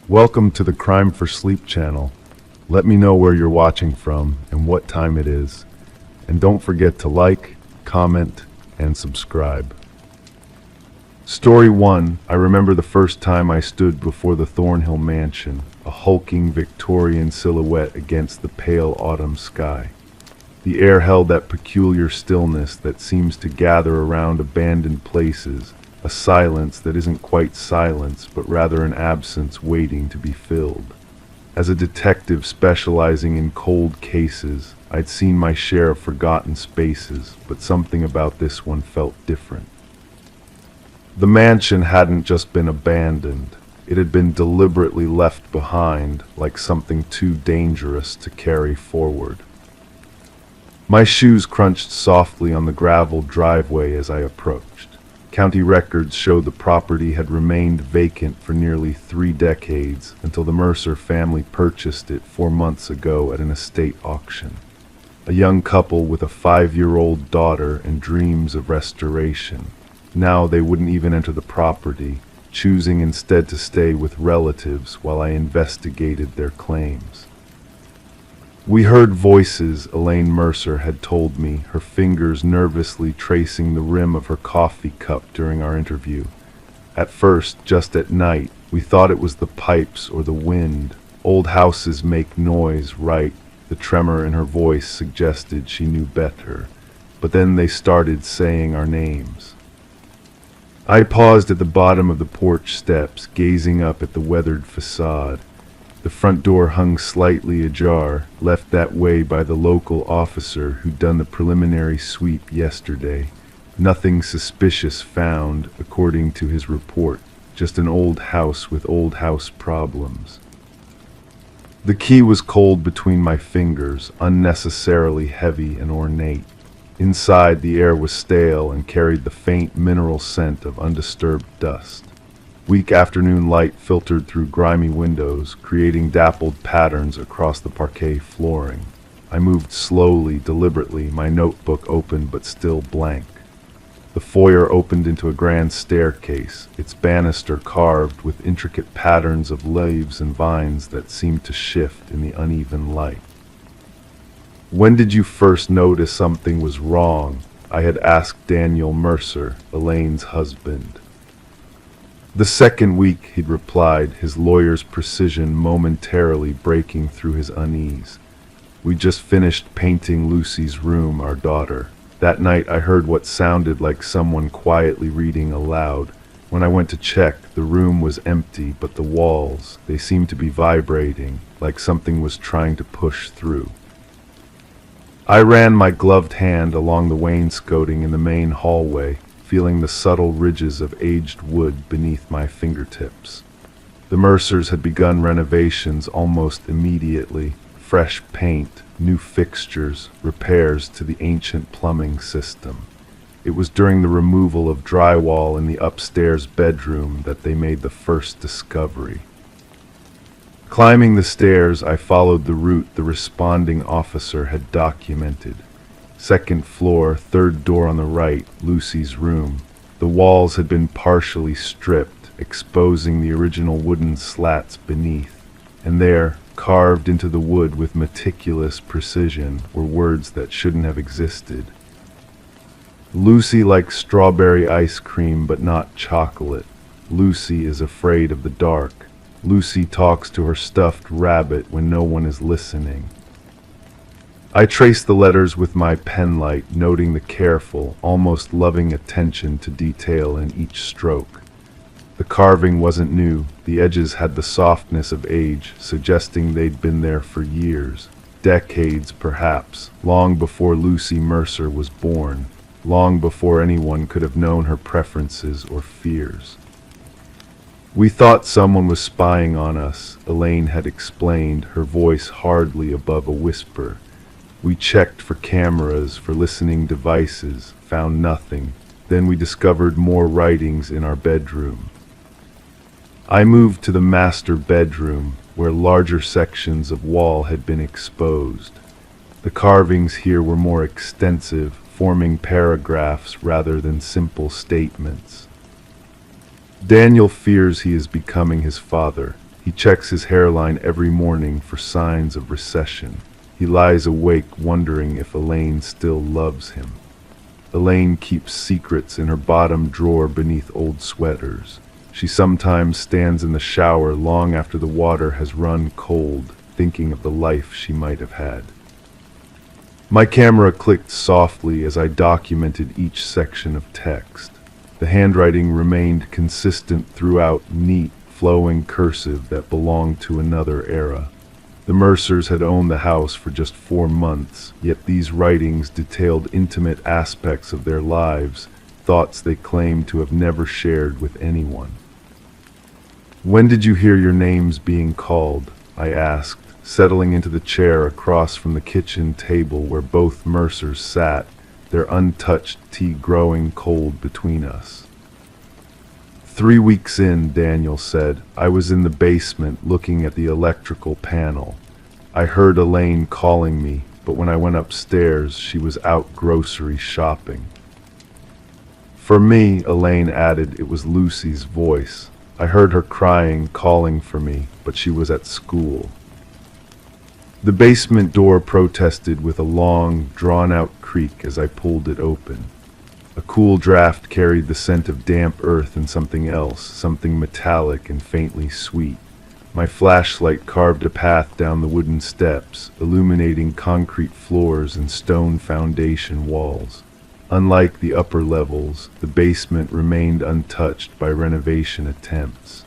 Welcome to the Crime for Sleep channel. Let me know where you're watching from and what time it is. And don't forget to like, comment, and subscribe. Story 1. I remember the first time I stood before the Thornhill mansion, a hulking Victorian silhouette against the pale autumn sky. The air held that peculiar stillness that seems to gather around abandoned places, a silence that isn't quite silence, but rather an absence waiting to be filled. As a detective specializing in cold cases, I'd seen my share of forgotten spaces, but something about this one felt different. The mansion hadn't just been abandoned. It had been deliberately left behind, like something too dangerous to carry forward. My shoes crunched softly on the gravel driveway as I approached. County records showed the property had remained vacant for nearly 3 decades until the Mercer family purchased it 4 months ago at an estate auction. A young couple with a 5-year-old daughter and dreams of restoration. Now they wouldn't even enter the property, choosing instead to stay with relatives while I investigated their claims. We heard voices, Elaine Mercer had told me, her fingers nervously tracing the rim of her coffee cup during our interview. At first, just at night, we thought it was the pipes or the wind. Old houses make noise, right? The tremor in her voice suggested she knew better. But then they started saying our names. I paused at the bottom of the porch steps, gazing up at the weathered facade. The front door hung slightly ajar, left that way by the local officer who'd done the preliminary sweep yesterday. Nothing suspicious found, according to his report, just an old house with old house problems. The key was cold between my fingers, unnecessarily heavy and ornate. Inside, the air was stale and carried the faint mineral scent of undisturbed dust. Weak afternoon light filtered through grimy windows, creating dappled patterns across the parquet flooring. I moved slowly, deliberately, my notebook open but still blank. The foyer opened into a grand staircase, its banister carved with intricate patterns of leaves and vines that seemed to shift in the uneven light. "When did you first notice something was wrong?" I had asked Daniel Mercer, Elaine's husband. "The second week," he'd replied, his lawyer's precision momentarily breaking through his unease. "We just finished painting Lucy's room, our daughter. That night I heard what sounded like someone quietly reading aloud. When I went to check, the room was empty, but the walls, they seemed to be vibrating, like something was trying to push through." I ran my gloved hand along the wainscoting in the main hallway, feeling the subtle ridges of aged wood beneath my fingertips. The Mercers had begun renovations almost immediately. Fresh paint, new fixtures, repairs to the ancient plumbing system. It was during the removal of drywall in the upstairs bedroom that they made the first discovery. Climbing the stairs, I followed the route the responding officer had documented. Second floor, third door on the right, Lucy's room. The walls had been partially stripped, exposing the original wooden slats beneath. And there, carved into the wood with meticulous precision, were words that shouldn't have existed. "Lucy likes strawberry ice cream but not chocolate. Lucy is afraid of the dark. Lucy talks to her stuffed rabbit when no one is listening." I traced the letters with my penlight, noting the careful, almost loving attention to detail in each stroke. The carving wasn't new. The edges had the softness of age, suggesting they'd been there for years. Decades, perhaps, long before Lucy Mercer was born, long before anyone could have known her preferences or fears. "We thought someone was spying on us," Elaine had explained, her voice hardly above a whisper. "We checked for cameras, for listening devices, found nothing. Then we discovered more writings in our bedroom." I moved to the master bedroom, where larger sections of wall had been exposed. The carvings here were more extensive, forming paragraphs rather than simple statements. "Daniel fears he is becoming his father. He checks his hairline every morning for signs of recession. He lies awake wondering if Elaine still loves him. Elaine keeps secrets in her bottom drawer beneath old sweaters. She sometimes stands in the shower long after the water has run cold, thinking of the life she might have had. My camera clicked softly as I documented each section of text. The handwriting remained consistent throughout, neat, flowing cursive that belonged to another era. The Mercers had owned the house for just 4 months, yet these writings detailed intimate aspects of their lives, thoughts they claimed to have never shared with anyone. "When did you hear your names being called?" I asked, settling into the chair across from the kitchen table where both Mercers sat, their untouched tea growing cold between us. 3 weeks in, Daniel said. I was in the basement looking at the electrical panel. I heard Elaine calling me, but when I went upstairs, she was out grocery shopping. For me, Elaine added, it was Lucy's voice. I heard her crying, calling for me, but she was at school. The basement door protested with a long, drawn-out creak as I pulled it open. A cool draft carried the scent of damp earth and something else, something metallic and faintly sweet. My flashlight carved a path down the wooden steps, illuminating concrete floors and stone foundation walls. Unlike the upper levels, the basement remained untouched by renovation attempts.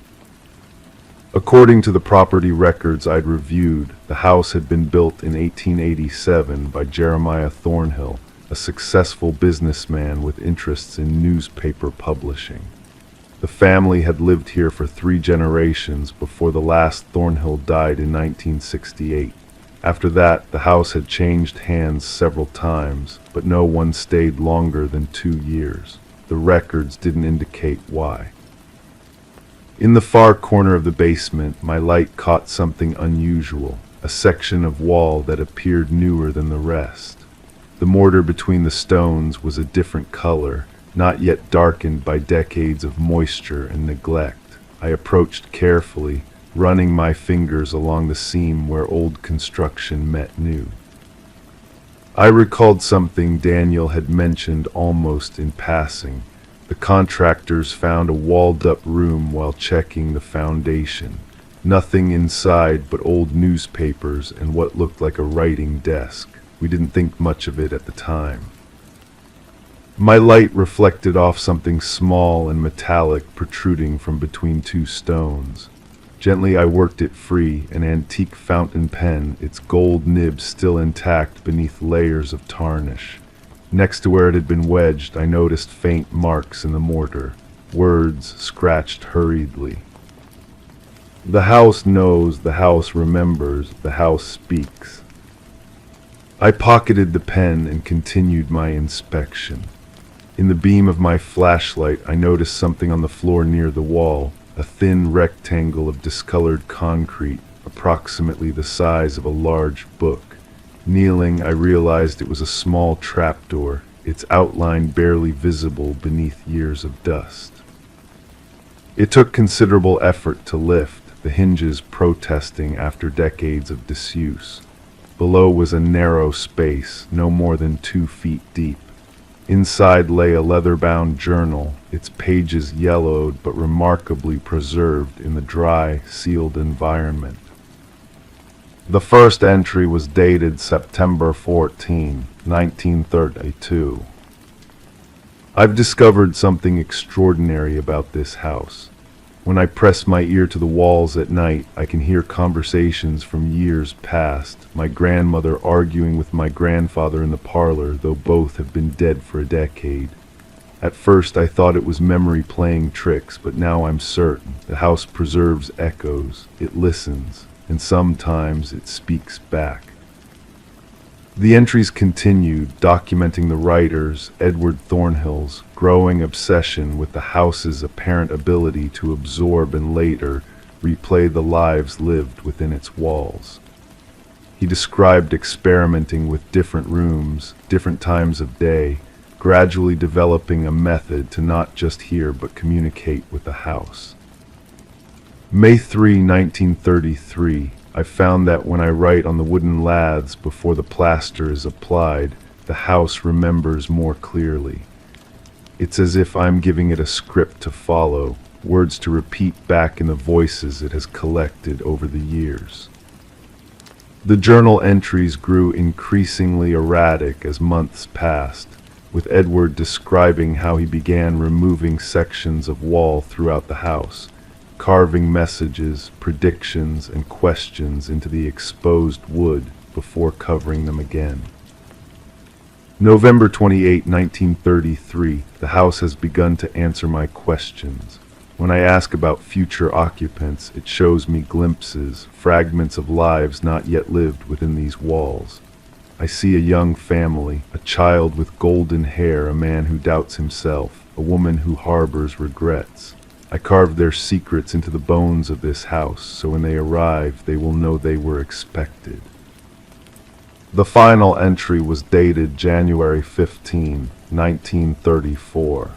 According to the property records I'd reviewed, the house had been built in 1887 by Jeremiah Thornhill, a successful businessman with interests in newspaper publishing. The family had lived here for 3 generations before the last Thornhill died in 1968. After that, the house had changed hands several times, but no one stayed longer than 2 years. The records didn't indicate why. In the far corner of the basement, my light caught something unusual, a section of wall that appeared newer than the rest. The mortar between the stones was a different color, not yet darkened by decades of moisture and neglect. I approached carefully, running my fingers along the seam where old construction met new. I recalled something Daniel had mentioned almost in passing. The contractors found a walled-up room while checking the foundation. Nothing inside but old newspapers and what looked like a writing desk. We didn't think much of it at the time. My light reflected off something small and metallic protruding from between 2 stones. Gently I worked it free, an antique fountain pen, its gold nib still intact beneath layers of tarnish. Next to where it had been wedged, I noticed faint marks in the mortar, words scratched hurriedly. The house knows, the house remembers, the house speaks. I pocketed the pen and continued my inspection. In the beam of my flashlight, I noticed something on the floor near the wall, a thin rectangle of discolored concrete, approximately the size of a large book. Kneeling, I realized it was a small trapdoor, its outline barely visible beneath years of dust. It took considerable effort to lift, the hinges protesting after decades of disuse. Below was a narrow space, no more than 2 feet deep. Inside lay a leather-bound journal, its pages yellowed but remarkably preserved in the dry, sealed environment. The first entry was dated September 14, 1932. I've discovered something extraordinary about this house. When I press my ear to the walls at night, I can hear conversations from years past, my grandmother arguing with my grandfather in the parlor, though both have been dead for a decade. At first I thought it was memory playing tricks, but now I'm certain. The house preserves echoes, it listens, and sometimes it speaks back. The entries continued, documenting the writer's, Edward Thornhill's, growing obsession with the house's apparent ability to absorb and later replay the lives lived within its walls. He described experimenting with different rooms, different times of day, gradually developing a method to not just hear but communicate with the house. May 3, 1933. I found that when I write on the wooden laths before the plaster is applied, the house remembers more clearly. It's as if I'm giving it a script to follow, words to repeat back in the voices it has collected over the years. The journal entries grew increasingly erratic as months passed, with Edward describing how he began removing sections of wall throughout the house, carving messages, predictions, and questions into the exposed wood before covering them again. November 28, 1933, the house has begun to answer my questions. When I ask about future occupants, it shows me glimpses, fragments of lives not yet lived within these walls. I see a young family, a child with golden hair, a man who doubts himself, a woman who harbors regrets. I carved their secrets into the bones of this house, so when they arrive, they will know they were expected. The final entry was dated January 15, 1934.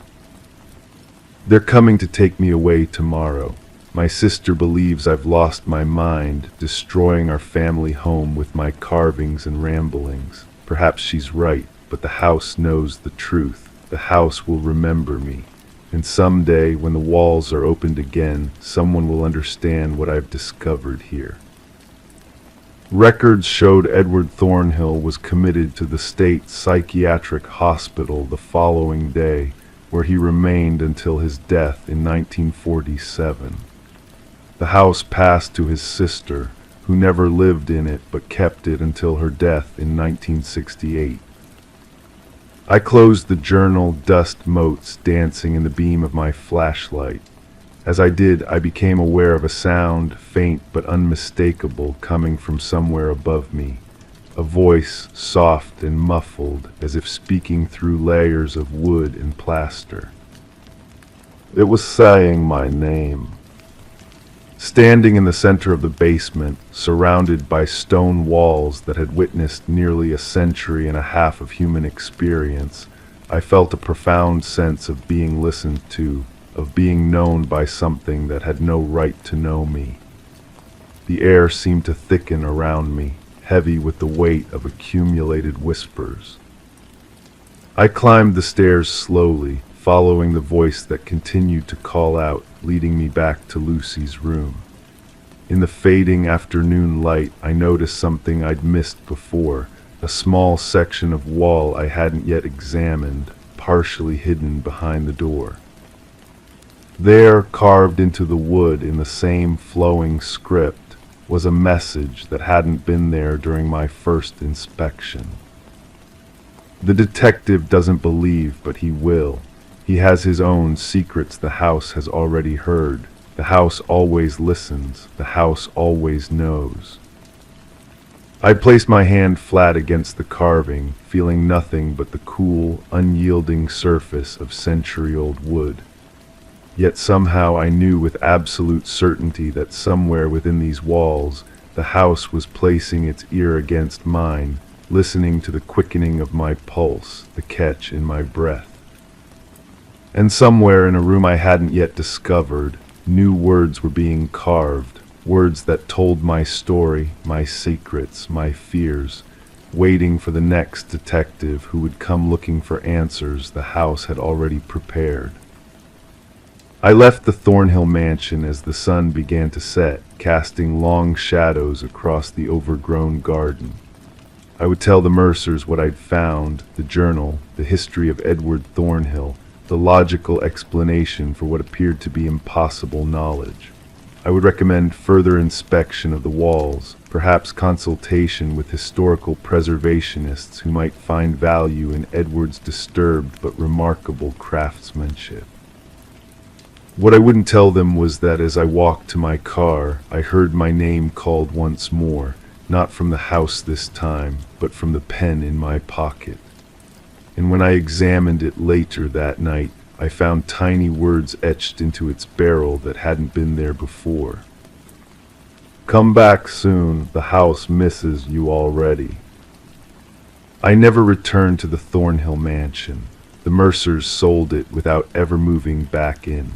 They're coming to take me away tomorrow. My sister believes I've lost my mind, destroying our family home with my carvings and ramblings. Perhaps she's right, but the house knows the truth. The house will remember me. And someday, when the walls are opened again, someone will understand what I've discovered here. Records showed Edward Thornhill was committed to the state psychiatric hospital the following day, where he remained until his death in 1947. The house passed to his sister, who never lived in it but kept it until her death in 1968. I closed the journal, dust motes dancing in the beam of my flashlight. As I did, I became aware of a sound, faint but unmistakable, coming from somewhere above me. A voice, soft and muffled, as if speaking through layers of wood and plaster. It was saying my name. Standing in the center of the basement, surrounded by stone walls that had witnessed nearly a century and a half of human experience, I felt a profound sense of being listened to, of being known by something that had no right to know me. The air seemed to thicken around me, heavy with the weight of accumulated whispers. I climbed the stairs slowly, following the voice that continued to call out, leading me back to Lucy's room. In the fading afternoon light, I noticed something I'd missed before, a small section of wall I hadn't yet examined, partially hidden behind the door. There, carved into the wood in the same flowing script, was a message that hadn't been there during my first inspection. The detective doesn't believe, but he will. He has his own secrets the house has already heard. The house always listens. The house always knows. I placed my hand flat against the carving, feeling nothing but the cool, unyielding surface of century-old wood. Yet somehow I knew with absolute certainty that somewhere within these walls, the house was placing its ear against mine, listening to the quickening of my pulse, the catch in my breath. And somewhere in a room I hadn't yet discovered, new words were being carved, words that told my story, my secrets, my fears, waiting for the next detective who would come looking for answers the house had already prepared. I left the Thornhill mansion as the sun began to set, casting long shadows across the overgrown garden. I would tell the Mercers what I'd found, the journal, the history of Edward Thornhill, the logical explanation for what appeared to be impossible knowledge. I would recommend further inspection of the walls, perhaps consultation with historical preservationists who might find value in Edward's disturbed but remarkable craftsmanship. What I wouldn't tell them was that as I walked to my car, I heard my name called once more, not from the house this time, but from the pen in my pocket. And when I examined it later that night, I found tiny words etched into its barrel that hadn't been there before. Come back soon, the house misses you already. I never returned to the Thornhill mansion. The Mercers sold it without ever moving back in.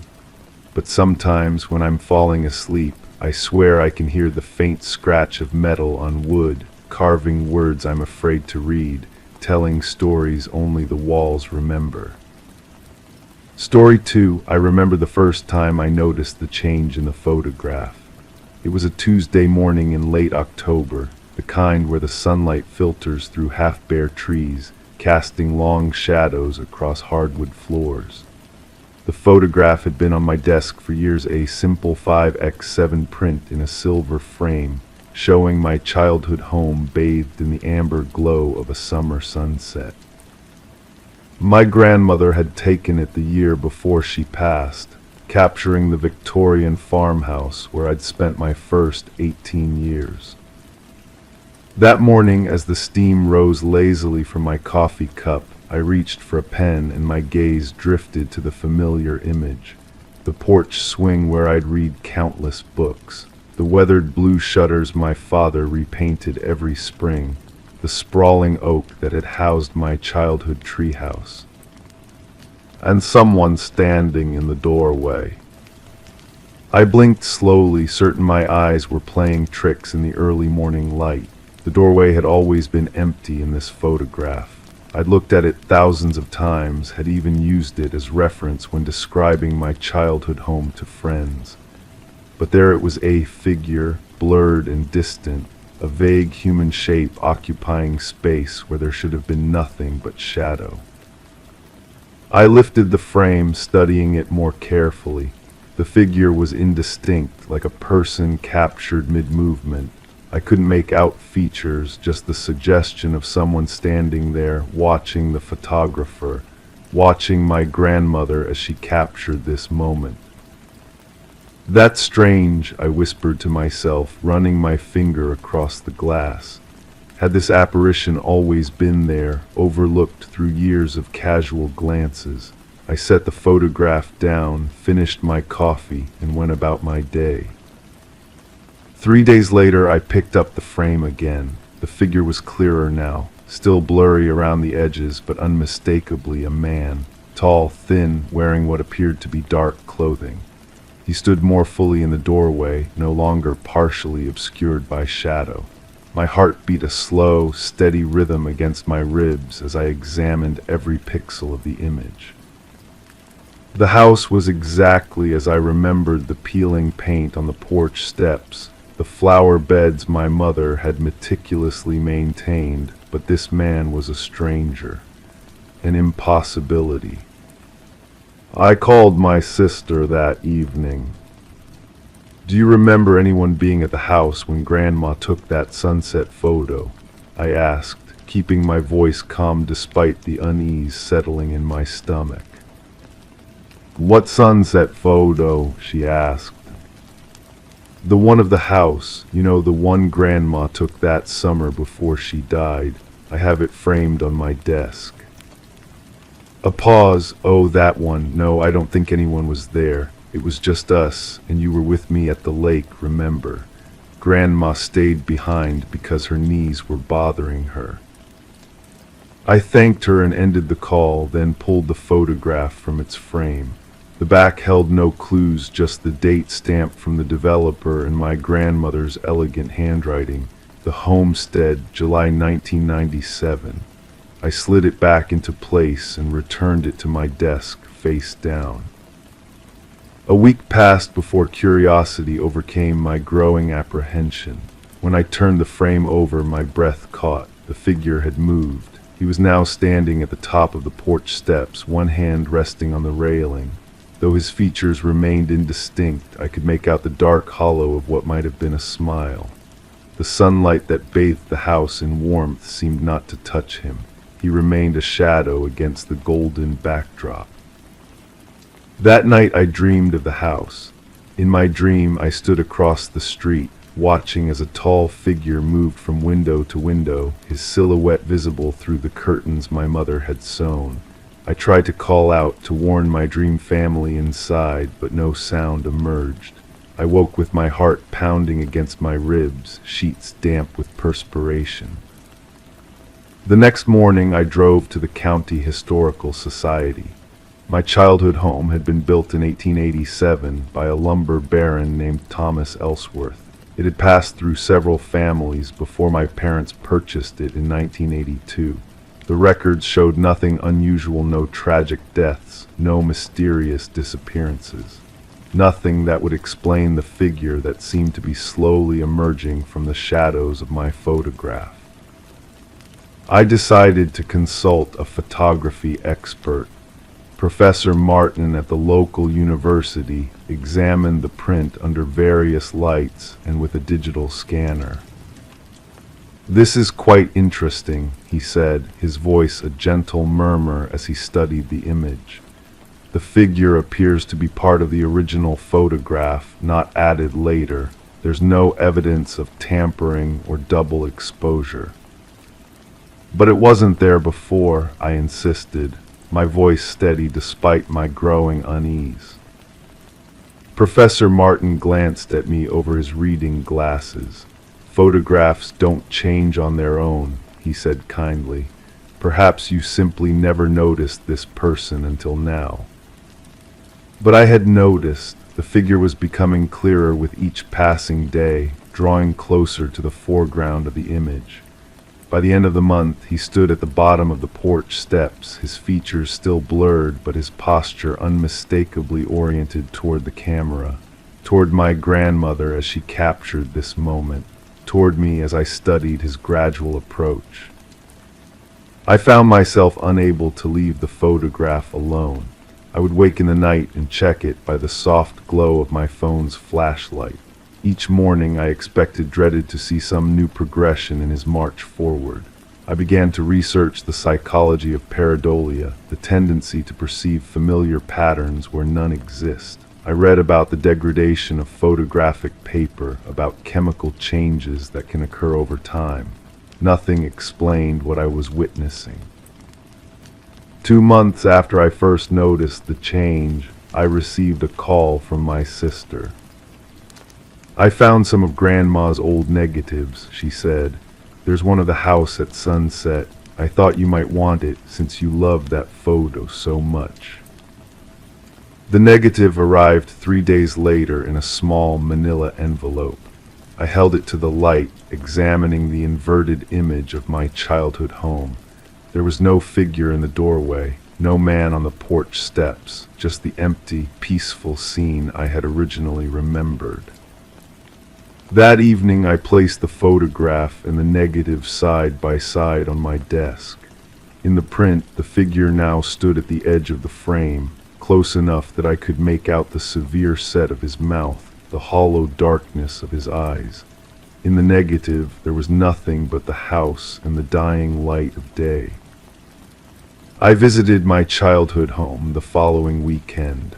but sometimes when I'm falling asleep, I swear I can hear the faint scratch of metal on wood, carving words I'm afraid to read, telling stories only the walls remember. Story 2, I remember the first time I noticed the change in the photograph. It was a Tuesday morning in late October, the kind where the sunlight filters through half-bare trees, casting long shadows across hardwood floors. The photograph had been on my desk for years, a simple 5x7 print in a silver frame, showing my childhood home bathed in the amber glow of a summer sunset. My grandmother had taken it the year before she passed, capturing the Victorian farmhouse where I'd spent my first 18 years. That morning, as the steam rose lazily from my coffee cup, I reached for a pen and my gaze drifted to the familiar image. The porch swing where I'd read countless books, the weathered blue shutters my father repainted every spring, the sprawling oak that had housed my childhood treehouse, and someone standing in the doorway. I blinked slowly, certain my eyes were playing tricks in the early morning light. The doorway had always been empty in this photograph. I'd looked at it thousands of times, had even used it as reference when describing my childhood home to friends. But there it was, a figure, blurred and distant, a vague human shape occupying space where there should have been nothing but shadow. I lifted the frame, studying it more carefully. The figure was indistinct, like a person captured mid-movement. I couldn't make out features, just the suggestion of someone standing there, watching the photographer, watching my grandmother as she captured this moment. "That's strange," I whispered to myself, running my finger across the glass. Had this apparition always been there, overlooked through years of casual glances? I set the photograph down, finished my coffee, and went about my day. 3 days later, I picked up the frame again. The figure was clearer now, still blurry around the edges, but unmistakably a man, tall, thin, wearing what appeared to be dark clothing. He stood more fully in the doorway, no longer partially obscured by shadow. My heart beat a slow, steady rhythm against my ribs as I examined every pixel of the image. The house was exactly as I remembered: the peeling paint on the porch steps, the flower beds my mother had meticulously maintained, but this man was a stranger, an impossibility. I called my sister that evening. "Do you remember anyone being at the house when Grandma took that sunset photo?" I asked, keeping my voice calm despite the unease settling in my stomach. "What sunset photo?" she asked. "The one of the house, you know, the one Grandma took that summer before she died. I have it framed on my desk." A pause. "Oh, that one. No, I don't think anyone was there. It was just us, and you were with me at the lake, remember? Grandma stayed behind because her knees were bothering her." I thanked her and ended the call, then pulled the photograph from its frame. The back held no clues, just the date stamped from the developer and my grandmother's elegant handwriting. The homestead, July 1997. I slid it back into place and returned it to my desk, face down. A week passed before curiosity overcame my growing apprehension. When I turned the frame over, my breath caught. The figure had moved. He was now standing at the top of the porch steps, one hand resting on the railing. Though his features remained indistinct, I could make out the dark hollow of what might have been a smile. The sunlight that bathed the house in warmth seemed not to touch him. He remained a shadow against the golden backdrop. That night I dreamed of the house. In my dream, I stood across the street, watching as a tall figure moved from window to window, his silhouette visible through the curtains my mother had sewn. I tried to call out to warn my dream family inside, but no sound emerged. I woke with my heart pounding against my ribs, sheets damp with perspiration. The next morning I drove to the County Historical Society. My childhood home had been built in 1887 by a lumber baron named Thomas Ellsworth. It had passed through several families before my parents purchased it in 1982. The records showed nothing unusual, no tragic deaths, no mysterious disappearances. Nothing that would explain the figure that seemed to be slowly emerging from the shadows of my photograph. I decided to consult a photography expert. Professor Martin at the local university examined the print under various lights and with a digital scanner. "This is quite interesting," he said, his voice a gentle murmur as he studied the image. "The figure appears to be part of the original photograph, not added later. There's no evidence of tampering or double exposure." "But it wasn't there before," I insisted, my voice steady despite my growing unease. Professor Martin glanced at me over his reading glasses. "Photographs don't change on their own," he said kindly. "Perhaps you simply never noticed this person until now." But I had noticed. The figure was becoming clearer with each passing day, drawing closer to the foreground of the image. By the end of the month, he stood at the bottom of the porch steps, his features still blurred, but his posture unmistakably oriented toward the camera, toward my grandmother as she captured this moment, toward me as I studied his gradual approach. I found myself unable to leave the photograph alone. I would wake in the night and check it by the soft glow of my phone's flashlight. Each morning I dreaded to see some new progression in his march forward. I began to research the psychology of pareidolia, the tendency to perceive familiar patterns where none exist. I read about the degradation of photographic paper, about chemical changes that can occur over time. Nothing explained what I was witnessing. 2 months after I first noticed the change, I received a call from my sister. "I found some of Grandma's old negatives," she said. "There's one of the house at sunset. I thought you might want it since you loved that photo so much." The negative arrived 3 days later in a small manila envelope. I held it to the light, examining the inverted image of my childhood home. There was no figure in the doorway, no man on the porch steps, just the empty, peaceful scene I had originally remembered. That evening I placed the photograph and the negative side by side on my desk. In the print, the figure now stood at the edge of the frame, close enough that I could make out the severe set of his mouth, the hollow darkness of his eyes. In the negative, there was nothing but the house and the dying light of day. I visited my childhood home the following weekend.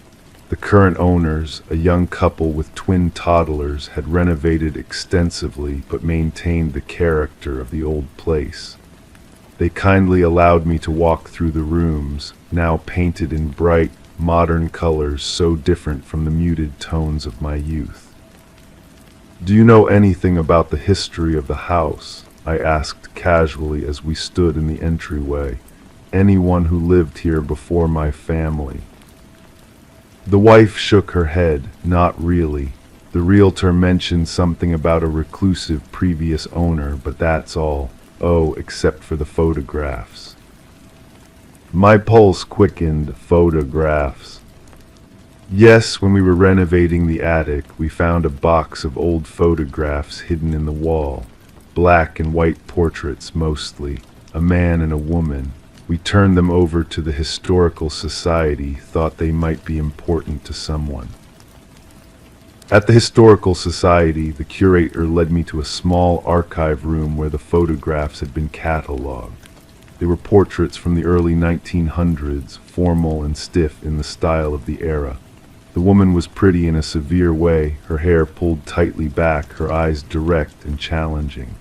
The current owners, a young couple with twin toddlers, had renovated extensively but maintained the character of the old place. They kindly allowed me to walk through the rooms, now painted in bright, modern colors so different from the muted tones of my youth. "Do you know anything about the history of the house?" I asked casually as we stood in the entryway. "Anyone who lived here before my family?" The wife shook her head. "Not really. The realtor mentioned something about a reclusive previous owner, but that's all. Oh, except for the photographs." My pulse quickened. "Photographs?" "Yes, when we were renovating the attic, we found a box of old photographs hidden in the wall. Black and white portraits mostly, a man and a woman. We turned them over to the Historical Society, thought they might be important to someone." At the Historical Society, the curator led me to a small archive room where the photographs had been catalogued. They were portraits from the early 1900s, formal and stiff in the style of the era. The woman was pretty in a severe way, her hair pulled tightly back, her eyes direct and challenging.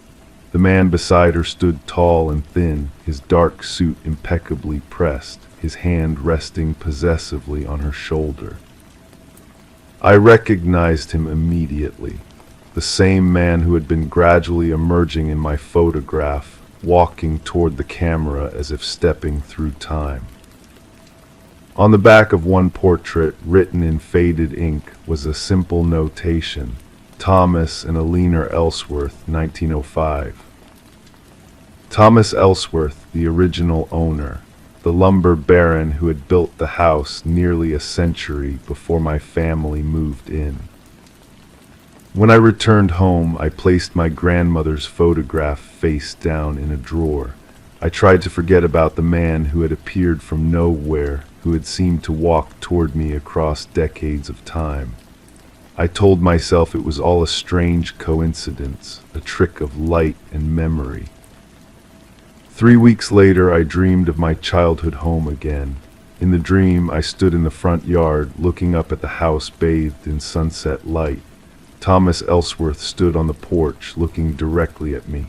The man beside her stood tall and thin, his dark suit impeccably pressed, his hand resting possessively on her shoulder. I recognized him immediately, the same man who had been gradually emerging in my photograph, walking toward the camera as if stepping through time. On the back of one portrait, written in faded ink, was a simple notation: Thomas and Eleanor Ellsworth, 1905. Thomas Ellsworth, the original owner, the lumber baron who had built the house nearly a century before my family moved in. When I returned home, I placed my grandmother's photograph face down in a drawer. I tried to forget about the man who had appeared from nowhere, who had seemed to walk toward me across decades of time. I told myself it was all a strange coincidence, a trick of light and memory. 3 weeks later, I dreamed of my childhood home again. In the dream, I stood in the front yard, looking up at the house bathed in sunset light. Thomas Ellsworth stood on the porch, looking directly at me.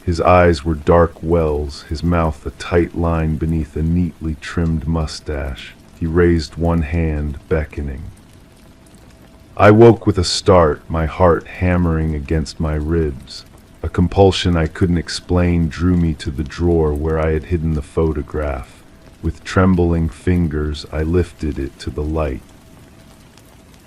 His eyes were dark wells, his mouth a tight line beneath a neatly trimmed mustache. He raised one hand, beckoning. I woke with a start, my heart hammering against my ribs. A compulsion I couldn't explain drew me to the drawer where I had hidden the photograph. With trembling fingers, I lifted it to the light.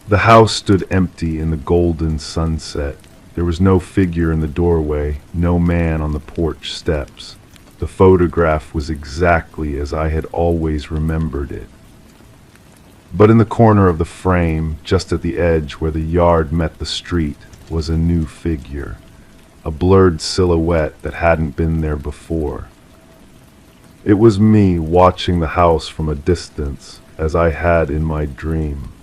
The house stood empty in the golden sunset. There was no figure in the doorway, no man on the porch steps. The photograph was exactly as I had always remembered it. But in the corner of the frame, just at the edge where the yard met the street, was a new figure, a blurred silhouette that hadn't been there before. It was me watching the house from a distance, as I had in my dream.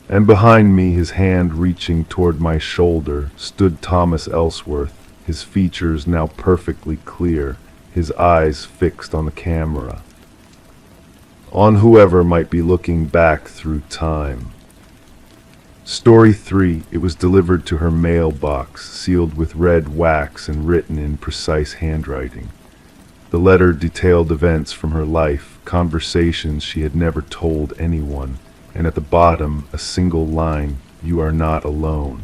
And behind me, his hand reaching toward my shoulder, stood Thomas Ellsworth, his features now perfectly clear, his eyes fixed on the camera. On whoever might be looking back through time. Story 3, it was delivered to her mailbox, sealed with red wax and written in precise handwriting. The letter detailed events from her life, conversations she had never told anyone, and at the bottom, a single line, "You are not alone."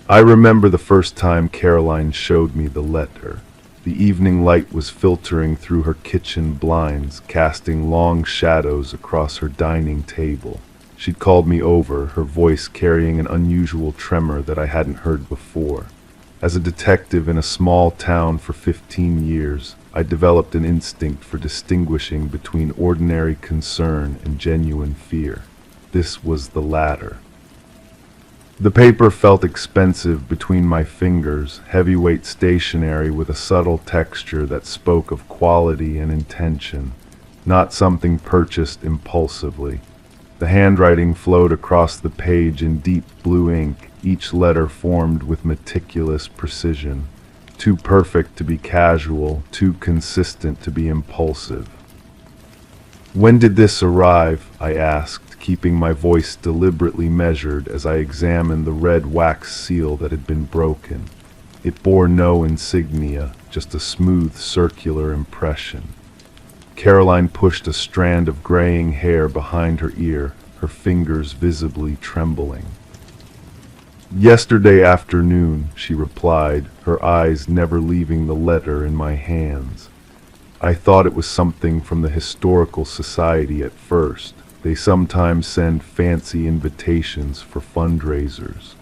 I remember the first time Caroline showed me the letter. The evening light was filtering through her kitchen blinds, casting long shadows across her dining table. She'd called me over, her voice carrying an unusual tremor that I hadn't heard before. As a detective in a small town for 15 years, I developed an instinct for distinguishing between ordinary concern and genuine fear. This was the latter. The paper felt expensive between my fingers, heavyweight stationery with a subtle texture that spoke of quality and intention, not something purchased impulsively. The handwriting flowed across the page in deep blue ink, each letter formed with meticulous precision. Too perfect to be casual, too consistent to be impulsive. "When did this arrive?" I asked, keeping my voice deliberately measured as I examined the red wax seal that had been broken. It bore no insignia, just a smooth circular impression. Caroline pushed a strand of graying hair behind her ear, her fingers visibly trembling. "Yesterday afternoon," she replied, her eyes never leaving the letter in my hands. "I thought it was something from the Historical Society at first. They sometimes send fancy invitations for fundraisers."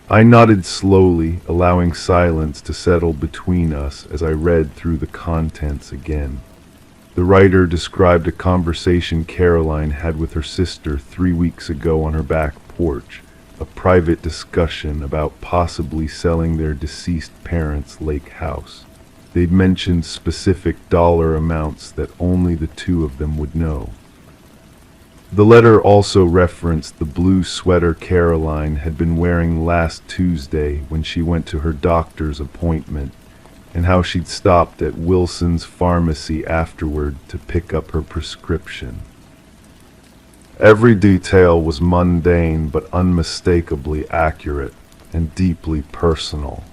I nodded slowly, allowing silence to settle between us as I read through the contents again. The writer described a conversation Caroline had with her sister 3 weeks ago on her back porch. A private discussion about possibly selling their deceased parents' lake house. They'd mentioned specific dollar amounts that only the two of them would know. The letter also referenced the blue sweater Caroline had been wearing last Tuesday when she went to her doctor's appointment, and how she'd stopped at Wilson's pharmacy afterward to pick up her prescription. Every detail was mundane but unmistakably accurate and deeply personal.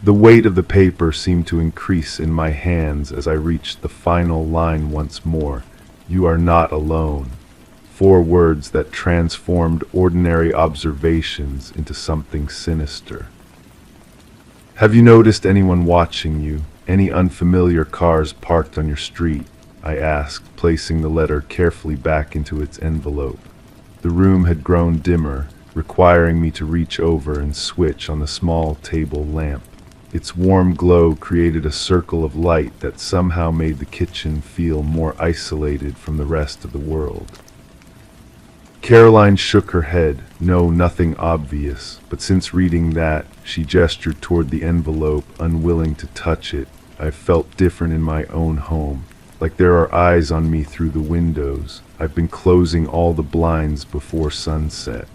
The weight of the paper seemed to increase in my hands as I reached the final line once more. "You are not alone." 4 words that transformed ordinary observations into something sinister. "Have you noticed anyone watching you? Any unfamiliar cars parked on your street? I asked, placing the letter carefully back into its envelope. The room had grown dimmer, requiring me to reach over and switch on the small table lamp. Its warm glow created a circle of light that somehow made the kitchen feel more isolated from the rest of the world. Caroline shook her head. No, nothing obvious, but since reading that, she gestured toward the envelope, unwilling to touch it. I felt different in my own home, like there are eyes on me through the windows. I've been closing all the blinds before sunset.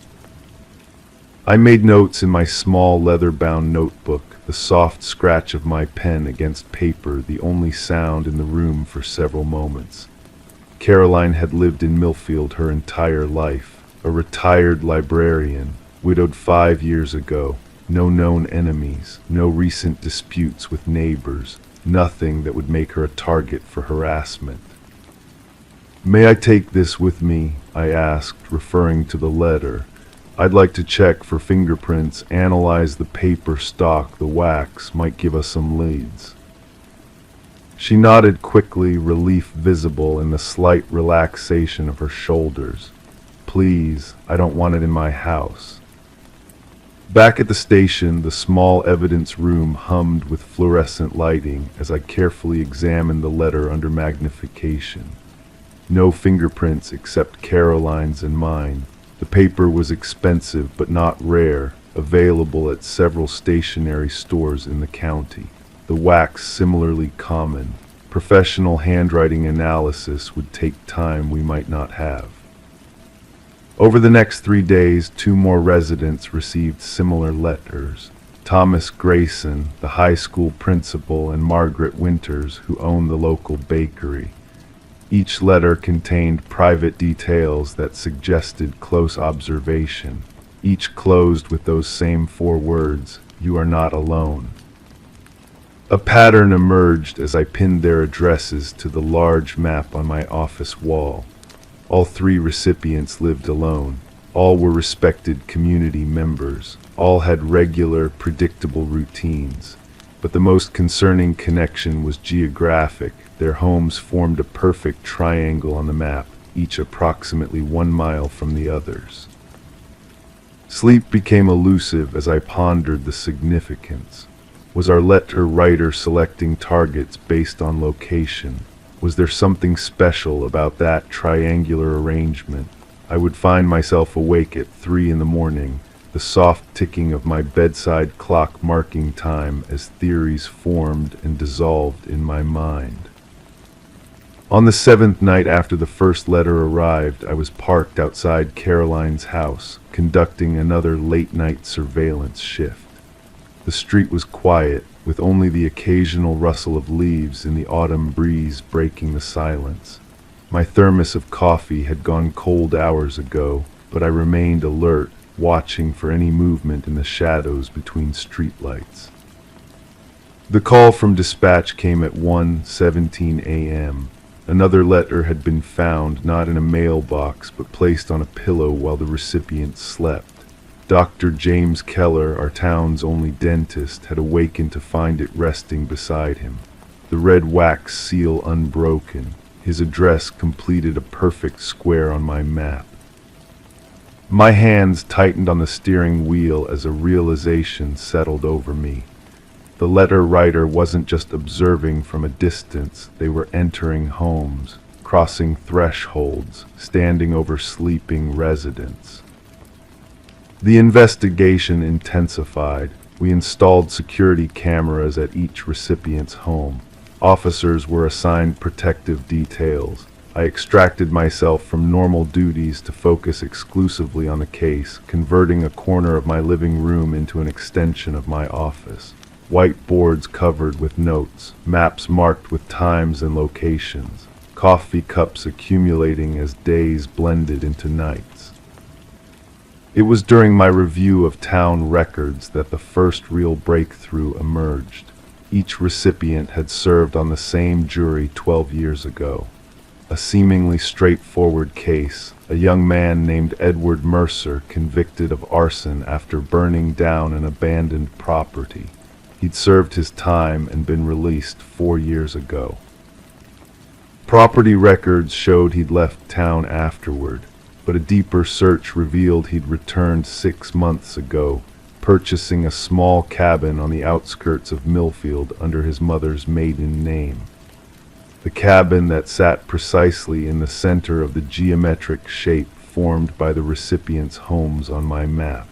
I made notes in my small leather-bound notebook, the soft scratch of my pen against paper the only sound in the room for several moments. Caroline had lived in Millfield her entire life, a retired librarian, widowed 5 years ago. No known enemies, no recent disputes with neighbors, nothing that would make her a target for harassment. "May I take this with me?" I asked, referring to the letter. "I'd like to check for fingerprints, analyze the paper stock, the wax might give us some leads." She nodded quickly, relief visible in the slight relaxation of her shoulders. "Please, I don't want it in my house." Back at the station, the small evidence room hummed with fluorescent lighting as I carefully examined the letter under magnification. No fingerprints except Caroline's and mine. The paper was expensive but not rare, available at several stationery stores in the county. The wax similarly common. Professional handwriting analysis would take time we might not have. Over the next 3 days, 2 more residents received similar letters. Thomas Grayson, the high school principal, and Margaret Winters, who owned the local bakery. Each letter contained private details that suggested close observation. Each closed with those same 4 words, "You are not alone." A pattern emerged as I pinned their addresses to the large map on my office wall. All 3 recipients lived alone. All were respected community members. All had regular, predictable routines. But the most concerning connection was geographic. Their homes formed a perfect triangle on the map, each approximately 1 mile from the others. Sleep became elusive as I pondered the significance. Was our letter writer selecting targets based on location? Was there something special about that triangular arrangement? I would find myself awake at 3 in the morning, the soft ticking of my bedside clock marking time as theories formed and dissolved in my mind. On the 7th night after the first letter arrived, I was parked outside Caroline's house, conducting another late-night surveillance shift. The street was quiet, with only the occasional rustle of leaves in the autumn breeze breaking the silence. My thermos of coffee had gone cold hours ago, but I remained alert, watching for any movement in the shadows between streetlights. The call from dispatch came at 1:17 a.m. Another letter had been found, not in a mailbox, but placed on a pillow while the recipient slept. Dr. James Keller, our town's only dentist, had awakened to find it resting beside him. The red wax seal unbroken. His address completed a perfect square on my map. My hands tightened on the steering wheel as a realization settled over me. The letter writer wasn't just observing from a distance, they were entering homes, crossing thresholds, standing over sleeping residents. The investigation intensified. We installed security cameras at each recipient's home. Officers were assigned protective details. I extracted myself from normal duties to focus exclusively on the case, converting a corner of my living room into an extension of my office. Whiteboards covered with notes, maps marked with times and locations, coffee cups accumulating as days blended into nights. It was during my review of town records that the first real breakthrough emerged. Each recipient had served on the same jury 12 years ago. A seemingly straightforward case, a young man named Edward Mercer convicted of arson after burning down an abandoned property. He'd served his time and been released 4 years ago. Property records showed he'd left town afterward, but a deeper search revealed he'd returned 6 months ago, purchasing a small cabin on the outskirts of Millfield under his mother's maiden name. The cabin that sat precisely in the center of the geometric shape formed by the recipient's homes on my map.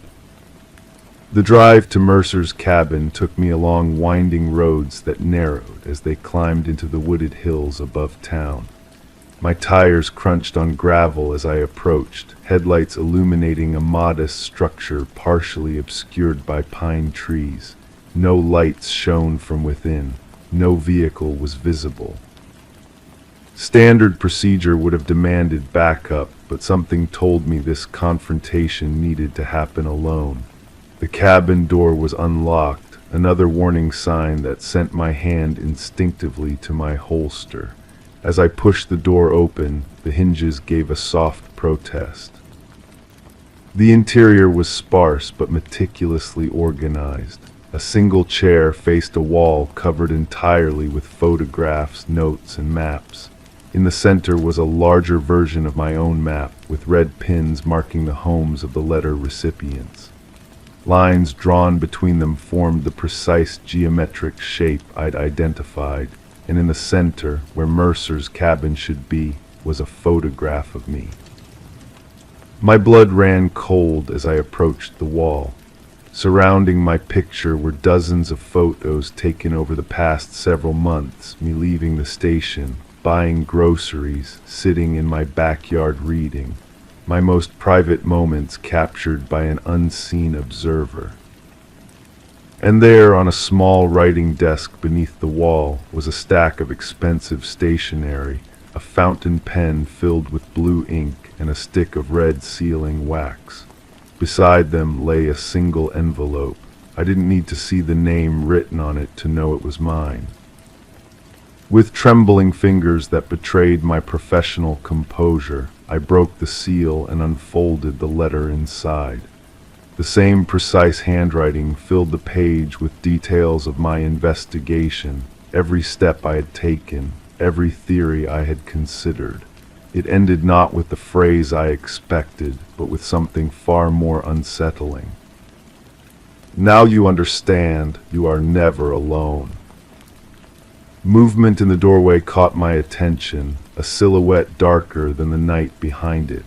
The drive to Mercer's cabin took me along winding roads that narrowed as they climbed into the wooded hills above town. My tires crunched on gravel as I approached, headlights illuminating a modest structure partially obscured by pine trees. No lights shone from within. No vehicle was visible. Standard procedure would have demanded backup, but something told me this confrontation needed to happen alone. The cabin door was unlocked, another warning sign that sent my hand instinctively to my holster. As I pushed the door open, the hinges gave a soft protest. The interior was sparse but meticulously organized. A single chair faced a wall covered entirely with photographs, notes, and maps. In the center was a larger version of my own map, with red pins marking the homes of the letter recipients. Lines drawn between them formed the precise geometric shape I'd identified, and in the center, where Mercer's cabin should be, was a photograph of me. My blood ran cold as I approached the wall. Surrounding my picture were dozens of photos taken over the past several months, me leaving the station, buying groceries, sitting in my backyard reading. My most private moments captured by an unseen observer. And there, on a small writing desk beneath the wall, was a stack of expensive stationery, a fountain pen filled with blue ink and a stick of red sealing wax. Beside them lay a single envelope. I didn't need to see the name written on it to know it was mine. With trembling fingers that betrayed my professional composure, I broke the seal and unfolded the letter inside. The same precise handwriting filled the page with details of my investigation, every step I had taken, every theory I had considered. It ended not with the phrase I expected, but with something far more unsettling. Now you understand, you are never alone. Movement in the doorway caught my attention, a silhouette darker than the night behind it.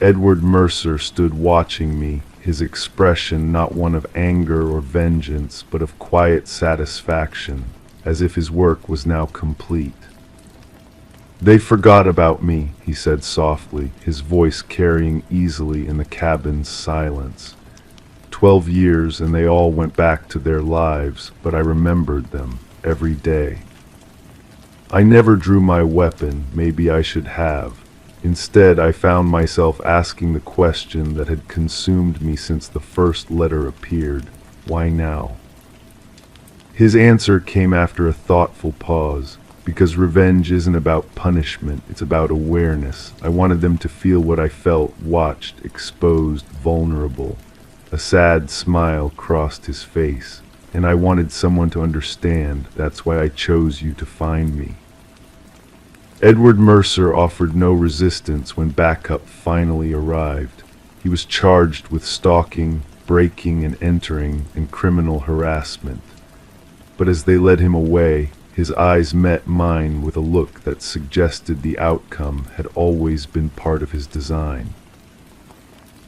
Edward Mercer stood watching me, his expression not one of anger or vengeance, but of quiet satisfaction, as if his work was now complete. "They forgot about me," he said softly, his voice carrying easily in the cabin's silence. 12 years and they all went back to their lives, but I remembered them. Every day. I never drew my weapon, maybe I should have. Instead, I found myself asking the question that had consumed me since the first letter appeared. Why now? His answer came after a thoughtful pause. Because revenge isn't about punishment, it's about awareness. I wanted them to feel what I felt, watched, exposed, vulnerable. A sad smile crossed his face. And I wanted someone to understand. That's why I chose you to find me. Edward Mercer offered no resistance when backup finally arrived. He was charged with stalking, breaking and entering, and criminal harassment. But as they led him away, his eyes met mine with a look that suggested the outcome had always been part of his design.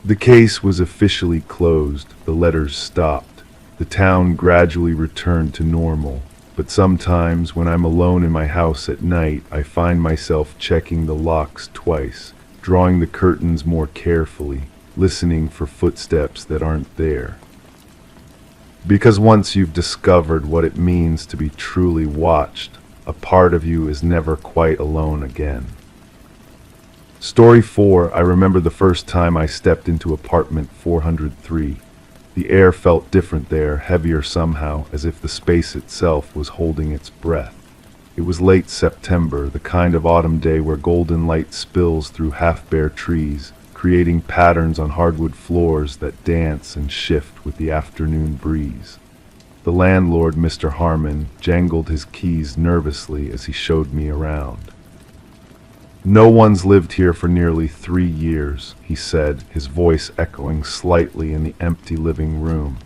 The case was officially closed. The letters stopped. The town gradually returned to normal, but sometimes when I'm alone in my house at night, I find myself checking the locks twice, drawing the curtains more carefully, listening for footsteps that aren't there. Because once you've discovered what it means to be truly watched, a part of you is never quite alone again. Story 4, I remember the first time I stepped into apartment 403. The air felt different there, heavier somehow, as if the space itself was holding its breath. It was late September, the kind of autumn day where golden light spills through half-bare trees, creating patterns on hardwood floors that dance and shift with the afternoon breeze. The landlord, Mr. Harmon, jangled his keys nervously as he showed me around. "No one's lived here for nearly 3 years," he said, his voice echoing slightly in the empty living room.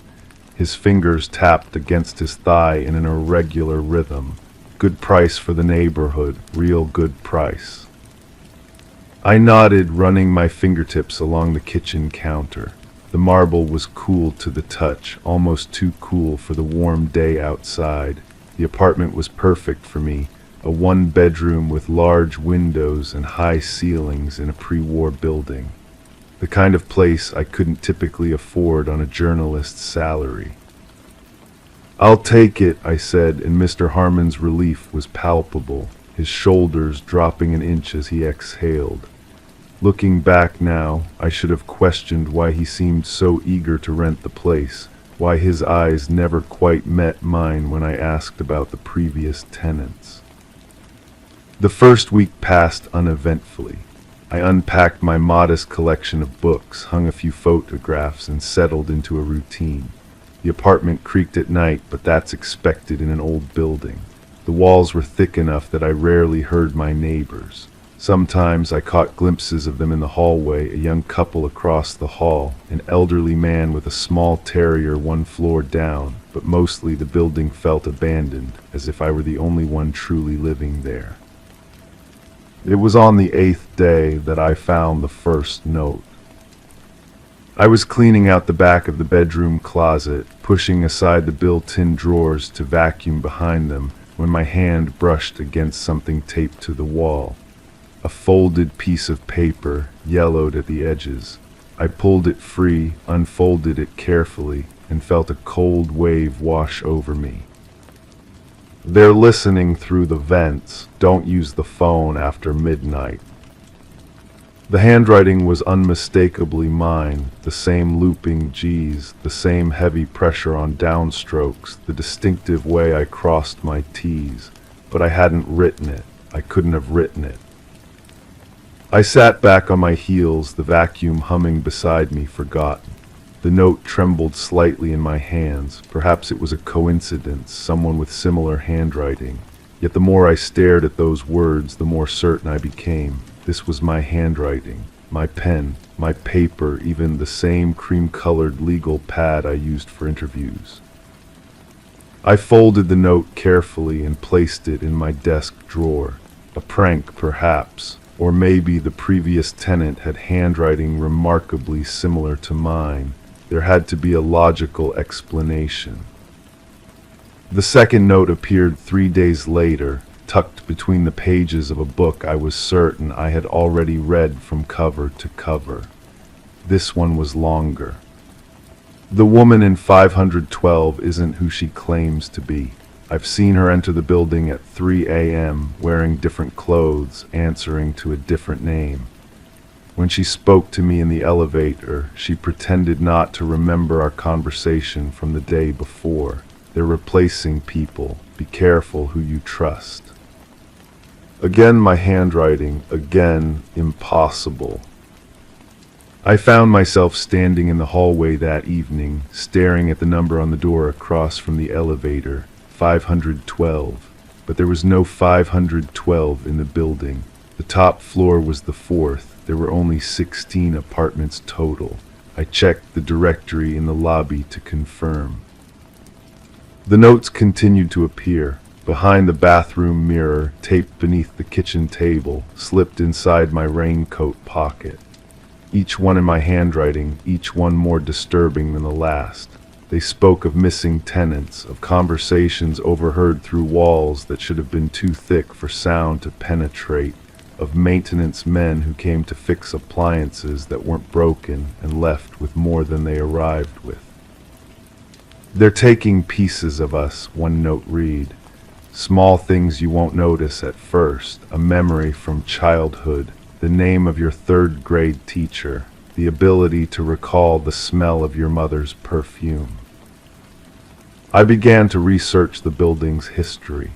His fingers tapped against his thigh in an irregular rhythm. "Good price for the neighborhood, real good price." I nodded, running my fingertips along the kitchen counter. The marble was cool to the touch, almost too cool for the warm day outside. The apartment was perfect for me, a one-bedroom with large windows and high ceilings in a pre-war building. The kind of place I couldn't typically afford on a journalist's salary. "I'll take it," I said, and Mr. Harmon's relief was palpable, his shoulders dropping an inch as he exhaled. Looking back now, I should have questioned why he seemed so eager to rent the place, why his eyes never quite met mine when I asked about the previous tenants. The first week passed uneventfully. I unpacked my modest collection of books, hung a few photographs, and settled into a routine. The apartment creaked at night, but that's expected in an old building. The walls were thick enough that I rarely heard my neighbors. Sometimes I caught glimpses of them in the hallway, a young couple across the hall, an elderly man with a small terrier 1 floor down, but mostly the building felt abandoned, as if I were the only one truly living there. It was on the 8th day that I found the first note. I was cleaning out the back of the bedroom closet, pushing aside the built-in drawers to vacuum behind them, when my hand brushed against something taped to the wall. A folded piece of paper, yellowed at the edges. I pulled it free, unfolded it carefully, and felt a cold wave wash over me. "They're listening through the vents. Don't use the phone after midnight." The handwriting was unmistakably mine, the same looping G's, the same heavy pressure on downstrokes, the distinctive way I crossed my T's, but I hadn't written it. I couldn't have written it. I sat back on my heels, the vacuum humming beside me, forgotten. The note trembled slightly in my hands. Perhaps it was a coincidence, someone with similar handwriting. Yet the more I stared at those words, the more certain I became. This was my handwriting, my pen, my paper, even the same cream-colored legal pad I used for interviews. I folded the note carefully and placed it in my desk drawer. A prank, perhaps. Or maybe the previous tenant had handwriting remarkably similar to mine. There had to be a logical explanation. The second note appeared 3 days later, tucked between the pages of a book I was certain I had already read from cover to cover. This one was longer. "The woman in 512 isn't who she claims to be. I've seen her enter the building at 3 a.m., wearing different clothes, answering to a different name. When she spoke to me in the elevator, she pretended not to remember our conversation from the day before. They're replacing people. Be careful who you trust." Again my handwriting, again impossible. I found myself standing in the hallway that evening, staring at the number on the door across from the elevator, 512. But there was no 512 in the building. The top floor was the 4th. There were only 16 apartments total. I checked the directory in the lobby to confirm. The notes continued to appear. Behind the bathroom mirror, taped beneath the kitchen table, slipped inside my raincoat pocket. Each one in my handwriting, each one more disturbing than the last. They spoke of missing tenants, of conversations overheard through walls that should have been too thick for sound to penetrate, of maintenance men who came to fix appliances that weren't broken and left with more than they arrived with. "They're taking pieces of us," one note read. "Small things you won't notice at first, a memory from childhood, the name of your 3rd-grade teacher, the ability to recall the smell of your mother's perfume." I began to research the building's history.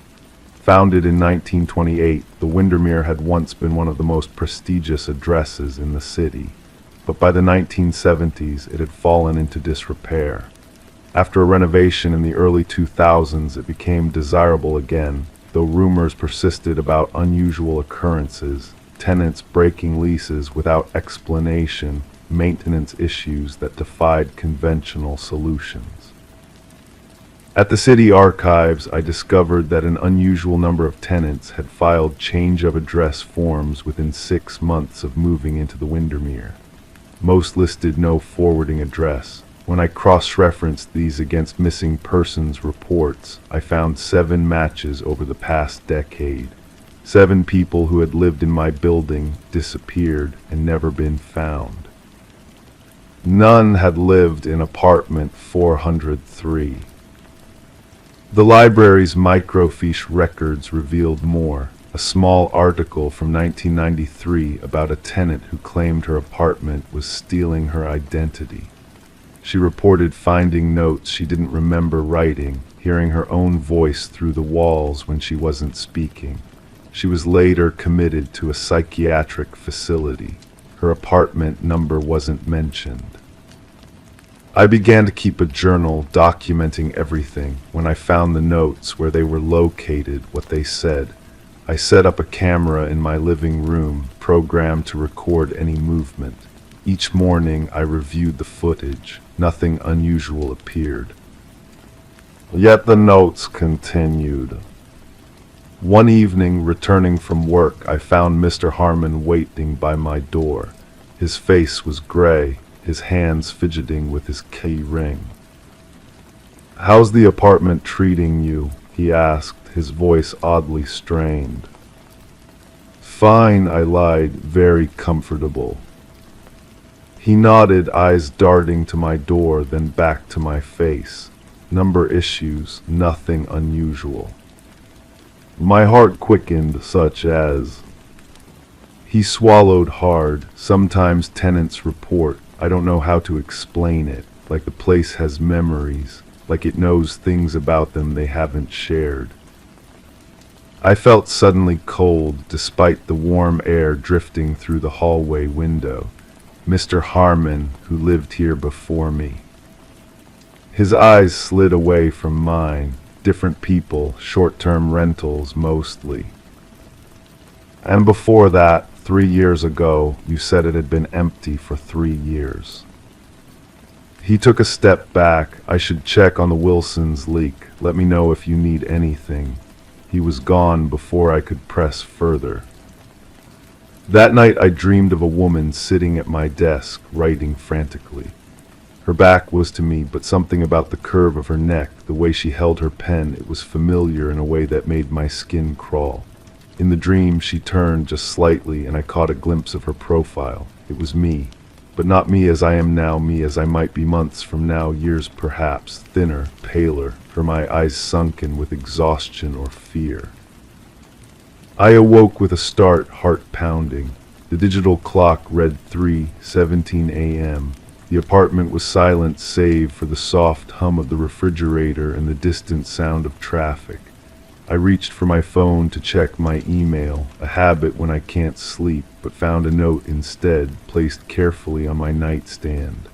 Founded in 1928, the Windermere had once been one of the most prestigious addresses in the city, but by the 1970s it had fallen into disrepair. After a renovation in the early 2000s, it became desirable again, though rumors persisted about unusual occurrences, tenants breaking leases without explanation, maintenance issues that defied conventional solutions. At the city archives, I discovered that an unusual number of tenants had filed change of address forms within 6 months of moving into the Windermere. Most listed no forwarding address. When I cross-referenced these against missing persons reports, I found 7 matches over the past decade. 7 people who had lived in my building disappeared and never been found. None had lived in apartment 403. The library's microfiche records revealed more. A small article from 1993 about a tenant who claimed her apartment was stealing her identity. She reported finding notes she didn't remember writing, hearing her own voice through the walls when she wasn't speaking. She was later committed to a psychiatric facility. Her apartment number wasn't mentioned. I began to keep a journal documenting everything. When I found the notes, where they were located, what they said, I set up a camera in my living room, programmed to record any movement. Each morning I reviewed the footage. Nothing unusual appeared. Yet the notes continued. One evening, returning from work, I found Mr. Harmon waiting by my door. His face was gray, his hands fidgeting with his key ring. "How's the apartment treating you?" he asked, his voice oddly strained. "Fine," I lied, "very comfortable." He nodded, eyes darting to my door, then back to my face. Number issues, nothing unusual. My heart quickened, such as... He swallowed hard. Sometimes tenants report. I don't know how to explain it. Like the place has memories. Like it knows things about them they haven't shared. I felt suddenly cold, despite the warm air drifting through the hallway window. Mr. Harmon, who lived here before me. His eyes slid away from mine. Different people, short-term rentals mostly. "And before that, 3 years ago, you said it had been empty for 3 years." He took a step back. "I should check on the Wilsons' leak. Let me know if you need anything." He was gone before I could press further. That night I dreamed of a woman sitting at my desk, writing frantically. Her back was to me, but something about the curve of her neck, the way she held her pen, it was familiar in a way that made my skin crawl. In the dream, she turned just slightly, and I caught a glimpse of her profile. It was me, but not me as I am now, me as I might be months from now, years perhaps, thinner, paler, her my eyes sunken with exhaustion or fear. I awoke with a start, heart pounding. The digital clock read 3:17 a.m. The apartment was silent save for the soft hum of the refrigerator and the distant sound of traffic. I reached for my phone to check my email, a habit when I can't sleep, but found a note instead, placed carefully on my nightstand.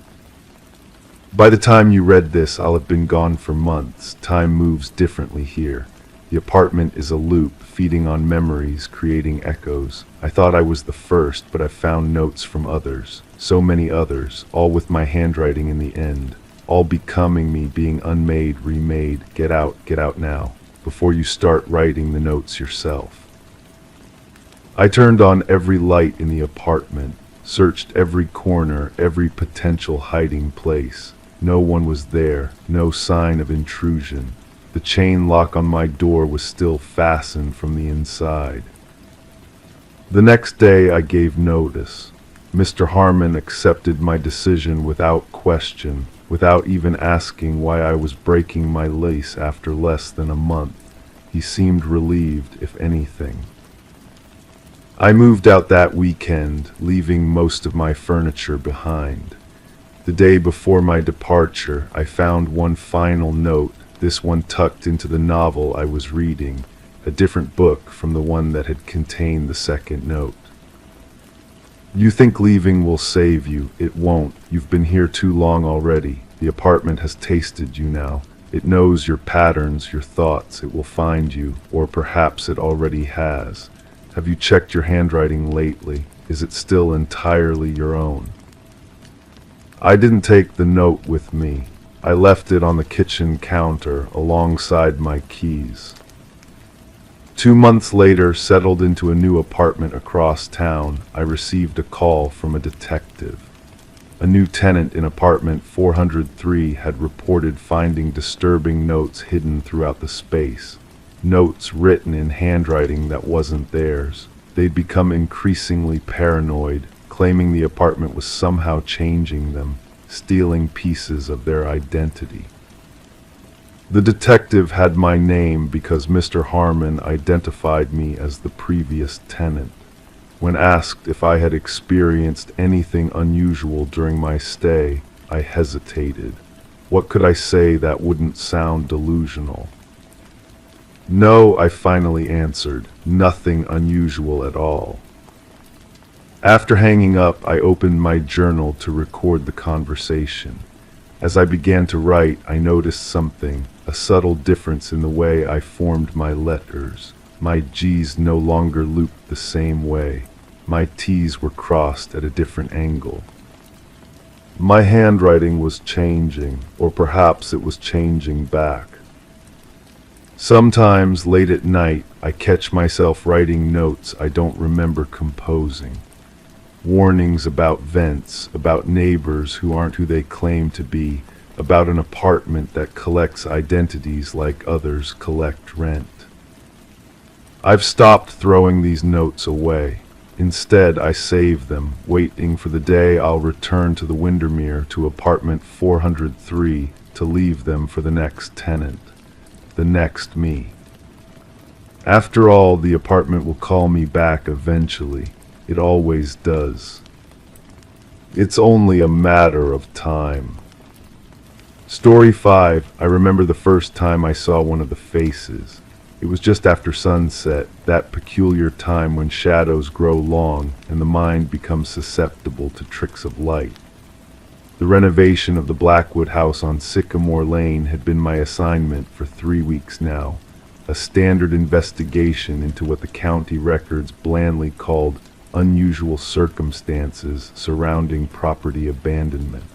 By the time you read this, I'll have been gone for months. Time moves differently here. The apartment is a loop, feeding on memories, creating echoes. I thought I was the first, but I found notes from others. So many others, all with my handwriting in the end. All becoming me, being unmade, remade. Get out now, before you start writing the notes yourself. I turned on every light in the apartment, searched every corner, every potential hiding place. No one was there, no sign of intrusion. The chain lock on my door was still fastened from the inside. The next day I gave notice. Mr. Harmon accepted my decision without question, without even asking why I was breaking my lease after less than a month. He seemed relieved, if anything. I moved out that weekend, leaving most of my furniture behind. The day before my departure, I found one final note, this one tucked into the novel I was reading, a different book from the one that had contained the second note. "You think leaving will save you. It won't. You've been here too long already. The apartment has tasted you now. It knows your patterns, your thoughts. It will find you, or perhaps it already has. Have you checked your handwriting lately? Is it still entirely your own? I didn't take the note with me. I left it on the kitchen counter alongside my keys. 2 months later, settled into a new apartment across town, I received a call from a detective. A new tenant in apartment 403 had reported finding disturbing notes hidden throughout the space. Notes written in handwriting that wasn't theirs. They'd become increasingly paranoid, claiming the apartment was somehow changing them, stealing pieces of their identity. The detective had my name because Mr. Harmon identified me as the previous tenant. When asked if I had experienced anything unusual during my stay, I hesitated. What could I say that wouldn't sound delusional? No, I finally answered. Nothing unusual at all. After hanging up, I opened my journal to record the conversation. As I began to write, I noticed something, a subtle difference in the way I formed my letters. My G's no longer looped the same way. My T's were crossed at a different angle. My handwriting was changing, or perhaps it was changing back. Sometimes, late at night, I catch myself writing notes I don't remember composing. Warnings about vents, about neighbors who aren't who they claim to be, about an apartment that collects identities like others collect rent. I've stopped throwing these notes away. Instead, I save them, waiting for the day I'll return to the Windermere to apartment 403 to leave them for the next tenant, the next me. After all, the apartment will call me back eventually. It always does. It's only a matter of time. Story 5. I remember the first time I saw one of the faces. It was just after sunset, that peculiar time when shadows grow long and the mind becomes susceptible to tricks of light. The renovation of the Blackwood house on Sycamore Lane had been my assignment for 3 weeks now, a standard investigation into what the county records blandly called unusual circumstances surrounding property abandonment.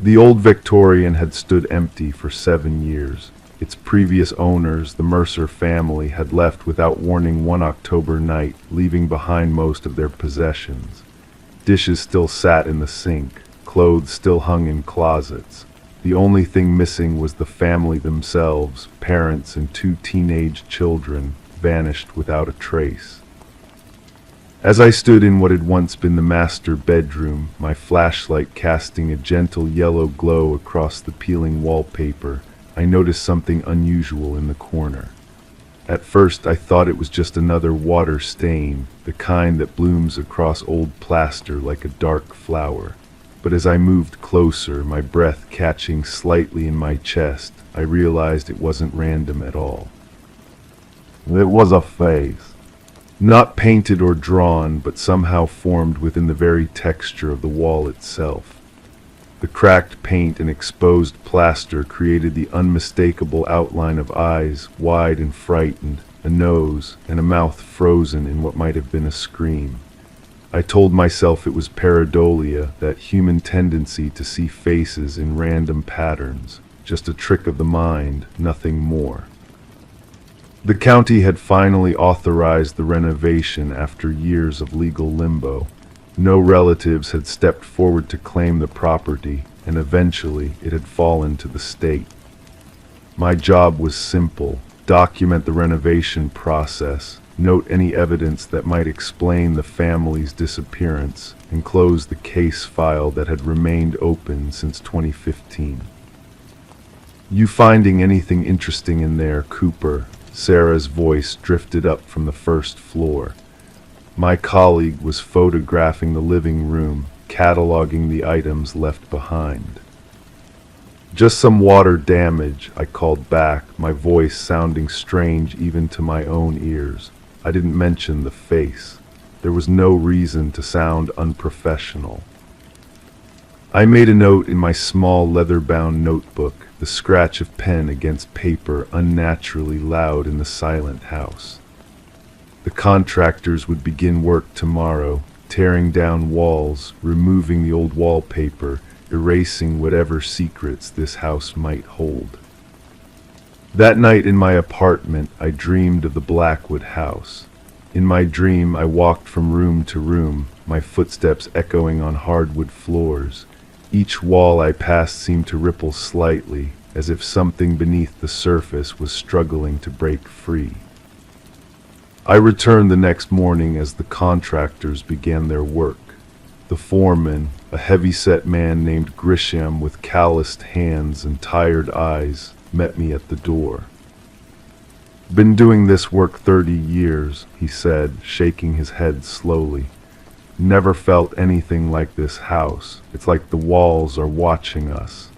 The old Victorian had stood empty for 7 years. Its previous owners, the Mercer family, had left without warning one October night, leaving behind most of their possessions. Dishes still sat in the sink, clothes still hung in closets. The only thing missing was the family themselves, parents and 2 teenage children, vanished without a trace. As I stood in what had once been the master bedroom, my flashlight casting a gentle yellow glow across the peeling wallpaper, I noticed something unusual in the corner. At first I thought it was just another water stain, the kind that blooms across old plaster like a dark flower. But as I moved closer, my breath catching slightly in my chest, I realized it wasn't random at all. It was a face. Not painted or drawn, but somehow formed within the very texture of the wall itself. The cracked paint and exposed plaster created the unmistakable outline of eyes, wide and frightened, a nose, and a mouth frozen in what might have been a scream. I told myself it was pareidolia, that human tendency to see faces in random patterns, just a trick of the mind, nothing more. The county had finally authorized the renovation after years of legal limbo. No relatives had stepped forward to claim the property, and eventually it had fallen to the state. My job was simple: document the renovation process, note any evidence that might explain the family's disappearance, and close the case file that had remained open since 2015. "You finding anything interesting in there, Cooper?" Sarah's voice drifted up from the first floor. My colleague was photographing the living room, cataloging the items left behind. "Just some water damage," I called back, my voice sounding strange even to my own ears. I didn't mention the face. There was no reason to sound unprofessional. I made a note in my small leather-bound notebook, the scratch of pen against paper unnaturally loud in the silent house. The contractors would begin work tomorrow, tearing down walls, removing the old wallpaper, erasing whatever secrets this house might hold. That night in my apartment, I dreamed of the Blackwood house. In my dream, I walked from room to room, my footsteps echoing on hardwood floors. Each wall I passed seemed to ripple slightly, as if something beneath the surface was struggling to break free. I returned the next morning as the contractors began their work. The foreman, a heavy-set man named Grisham with calloused hands and tired eyes, met me at the door. "Been doing this work 30 years, he said, shaking his head slowly. "Never felt anything like this house. It's like the walls are watching us."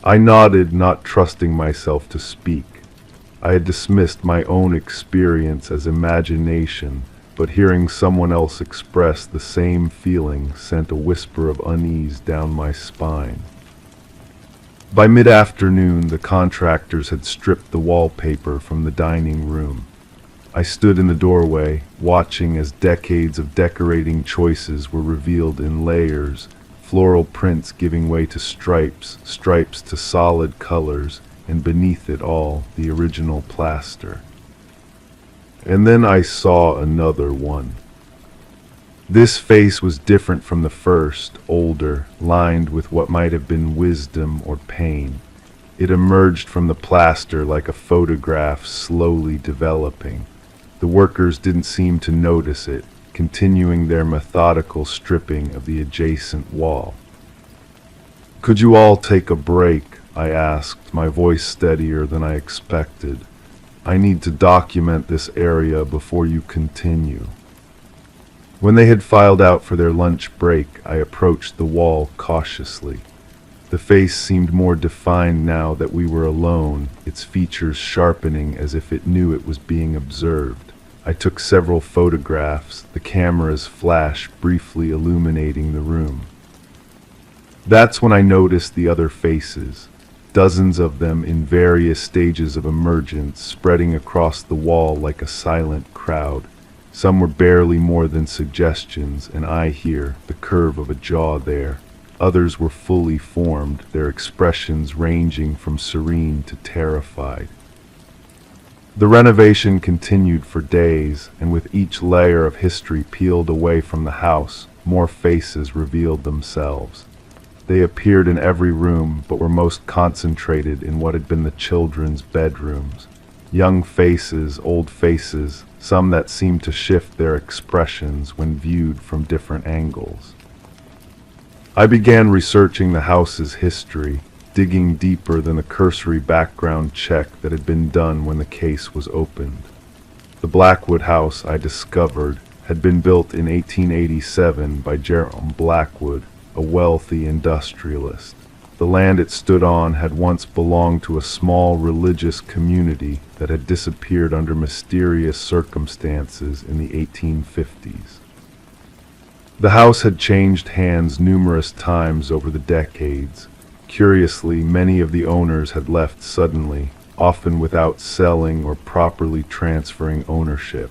I nodded, not trusting myself to speak. I had dismissed my own experience as imagination, but hearing someone else express the same feeling sent a whisper of unease down my spine. By mid-afternoon, the contractors had stripped the wallpaper from the dining room. I stood in the doorway, watching as decades of decorating choices were revealed in layers, floral prints giving way to stripes, stripes to solid colors, and beneath it all, the original plaster. And then I saw another one. This face was different from the first, older, lined with what might have been wisdom or pain. It emerged from the plaster like a photograph slowly developing. The workers didn't seem to notice it, continuing their methodical stripping of the adjacent wall. "Could you all take a break?" I asked, my voice steadier than I expected. "I need to document this area before you continue." When they had filed out for their lunch break, I approached the wall cautiously. The face seemed more defined now that we were alone, its features sharpening as if it knew it was being observed. I took several photographs, the camera's flash briefly illuminating the room. That's when I noticed the other faces, dozens of them in various stages of emergence, spreading across the wall like a silent crowd. Some were barely more than suggestions, an eye here, the curve of a jaw there. Others were fully formed, their expressions ranging from serene to terrified. The renovation continued for days, and with each layer of history peeled away from the house, more faces revealed themselves. They appeared in every room, but were most concentrated in what had been the children's bedrooms. Young faces, old faces, some that seemed to shift their expressions when viewed from different angles. I began researching the house's history, digging deeper than the cursory background check that had been done when the case was opened. The Blackwood house, I discovered, had been built in 1887 by Jerome Blackwood, a wealthy industrialist. The land it stood on had once belonged to a small religious community that had disappeared under mysterious circumstances in the 1850s. The house had changed hands numerous times over the decades. Curiously, many of the owners had left suddenly, often without selling or properly transferring ownership.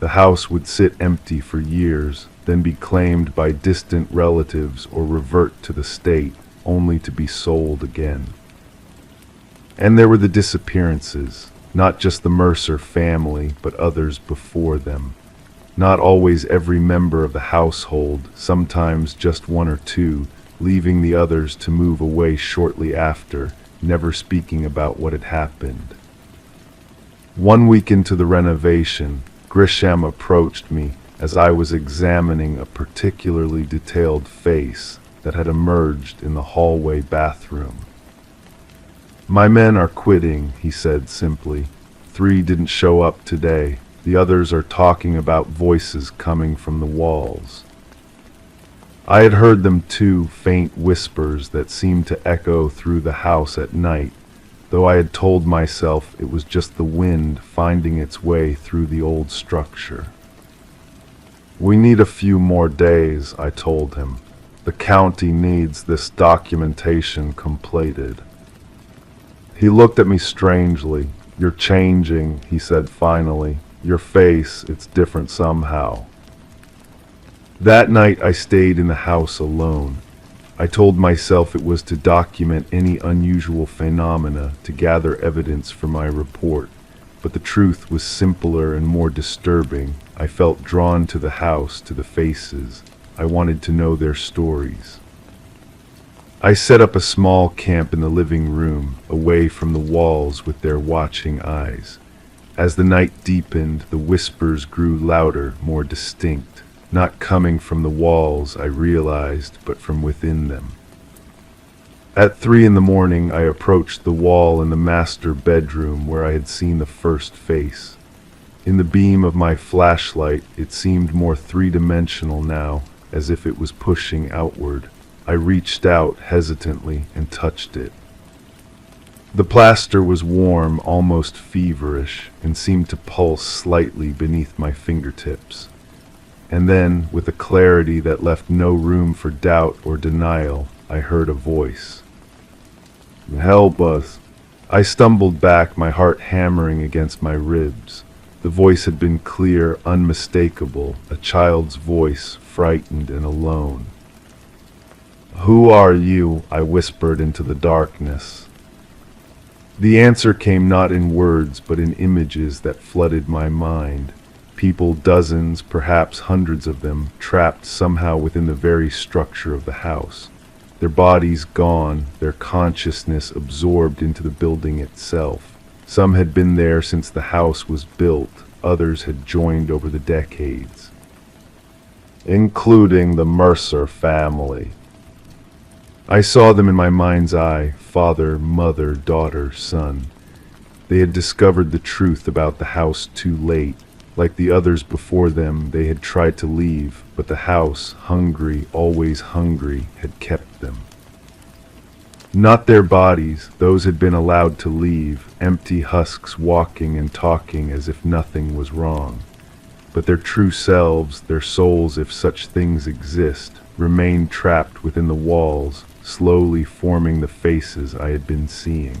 The house would sit empty for years, then be claimed by distant relatives or revert to the state, only to be sold again. And there were the disappearances, not just the Mercer family, but others before them. Not always every member of the household, sometimes just one or two, leaving the others to move away shortly after, never speaking about what had happened. 1 week into the renovation, Grisham approached me as I was examining a particularly detailed face that had emerged in the hallway bathroom. "My men are quitting," he said simply. 3 didn't show up today. The others are talking about voices coming from the walls. I had heard them too, faint whispers that seemed to echo through the house at night, though I had told myself it was just the wind finding its way through the old structure. "We need a few more days," I told him. "The county needs this documentation completed." He looked at me strangely. "You're changing," he said finally. Your face, it's different somehow. That night I stayed in the house alone. I told myself it was to document any unusual phenomena to gather evidence for my report. But the truth was simpler and more disturbing. I felt drawn to the house, to the faces. I wanted to know their stories. I set up a small camp in the living room, away from the walls with their watching eyes. As the night deepened, the whispers grew louder, more distinct, not coming from the walls, I realized, but from within them. At 3 a.m, I approached the wall in the master bedroom where I had seen the first face. In the beam of my flashlight, it seemed more three-dimensional now, as if it was pushing outward. I reached out hesitantly and touched it. The plaster was warm, almost feverish, and seemed to pulse slightly beneath my fingertips. And then, with a clarity that left no room for doubt or denial, I heard a voice. "Help us." I stumbled back, my heart hammering against my ribs. The voice had been clear, unmistakable, a child's voice, frightened and alone. "Who are you?" I whispered into the darkness. The answer came not in words, but in images that flooded my mind. People, dozens, perhaps hundreds of them, trapped somehow within the very structure of the house. Their bodies gone, their consciousness absorbed into the building itself. Some had been there since the house was built, others had joined over the decades. Including the Mercer family. I saw them in my mind's eye, father, mother, daughter, son. They had discovered the truth about the house too late. Like the others before them, they had tried to leave, but the house, hungry, always hungry, had kept them. Not their bodies, those had been allowed to leave, empty husks walking and talking as if nothing was wrong. But their true selves, their souls if such things exist, remained trapped within the walls, slowly forming the faces I had been seeing.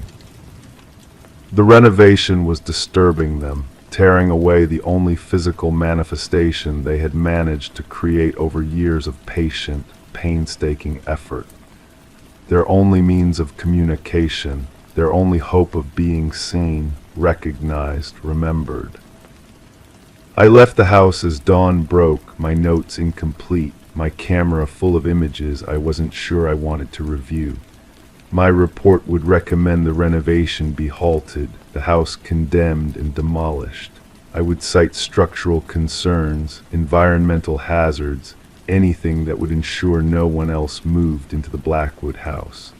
The renovation was disturbing them, tearing away the only physical manifestation they had managed to create over years of patient, painstaking effort. Their only means of communication, their only hope of being seen, recognized, remembered. I left the house as dawn broke, my notes incomplete, my camera full of images I wasn't sure I wanted to review. My report would recommend the renovation be halted, the house condemned and demolished. I would cite structural concerns, environmental hazards, anything that would ensure no one else moved into the Blackwood house.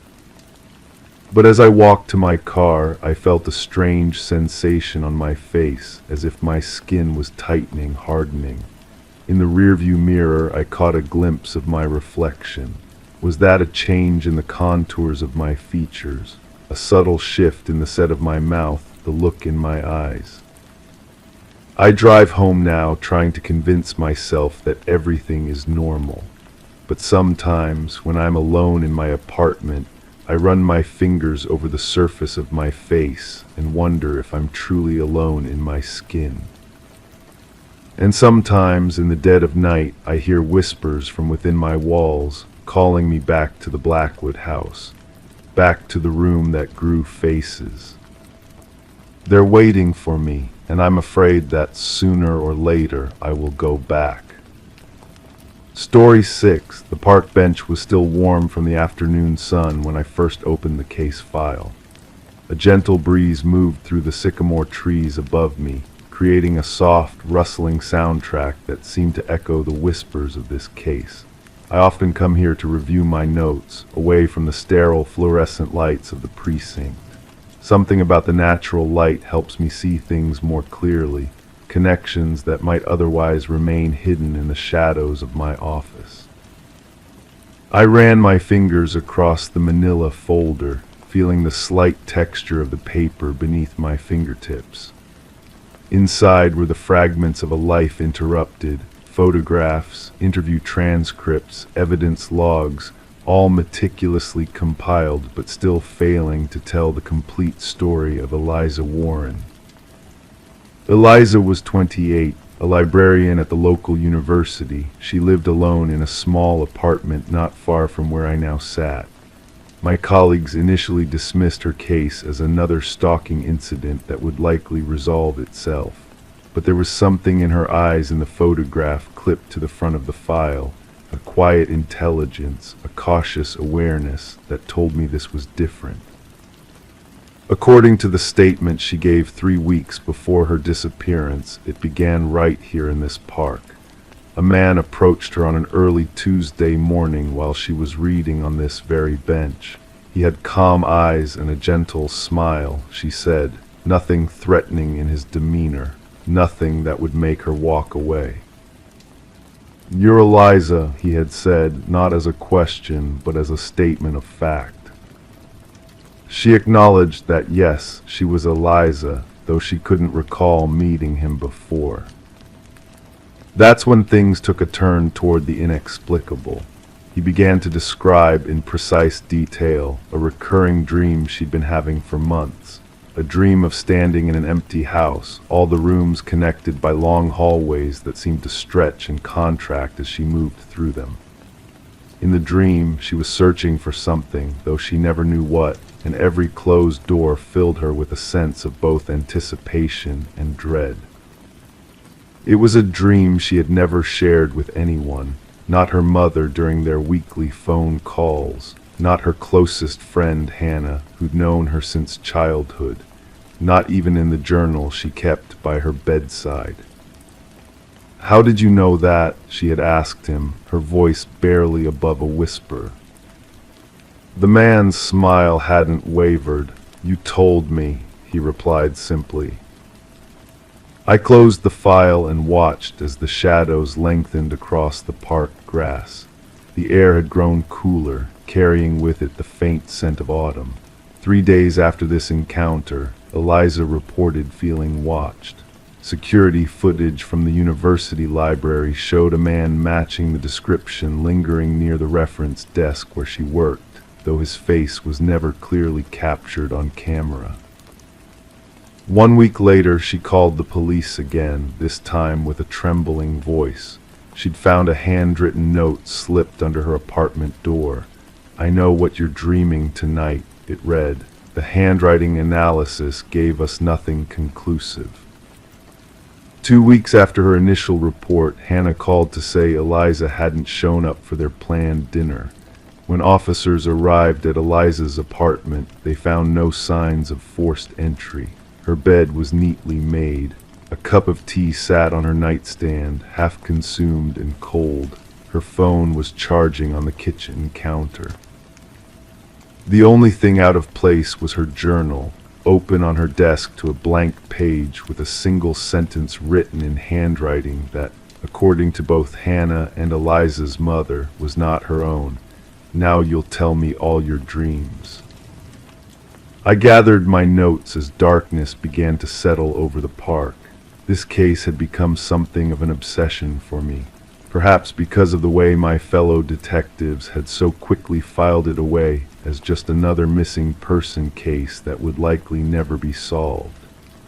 But as I walked to my car, I felt a strange sensation on my face, as if my skin was tightening, hardening. In the rearview mirror, I caught a glimpse of my reflection. Was that a change in the contours of my features, a subtle shift in the set of my mouth, the look in my eyes? I drive home now, trying to convince myself that everything is normal. But sometimes, when I'm alone in my apartment, I run my fingers over the surface of my face and wonder if I'm truly alone in my skin. And sometimes, in the dead of night, I hear whispers from within my walls, calling me back to the Blackwood house, back to the room that grew faces. They're waiting for me, and I'm afraid that sooner or later I will go back. Story 6. The park bench was still warm from the afternoon sun when I first opened the case file. A gentle breeze moved through the sycamore trees above me, creating a soft, rustling soundtrack that seemed to echo the whispers of this case. I often come here to review my notes, away from the sterile fluorescent lights of the precinct. Something about the natural light helps me see things more clearly, connections that might otherwise remain hidden in the shadows of my office. I ran my fingers across the manila folder, feeling the slight texture of the paper beneath my fingertips. Inside were the fragments of a life interrupted, photographs, interview transcripts, evidence logs, all meticulously compiled but still failing to tell the complete story of Eliza Warren. Eliza was 28, a librarian at the local university. She lived alone in a small apartment not far from where I now sat. My colleagues initially dismissed her case as another stalking incident that would likely resolve itself. But there was something in her eyes in the photograph clipped to the front of the file, a quiet intelligence, a cautious awareness that told me this was different. According to the statement she gave 3 weeks before her disappearance, it began right here in this park. A man approached her on an early Tuesday morning while she was reading on this very bench. He had calm eyes and a gentle smile, she said, nothing threatening in his demeanor, nothing that would make her walk away. "You're Eliza," he had said, not as a question, but as a statement of fact. She acknowledged that yes, she was Eliza, though she couldn't recall meeting him before. That's when things took a turn toward the inexplicable. He began to describe in precise detail a recurring dream she'd been having for months, a dream of standing in an empty house, all the rooms connected by long hallways that seemed to stretch and contract as she moved through them. In the dream, she was searching for something, though she never knew what, and every closed door filled her with a sense of both anticipation and dread. It was a dream she had never shared with anyone, not her mother during their weekly phone calls, not her closest friend Hannah, who'd known her since childhood, not even in the journal she kept by her bedside. "How did you know that?" she had asked him, her voice barely above a whisper. The man's smile hadn't wavered. "You told me," he replied simply. I closed the file and watched as the shadows lengthened across the park grass. The air had grown cooler, carrying with it the faint scent of autumn. 3 days after this encounter, Eliza reported feeling watched. Security footage from the university library showed a man matching the description lingering near the reference desk where she worked, though his face was never clearly captured on camera. 1 week later, she called the police again, this time with a trembling voice. She'd found a handwritten note slipped under her apartment door. "I know what you're dreaming tonight," it read. The handwriting analysis gave us nothing conclusive. 2 weeks after her initial report, Hannah called to say Eliza hadn't shown up for their planned dinner. When officers arrived at Eliza's apartment, they found no signs of forced entry. Her bed was neatly made. A cup of tea sat on her nightstand, half consumed and cold. Her phone was charging on the kitchen counter. The only thing out of place was her journal, open on her desk to a blank page with a single sentence written in handwriting that, according to both Hannah and Eliza's mother, was not her own. "Now you'll tell me all your dreams." I gathered my notes as darkness began to settle over the park. This case had become something of an obsession for me, perhaps because of the way my fellow detectives had so quickly filed it away as just another missing person case that would likely never be solved.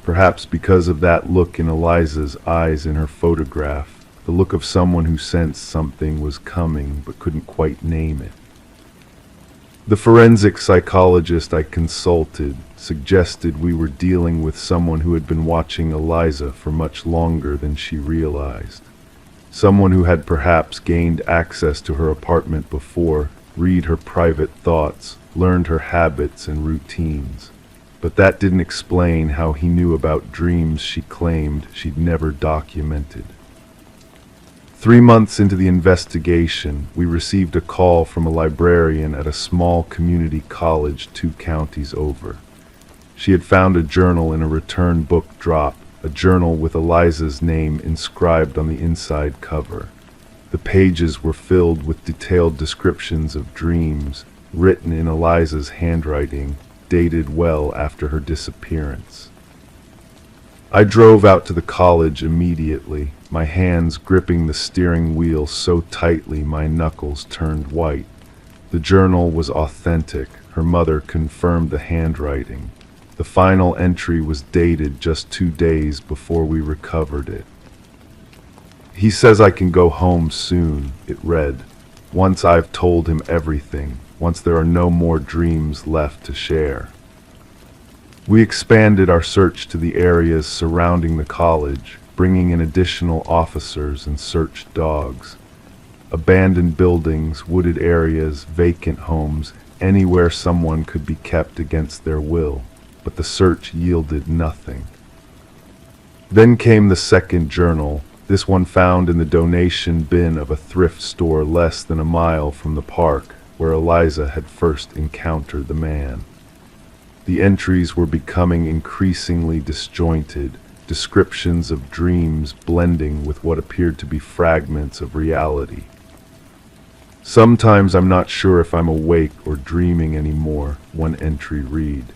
Perhaps because of that look in Eliza's eyes in her photograph, the look of someone who sensed something was coming but couldn't quite name it. The forensic psychologist I consulted suggested we were dealing with someone who had been watching Eliza for much longer than she realized. Someone who had perhaps gained access to her apartment before, read her private thoughts, learned her habits and routines. But that didn't explain how he knew about dreams she claimed she'd never documented. 3 months into the investigation, we received a call from a librarian at a small community college 2 counties over. She had found a journal in a return book drop, a journal with Eliza's name inscribed on the inside cover. The pages were filled with detailed descriptions of dreams, written in Eliza's handwriting, dated well after her disappearance. I drove out to the college immediately, my hands gripping the steering wheel so tightly my knuckles turned white. The journal was authentic. Her mother confirmed the handwriting. The final entry was dated just 2 days before we recovered it. He says I can go home soon, it read. Once I've told him everything, once there are no more dreams left to share. We expanded our search to the areas surrounding the college, bringing in additional officers and search dogs. Abandoned buildings, wooded areas, vacant homes, anywhere someone could be kept against their will, but the search yielded nothing. Then came the second journal, this one found in the donation bin of a thrift store less than a mile from the park where Eliza had first encountered the man. The entries were becoming increasingly disjointed, descriptions of dreams blending with what appeared to be fragments of reality. Sometimes I'm not sure if I'm awake or dreaming anymore, one entry read.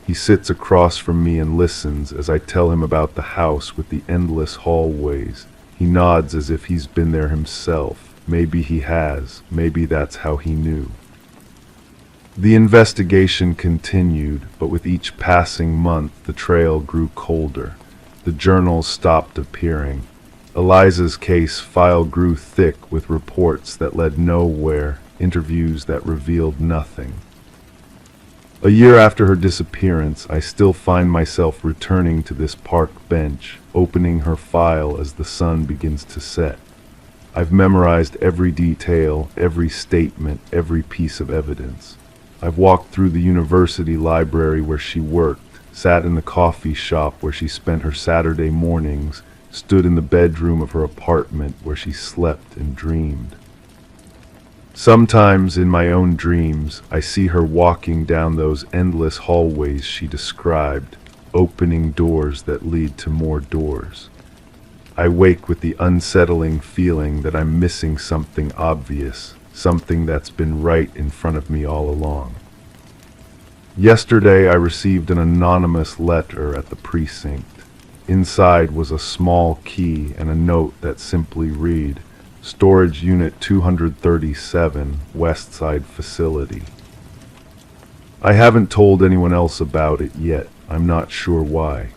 He sits across from me and listens as I tell him about the house with the endless hallways. He nods as if he's been there himself. Maybe he has. Maybe that's how he knew. The investigation continued, but with each passing month the trail grew colder. The journals stopped appearing. Eliza's case file grew thick with reports that led nowhere, interviews that revealed nothing. A year after her disappearance, I still find myself returning to this park bench, opening her file as the sun begins to set. I've memorized every detail, every statement, every piece of evidence. I've walked through the university library where she worked, sat in the coffee shop where she spent her Saturday mornings, stood in the bedroom of her apartment where she slept and dreamed. Sometimes in my own dreams, I see her walking down those endless hallways she described, opening doors that lead to more doors. I wake with the unsettling feeling that I'm missing something obvious, something that's been right in front of me all along. Yesterday I received an anonymous letter at the precinct. Inside was a small key and a note that simply read, Storage Unit 237, West Side Facility. I haven't told anyone else about it yet. I'm not sure why.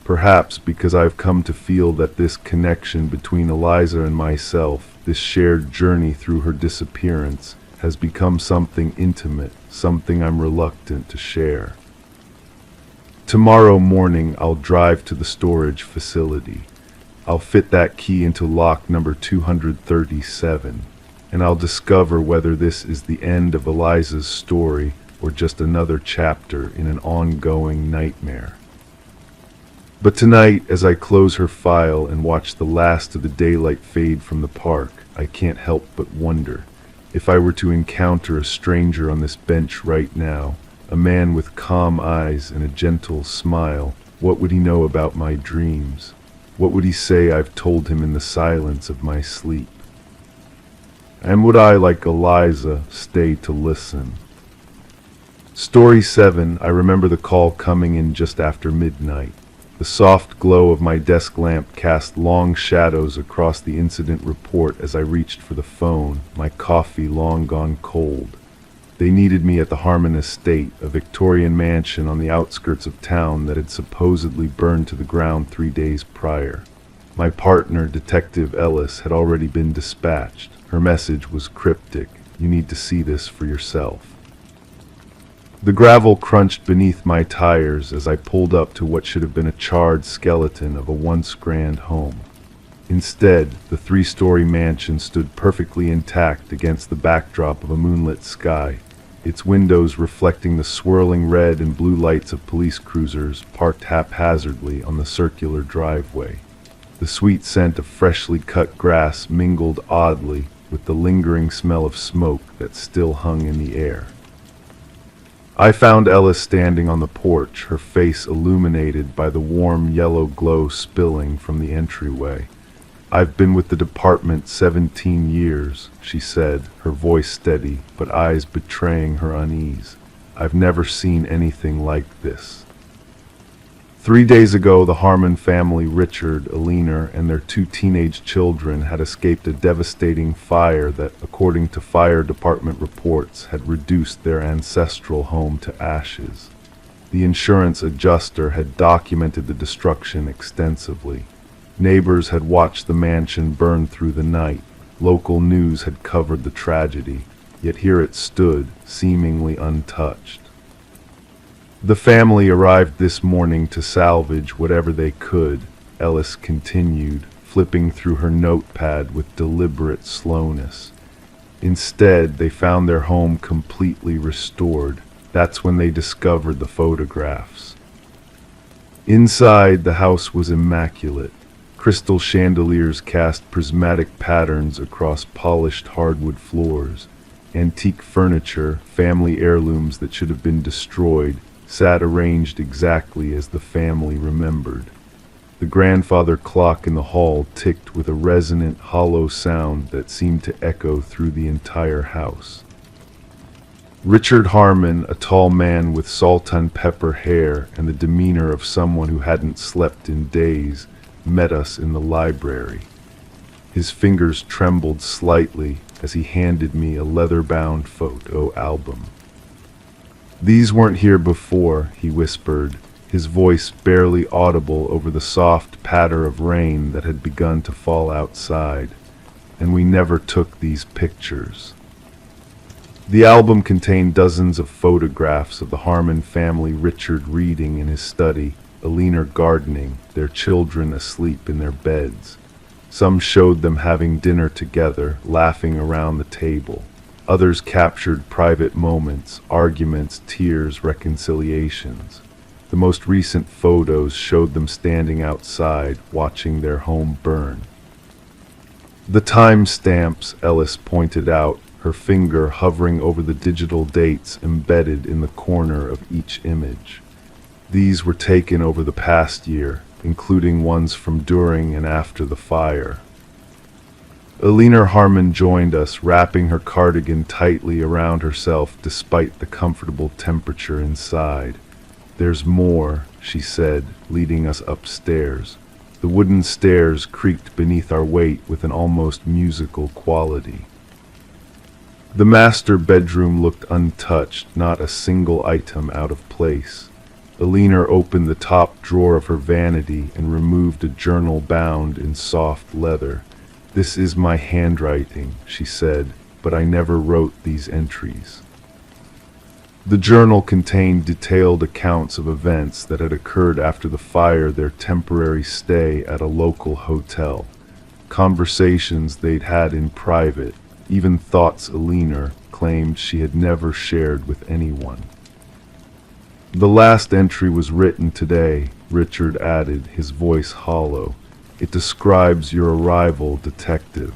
Perhaps because I've come to feel that this connection between Eliza and myself, this shared journey through her disappearance, has become something intimate, something I'm reluctant to share. Tomorrow morning I'll drive to the storage facility. I'll fit that key into lock number 237, and I'll discover whether this is the end of Eliza's story or just another chapter in an ongoing nightmare. But tonight, as I close her file and watch the last of the daylight fade from the park, I can't help but wonder, if I were to encounter a stranger on this bench right now, a man with calm eyes and a gentle smile, what would he know about my dreams? What would he say I've told him in the silence of my sleep? And would I, like Eliza, stay to listen? Story 7, I remember the call coming in just after midnight. The soft glow of my desk lamp cast long shadows across the incident report as I reached for the phone, my coffee long gone cold. They needed me at the Harmon Estate, a Victorian mansion on the outskirts of town that had supposedly burned to the ground 3 days prior. My partner, Detective Ellis, had already been dispatched. Her message was cryptic. You need to see this for yourself. The gravel crunched beneath my tires as I pulled up to what should have been a charred skeleton of a once grand home. Instead, the 3-story mansion stood perfectly intact against the backdrop of a moonlit sky, its windows reflecting the swirling red and blue lights of police cruisers parked haphazardly on the circular driveway. The sweet scent of freshly cut grass mingled oddly with the lingering smell of smoke that still hung in the air. I found Ellis standing on the porch, her face illuminated by the warm yellow glow spilling from the entryway. I've been with the department 17 years, she said, her voice steady, but eyes betraying her unease. I've never seen anything like this. 3 days ago, the Harmon family, Richard, Alina, and their 2 teenage children had escaped a devastating fire that, according to fire department reports, had reduced their ancestral home to ashes. The insurance adjuster had documented the destruction extensively. Neighbors had watched the mansion burn through the night. Local news had covered the tragedy, yet here it stood, seemingly untouched. The family arrived this morning to salvage whatever they could, Ellis continued, flipping through her notepad with deliberate slowness. Instead, they found their home completely restored. That's when they discovered the photographs. Inside, the house was immaculate. Crystal chandeliers cast prismatic patterns across polished hardwood floors. Antique furniture, family heirlooms that should have been destroyed, sat arranged exactly as the family remembered. The grandfather clock in the hall ticked with a resonant, hollow sound that seemed to echo through the entire house. Richard Harmon, a tall man with salt and pepper hair and the demeanor of someone who hadn't slept in days, met us in the library. His fingers trembled slightly as he handed me a leather-bound photo album. "These weren't here before," he whispered, his voice barely audible over the soft patter of rain that had begun to fall outside. "And we never took these pictures." The album contained dozens of photographs of the Harmon family, Richard reading in his study, Alina gardening, their children asleep in their beds. Some showed them having dinner together, laughing around the table. Others captured private moments, arguments, tears, reconciliations. The most recent photos showed them standing outside, watching their home burn. The time stamps, Ellis pointed out, her finger hovering over the digital dates embedded in the corner of each image. These were taken over the past year, including ones from during and after the fire. Alina Harmon joined us, wrapping her cardigan tightly around herself despite the comfortable temperature inside. "There's more," she said, leading us upstairs. The wooden stairs creaked beneath our weight with an almost musical quality. The master bedroom looked untouched, not a single item out of place. Alina opened the top drawer of her vanity and removed a journal bound in soft leather. "This is my handwriting," she said, "but I never wrote these entries." The journal contained detailed accounts of events that had occurred after the fire, their temporary stay at a local hotel, conversations they'd had in private, even thoughts Alina claimed she had never shared with anyone. "The last entry was written today," Richard added, his voice hollow. "It describes your arrival, detective."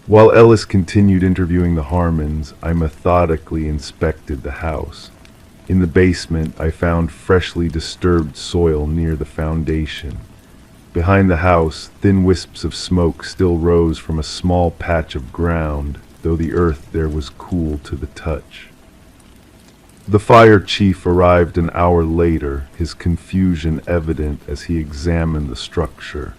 While Ellis continued interviewing the Harmons, I methodically inspected the house. In the basement, I found freshly disturbed soil near the foundation. Behind the house, thin wisps of smoke still rose from a small patch of ground, though the earth there was cool to the touch. The fire chief arrived an hour later, his confusion evident as he examined the structure.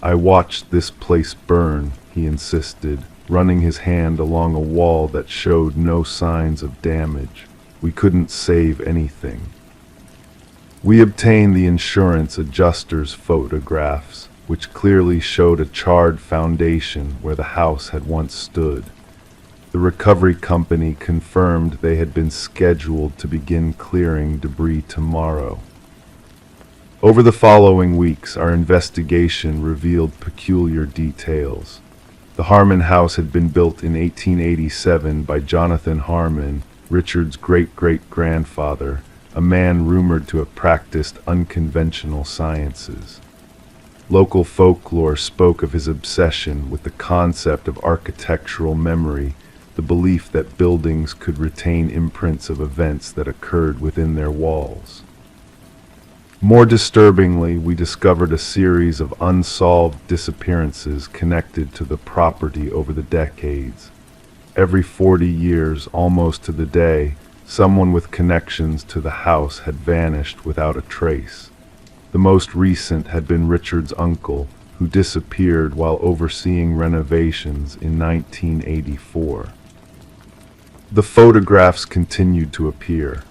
"I watched this place burn," he insisted, running his hand along a wall that showed no signs of damage. "We couldn't save anything." We obtained the insurance adjuster's photographs, which clearly showed a charred foundation where the house had once stood. The recovery company confirmed they had been scheduled to begin clearing debris tomorrow. Over the following weeks, our investigation revealed peculiar details. The Harmon house had been built in 1887 by Jonathan Harmon, Richard's great-great-grandfather, a man rumored to have practiced unconventional sciences. Local folklore spoke of his obsession with the concept of architectural memory, the belief that buildings could retain imprints of events that occurred within their walls. More disturbingly, we discovered a series of unsolved disappearances connected to the property over the decades. Every 40 years, almost to the day, someone with connections to the house had vanished without a trace. The most recent had been Richard's uncle, who disappeared while overseeing renovations in 1984. The photographs continued to appear.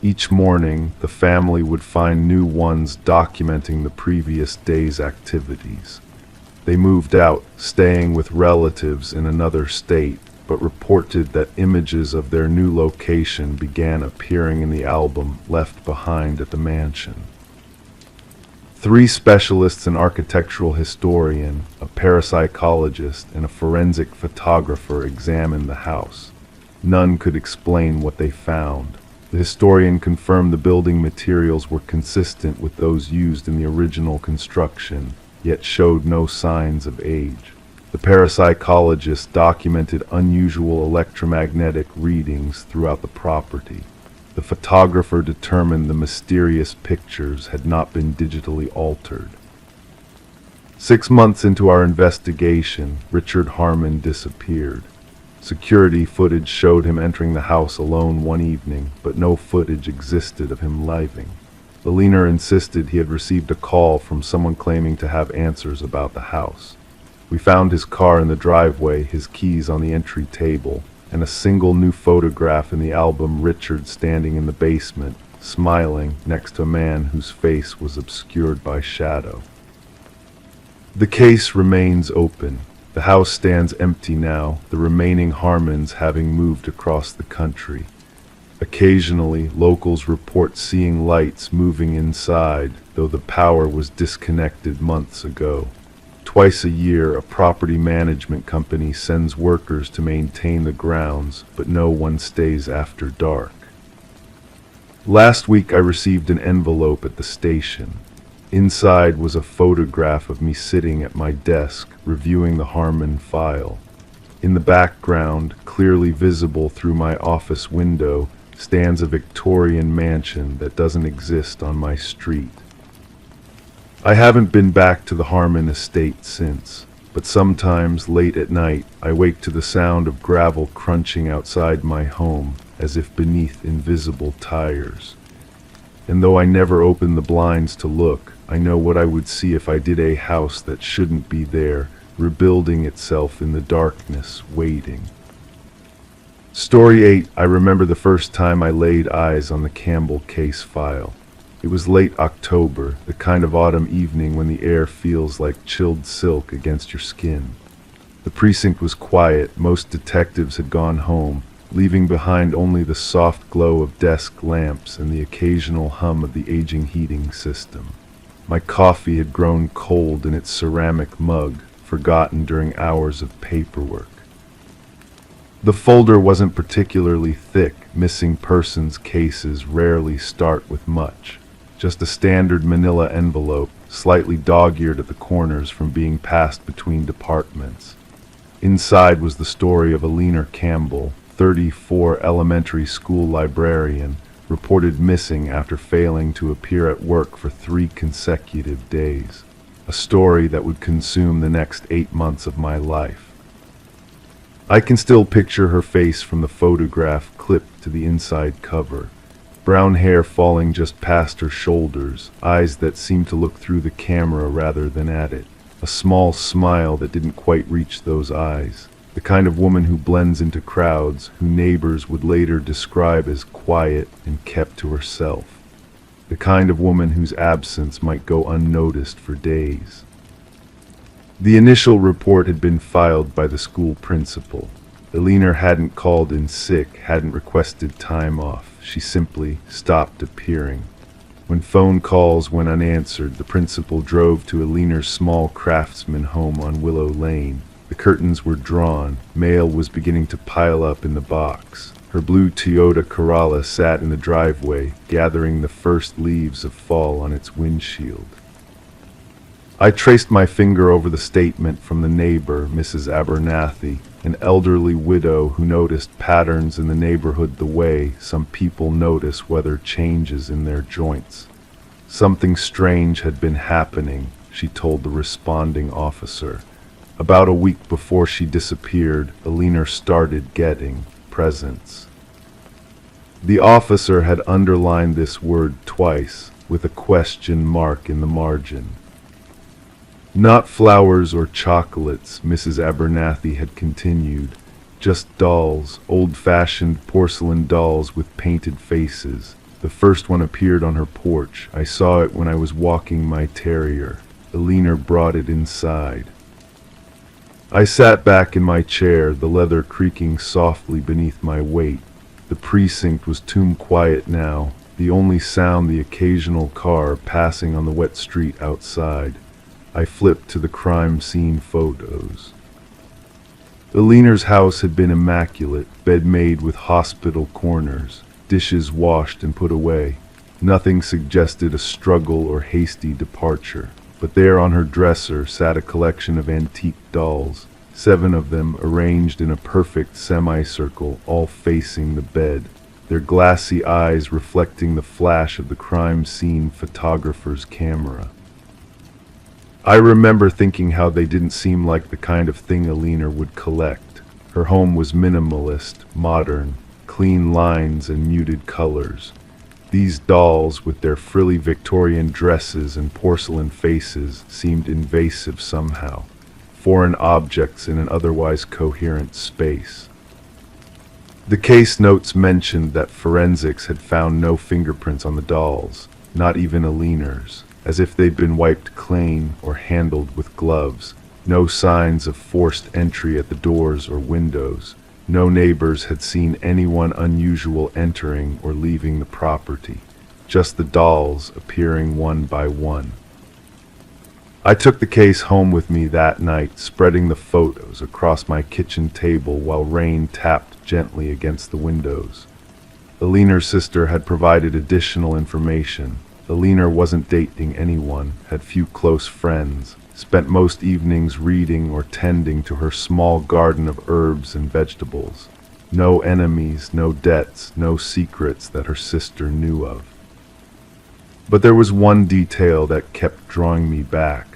Each morning, the family would find new ones documenting the previous day's activities. They moved out, staying with relatives in another state, but reported that images of their new location began appearing in the album left behind at the mansion. 3 specialists, an architectural historian, a parapsychologist, and a forensic photographer, examined the house. None could explain what they found. The historian confirmed the building materials were consistent with those used in the original construction, yet showed no signs of age. The parapsychologist documented unusual electromagnetic readings throughout the property. The photographer determined the mysterious pictures had not been digitally altered. 6 months into our investigation, Richard Harmon disappeared. Security footage showed him entering the house alone one evening, but no footage existed of him leaving. The leaner insisted he had received a call from someone claiming to have answers about the house. We found his car in the driveway, his keys on the entry table, and a single new photograph in the album, Richard standing in the basement, smiling next to a man whose face was obscured by shadow. The case remains open. The house stands empty now, the remaining Harmons having moved across the country. Occasionally, locals report seeing lights moving inside, though the power was disconnected months ago. Twice a year, a property management company sends workers to maintain the grounds, but no one stays after dark. Last week, I received an envelope at the station. Inside was a photograph of me sitting at my desk, reviewing the Harmon file. In the background, clearly visible through my office window, stands a Victorian mansion that doesn't exist on my street. I haven't been back to the Harmon estate since, but sometimes late at night I wake to the sound of gravel crunching outside my home, as if beneath invisible tires. And though I never open the blinds to look, I know what I would see if I did a house that shouldn't be there, rebuilding itself in the darkness, waiting. Story 8. I remember the first time I laid eyes on the Campbell case file. It was late October, the kind of autumn evening when the air feels like chilled silk against your skin. The precinct was quiet, most detectives had gone home, leaving behind only the soft glow of desk lamps and the occasional hum of the aging heating system. My coffee had grown cold in its ceramic mug, forgotten during hours of paperwork. The folder wasn't particularly thick. Missing persons cases rarely start with much. Just a standard manila envelope, slightly dog-eared at the corners from being passed between departments. Inside was the story of Alina Campbell, 34, elementary school librarian, reported missing after failing to appear at work for 3 consecutive days. A story that would consume the next 8 months of my life. I can still picture her face from the photograph clipped to the inside cover. Brown hair falling just past her shoulders, eyes that seemed to look through the camera rather than at it. A small smile that didn't quite reach those eyes. The kind of woman who blends into crowds, who neighbors would later describe as quiet and kept to herself. The kind of woman whose absence might go unnoticed for days. The initial report had been filed by the school principal. Alina hadn't called in sick, hadn't requested time off. She simply stopped appearing. When phone calls went unanswered, the principal drove to Alina's small craftsman home on Willow Lane. The curtains were drawn. Mail was beginning to pile up in the box. Her blue Toyota Corolla sat in the driveway, gathering the first leaves of fall on its windshield. I traced my finger over the statement from the neighbor, Mrs. Abernathy, an elderly widow who noticed patterns in the neighborhood the way some people notice weather changes in their joints. Something strange had been happening, she told the responding officer. About a week before she disappeared, Alina started getting presents. The officer had underlined this word twice, with a question mark in the margin. Not flowers or chocolates, Mrs. Abernathy had continued, just dolls, old-fashioned porcelain dolls with painted faces. The first one appeared on her porch. I saw it when I was walking my terrier. Alina brought it inside. I sat back in my chair, the leather creaking softly beneath my weight. The precinct was tomb quiet now, the only sound the occasional car passing on the wet street outside. I flipped to the crime scene photos. Alina's house had been immaculate, bed made with hospital corners, dishes washed and put away. Nothing suggested a struggle or hasty departure. But there on her dresser sat a collection of antique dolls, 7 of them arranged in a perfect semicircle, all facing the bed, their glassy eyes reflecting the flash of the crime scene photographer's camera. I remember thinking how they didn't seem like the kind of thing Alina would collect. Her home was minimalist, modern, clean lines and muted colors. These dolls, with their frilly Victorian dresses and porcelain faces, seemed invasive somehow, foreign objects in an otherwise coherent space. The case notes mentioned that forensics had found no fingerprints on the dolls, not even Alina's, as if they'd been wiped clean or handled with gloves. No signs of forced entry at the doors or windows. No neighbors had seen anyone unusual entering or leaving the property, just the dolls appearing one by one. I took the case home with me that night, spreading the photos across my kitchen table while rain tapped gently against the windows. Alina's sister had provided additional information. Alina wasn't dating anyone, had few close friends, spent most evenings reading or tending to her small garden of herbs and vegetables. No enemies, no debts, no secrets that her sister knew of. But there was one detail that kept drawing me back.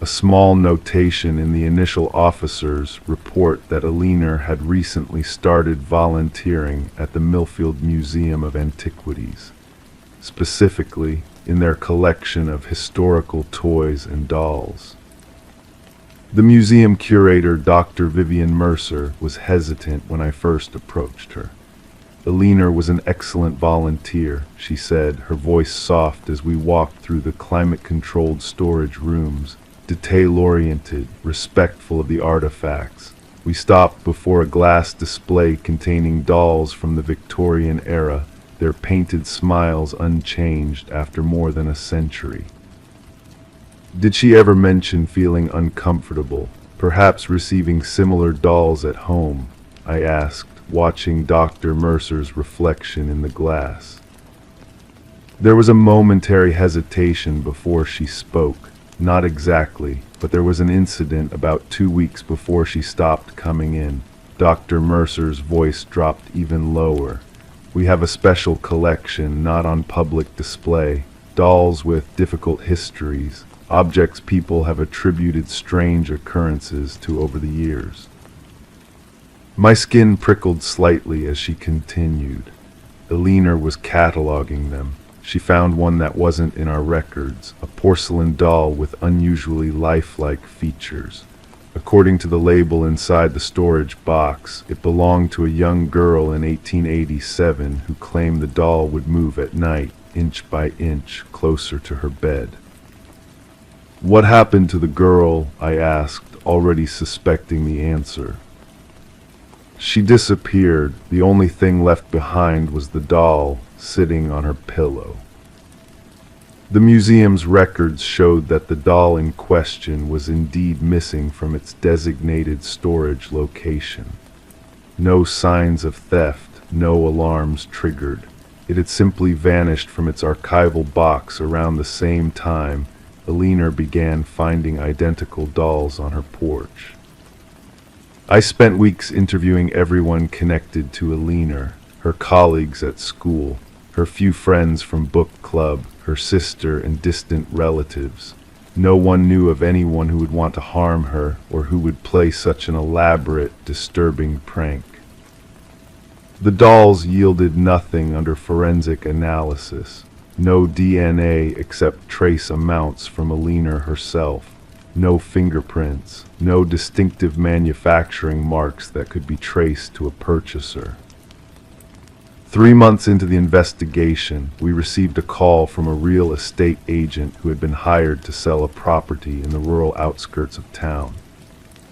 A small notation in the initial officer's report that Alina had recently started volunteering at the Millfield Museum of Antiquities, specifically in their collection of historical toys and dolls. The museum curator, Dr. Vivian Mercer, was hesitant when I first approached her. Alina was an excellent volunteer, she said, her voice soft as we walked through the climate-controlled storage rooms, detail-oriented, respectful of the artifacts. We stopped before a glass display containing dolls from the Victorian era, their painted smiles unchanged after more than a century. Did she ever mention feeling uncomfortable, perhaps receiving similar dolls at home? I asked, watching Dr. Mercer's reflection in the glass. There was a momentary hesitation before she spoke. Not exactly, but there was an incident about 2 weeks before she stopped coming in. Dr. Mercer's voice dropped even lower. We have a special collection, not on public display, dolls with difficult histories, objects people have attributed strange occurrences to over the years. My skin prickled slightly as she continued. Alina was cataloging them. She found one that wasn't in our records, a porcelain doll with unusually lifelike features. According to the label inside the storage box, it belonged to a young girl in 1887 who claimed the doll would move at night, inch by inch, closer to her bed. What happened to the girl? I asked, already suspecting the answer. She disappeared. The only thing left behind was the doll sitting on her pillow. The museum's records showed that the doll in question was indeed missing from its designated storage location. No signs of theft, no alarms triggered. It had simply vanished from its archival box around the same time Alina began finding identical dolls on her porch. I spent weeks interviewing everyone connected to Alina, her colleagues at school, her few friends from book club, her sister and distant relatives. No one knew of anyone who would want to harm her or who would play such an elaborate, disturbing prank. The dolls yielded nothing under forensic analysis. No DNA except trace amounts from Alina herself. No fingerprints, no distinctive manufacturing marks that could be traced to a purchaser. 3 months into the investigation, we received a call from a real estate agent who had been hired to sell a property in the rural outskirts of town.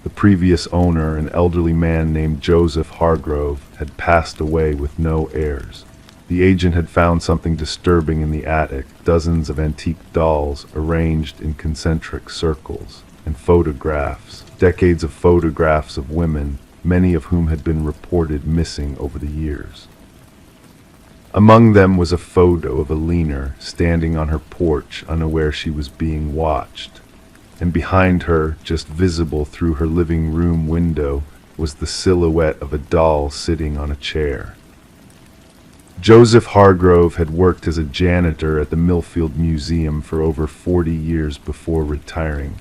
The previous owner, an elderly man named Joseph Hargrove, had passed away with no heirs. The agent had found something disturbing in the attic: dozens of antique dolls arranged in concentric circles, and photographs, decades of photographs of women, many of whom had been reported missing over the years. Among them was a photo of Alina standing on her porch, unaware she was being watched, and behind her, just visible through her living room window, was the silhouette of a doll sitting on a chair. Joseph Hargrove had worked as a janitor at the Millfield Museum for over 40 years before retiring.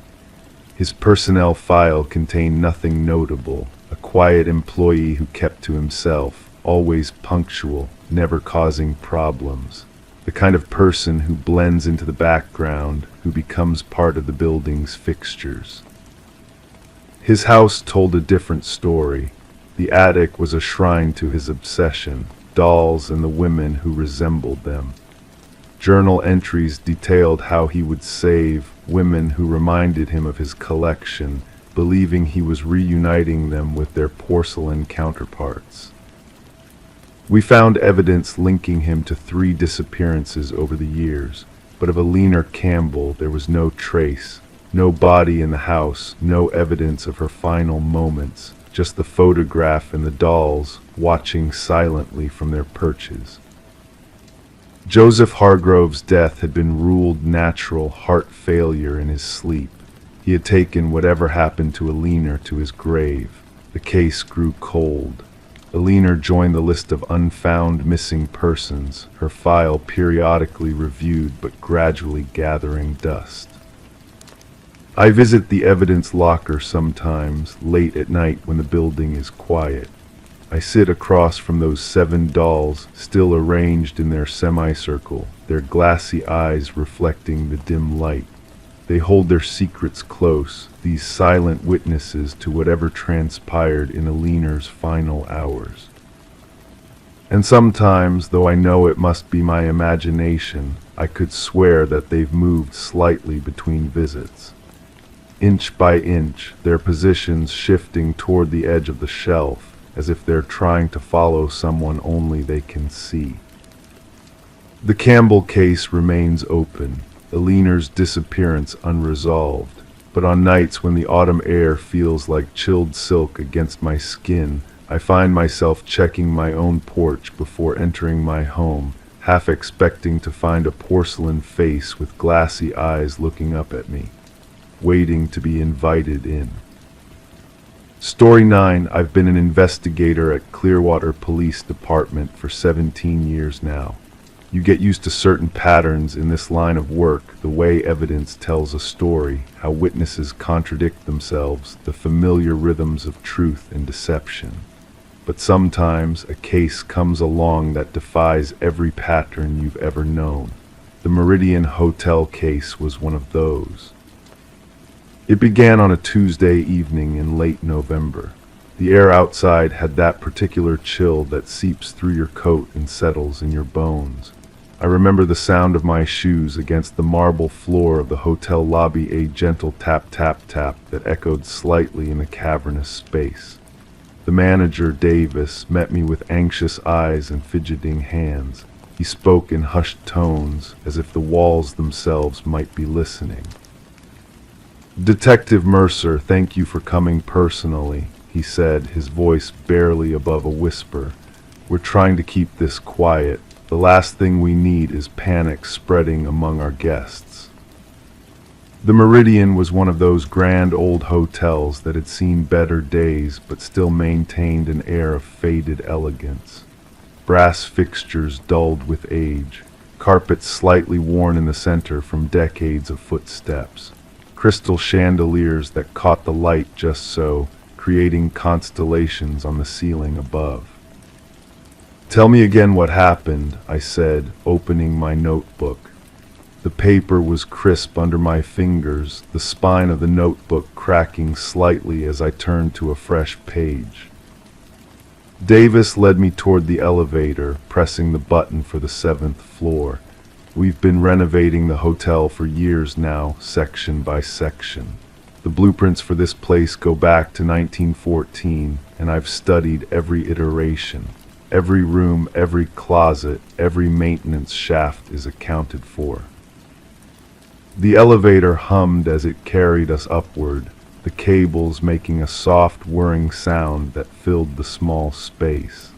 His personnel file contained nothing notable: a quiet employee who kept to himself, always punctual, never causing problems. The kind of person who blends into the background, who becomes part of the building's fixtures. His house told a different story. The attic was a shrine to his obsession: dolls and the women who resembled them. Journal entries detailed how he would save women who reminded him of his collection, believing he was reuniting them with their porcelain counterparts. We found evidence linking him to 3 disappearances over the years, but of Alina Campbell there was no trace, no body in the house, no evidence of her final moments, just the photograph and the dolls watching silently from their perches. Joseph Hargrove's death had been ruled natural heart failure in his sleep. He had taken whatever happened to Alina to his grave. The case grew cold. Alina joined the list of unfound missing persons, her file periodically reviewed but gradually gathering dust. I visit the evidence locker sometimes, late at night when the building is quiet. I sit across from those 7 dolls, still arranged in their semicircle, their glassy eyes reflecting the dim light. They hold their secrets close, these silent witnesses to whatever transpired in Alina's final hours. And sometimes, though I know it must be my imagination, I could swear that they've moved slightly between visits. Inch by inch, their positions shifting toward the edge of the shelf, as if they're trying to follow someone only they can see. The Campbell case remains open, Alina's disappearance unresolved, but on nights when the autumn air feels like chilled silk against my skin, I find myself checking my own porch before entering my home, half expecting to find a porcelain face with glassy eyes looking up at me, waiting to be invited in. Story 9. I've been an investigator at Clearwater Police Department for 17 years now. You get used to certain patterns in this line of work, the way evidence tells a story, how witnesses contradict themselves, the familiar rhythms of truth and deception. But sometimes a case comes along that defies every pattern you've ever known. The Meridian Hotel case was one of those. It began on a Tuesday evening in late November. The air outside had that particular chill that seeps through your coat and settles in your bones. I remember the sound of my shoes against the marble floor of the hotel lobby, a gentle tap tap tap that echoed slightly in the cavernous space. The manager, Davis, met me with anxious eyes and fidgeting hands. He spoke in hushed tones, as if the walls themselves might be listening. "Detective Mercer, thank you for coming personally," he said, his voice barely above a whisper. "We're trying to keep this quiet. The last thing we need is panic spreading among our guests." The Meridian was one of those grand old hotels that had seen better days but still maintained an air of faded elegance. Brass fixtures dulled with age, carpets slightly worn in the center from decades of footsteps, crystal chandeliers that caught the light just so, creating constellations on the ceiling above. "Tell me again what happened," I said, opening my notebook. The paper was crisp under my fingers, the spine of the notebook cracking slightly as I turned to a fresh page. Davis led me toward the elevator, pressing the button for the 7th floor. We've been renovating the hotel for years now, section by section. The blueprints for this place go back to 1914, and I've studied every iteration. Every room, every closet, every maintenance shaft is accounted for. The elevator hummed as it carried us upward, the cables making a soft whirring sound that filled the small space.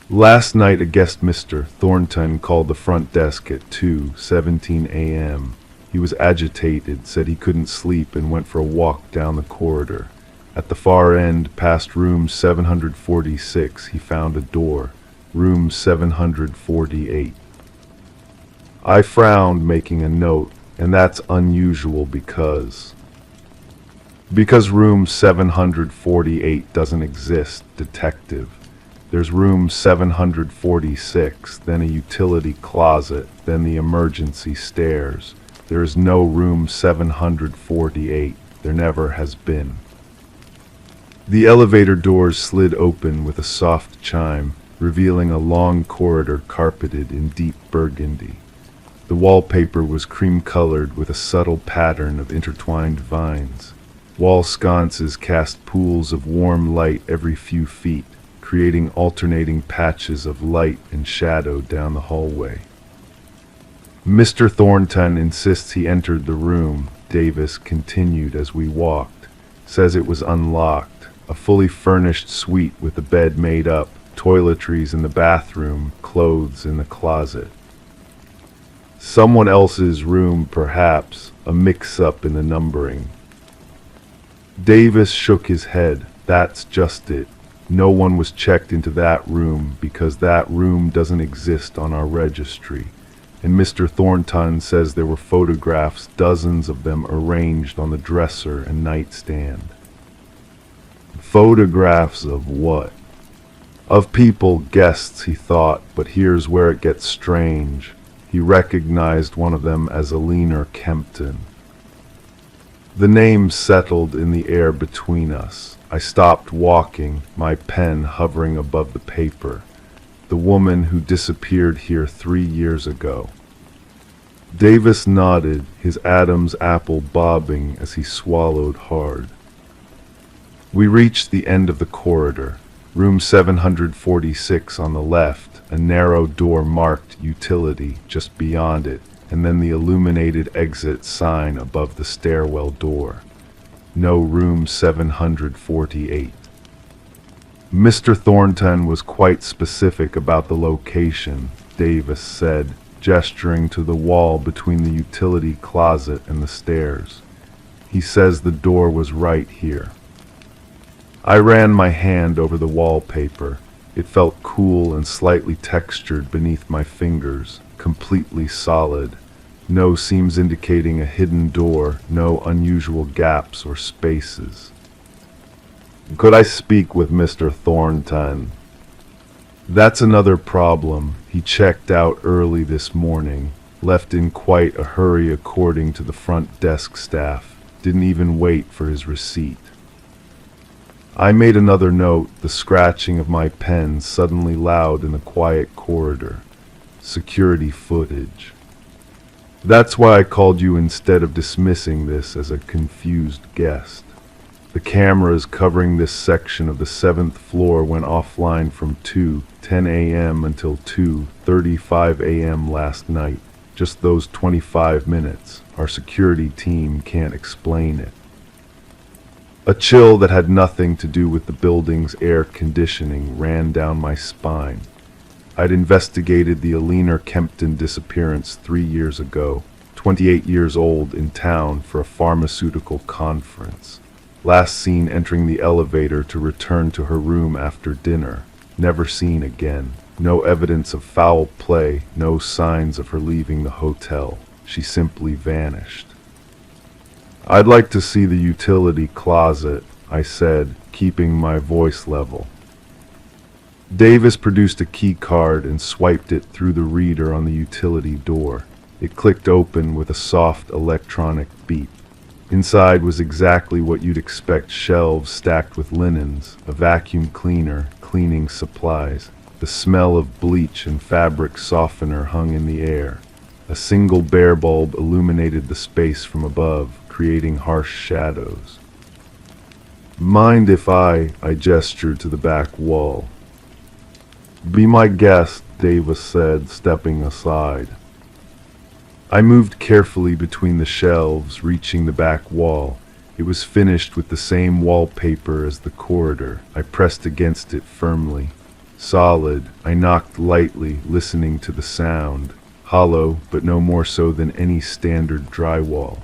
Last night a guest, Mr. Thornton, called the front desk at 2:17 a.m. He was agitated, said he couldn't sleep, and went for a walk down the corridor. At the far end, past room 746, he found a door, room 748. I frowned, making a note, and that's unusual because room 748 doesn't exist, detective. There's room 746, then a utility closet, then the emergency stairs. There is no room 748. There never has been. The elevator doors slid open with a soft chime, revealing a long corridor carpeted in deep burgundy. The wallpaper was cream-colored with a subtle pattern of intertwined vines. Wall sconces cast pools of warm light every few feet, creating alternating patches of light and shadow down the hallway. Mr. Thornton insists he entered the room, Davis continued as we walked. Says it was unlocked, a fully furnished suite with a bed made up, toiletries in the bathroom, clothes in the closet. Someone else's room, perhaps, a mix-up in the numbering. Davis shook his head. That's just it. No one was checked into that room because that room doesn't exist on our registry. And Mr. Thornton says there were photographs, dozens of them arranged on the dresser and nightstand. Photographs of what? Of people, guests, he thought, but here's where it gets strange. He recognized one of them as Eleanor Kempton. The name settled in the air between us. I stopped walking, my pen hovering above the paper. The woman who disappeared here 3 years ago. Davis nodded, his Adam's apple bobbing as he swallowed hard. We reached the end of the corridor, room 746 on the left, a narrow door marked utility just beyond it, and then the illuminated exit sign above the stairwell door. No room 748. Mr. Thornton was quite specific about the location, Davis said, gesturing to the wall between the utility closet and the stairs. He says the door was right here. I ran my hand over the wallpaper. It felt cool and slightly textured beneath my fingers, completely solid. No seams indicating a hidden door, no unusual gaps or spaces. Could I speak with Mr. Thornton? That's another problem. He checked out early this morning, left in quite a hurry according to the front desk staff, didn't even wait for his receipt. I made another note, the scratching of my pen suddenly loud in the quiet corridor. Security footage. That's why I called you instead of dismissing this as a confused guest. The cameras covering this section of the 7th floor went offline from 2:10 a.m. until 2:35 a.m. last night. Just those 25 minutes. Our security team can't explain it. A chill that had nothing to do with the building's air conditioning ran down my spine. I'd investigated the Eleanor Kempton disappearance 3 years ago, 28 years old, in town for a pharmaceutical conference. Last seen entering the elevator to return to her room after dinner. Never seen again. No evidence of foul play, no signs of her leaving the hotel. She simply vanished. I'd like to see the utility closet, I said, keeping my voice level. Davis produced a key card and swiped it through the reader on the utility door. It clicked open with a soft electronic beep. Inside was exactly what you'd expect: shelves stacked with linens, a vacuum cleaner, cleaning supplies. The smell of bleach and fabric softener hung in the air. A single bare bulb illuminated the space from above, creating harsh shadows. "Mind if I gestured to the back wall. "Be my guest," Davis said, stepping aside. I moved carefully between the shelves, reaching the back wall. It was finished with the same wallpaper as the corridor. I pressed against it firmly. Solid, I knocked lightly, listening to the sound. Hollow, but no more so than any standard drywall.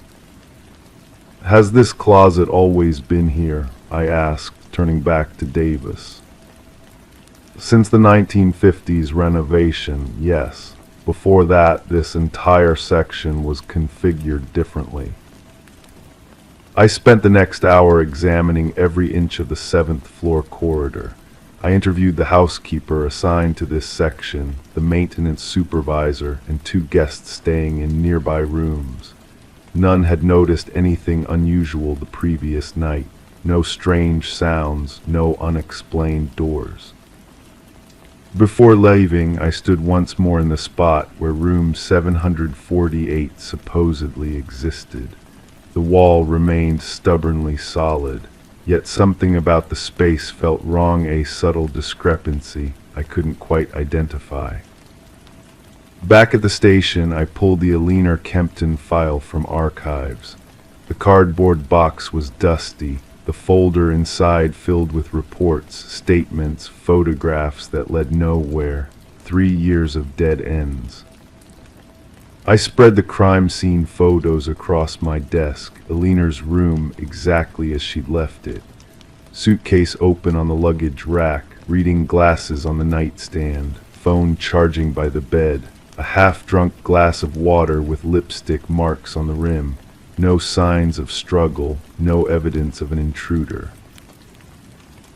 "Has this closet always been here?" I asked, turning back to Davis. "Since the 1950s renovation, yes. Before that, this entire section was configured differently." I spent the next hour examining every inch of the 7th floor corridor. I interviewed the housekeeper assigned to this section, the maintenance supervisor, and 2 guests staying in nearby rooms. None had noticed anything unusual the previous night. No strange sounds, no unexplained doors. Before leaving, I stood once more in the spot where room 748 supposedly existed. The wall remained stubbornly solid, yet something about the space felt wrong, a subtle discrepancy I couldn't quite identify. Back at the station, I pulled the Alina Kempton file from archives. The cardboard box was dusty, the folder inside filled with reports, statements, photographs that led nowhere. 3 years of dead ends. I spread the crime scene photos across my desk, Alina's room exactly as she'd left it. Suitcase open on the luggage rack, reading glasses on the nightstand, phone charging by the bed, a half-drunk glass of water with lipstick marks on the rim. No signs of struggle, no evidence of an intruder.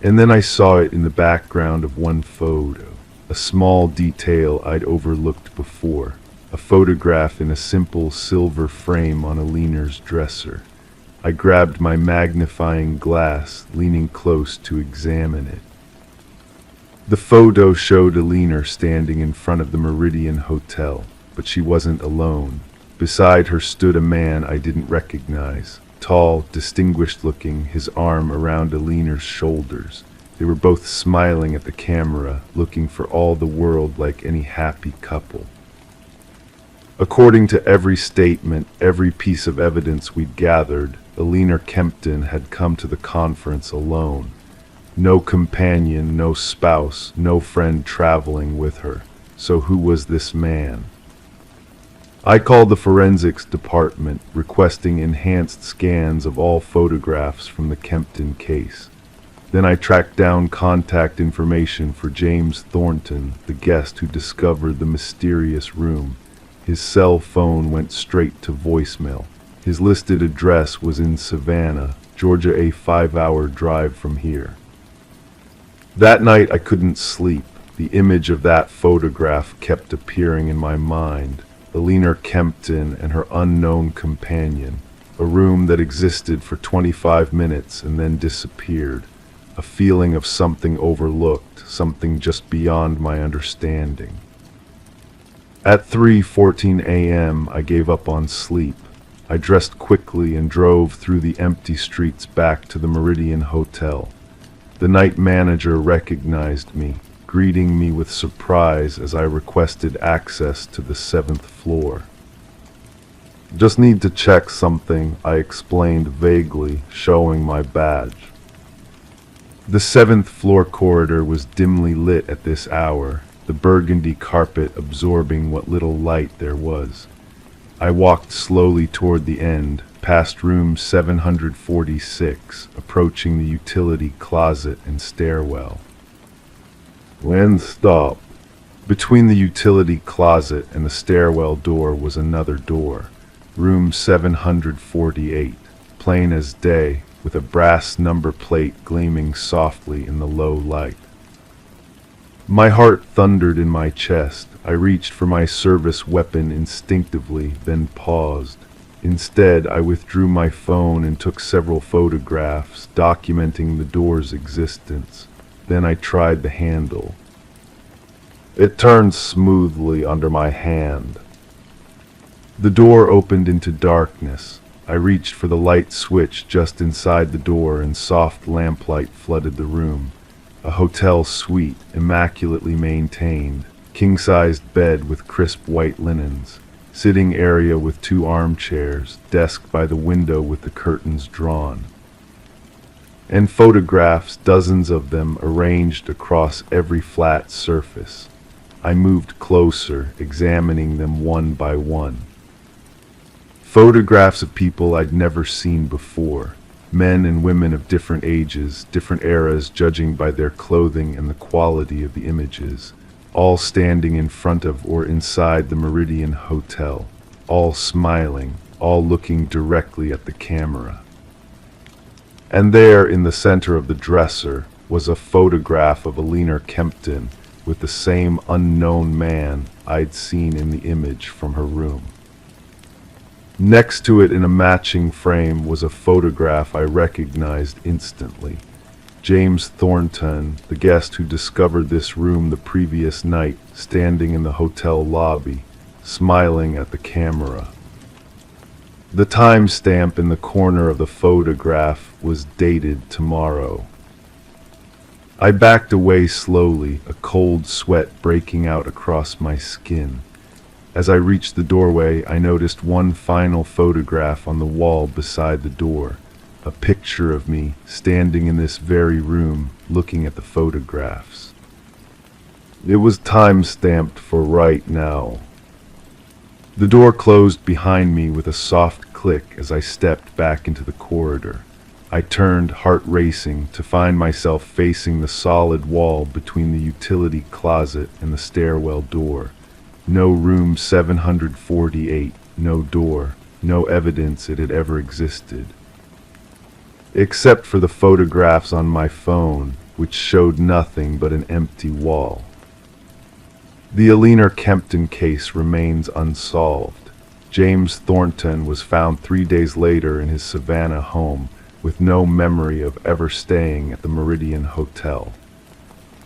And then I saw it in the background of one photo, a small detail I'd overlooked before, a photograph in a simple silver frame on Alina's dresser. I grabbed my magnifying glass, leaning close to examine it. The photo showed Alina standing in front of the Meridian Hotel, but she wasn't alone. Beside her stood a man I didn't recognize, tall, distinguished-looking, his arm around Alina's shoulders. They were both smiling at the camera, looking for all the world like any happy couple. According to every statement, every piece of evidence we'd gathered, Alina Kempton had come to the conference alone. No companion, no spouse, no friend traveling with her. So who was this man? I called the forensics department, requesting enhanced scans of all photographs from the Kempton case. Then I tracked down contact information for James Thornton, the guest who discovered the mysterious room. His cell phone went straight to voicemail. His listed address was in Savannah, Georgia, a 5-hour drive from here. That night I couldn't sleep. The image of that photograph kept appearing in my mind. Alina Kempton and her unknown companion. A room that existed for 25 minutes and then disappeared. A feeling of something overlooked, something just beyond my understanding. At 3:14 a.m. I gave up on sleep. I dressed quickly and drove through the empty streets back to the Meridian Hotel. The night manager recognized me, greeting me with surprise as I requested access to the 7th floor. "Just need to check something," I explained vaguely, showing my badge. The 7th floor corridor was dimly lit at this hour, the burgundy carpet absorbing what little light there was. I walked slowly toward the end, past room 746, approaching the utility closet and stairwell. When stop. Between the utility closet and the stairwell door was another door, room 748, plain as day, with a brass number plate gleaming softly in the low light. My heart thundered in my chest. I reached for my service weapon instinctively, then paused. Instead, I withdrew my phone and took several photographs, documenting the door's existence. Then I tried the handle. It turned smoothly under my hand. The door opened into darkness. I reached for the light switch just inside the door, and soft lamplight flooded the room. A hotel suite, immaculately maintained, king-sized bed with crisp white linens, sitting area with 2 armchairs, desk by the window with the curtains drawn. And photographs, dozens of them, arranged across every flat surface. I moved closer, examining them one by one. Photographs of people I'd never seen before. Men and women of different ages, different eras, judging by their clothing and the quality of the images, all standing in front of or inside the Meridian Hotel, all smiling, all looking directly at the camera. And there, in the center of the dresser, was a photograph of Alina Kempton with the same unknown man I'd seen in the image from her room. Next to it, in a matching frame, was a photograph I recognized instantly. James Thornton, the guest who discovered this room the previous night, standing in the hotel lobby, smiling at the camera. The timestamp in the corner of the photograph was dated tomorrow. I backed away slowly, a cold sweat breaking out across my skin. As I reached the doorway, I noticed one final photograph on the wall beside the door, a picture of me standing in this very room looking at the photographs. It was time-stamped for right now. The door closed behind me with a soft click as I stepped back into the corridor. I turned, heart racing, to find myself facing the solid wall between the utility closet and the stairwell door. No room 748, no door, no evidence it had ever existed. Except for the photographs on my phone, which showed nothing but an empty wall. The Alina Kempton case remains unsolved. James Thornton was found 3 days later in his Savannah home, with no memory of ever staying at the Meridian Hotel.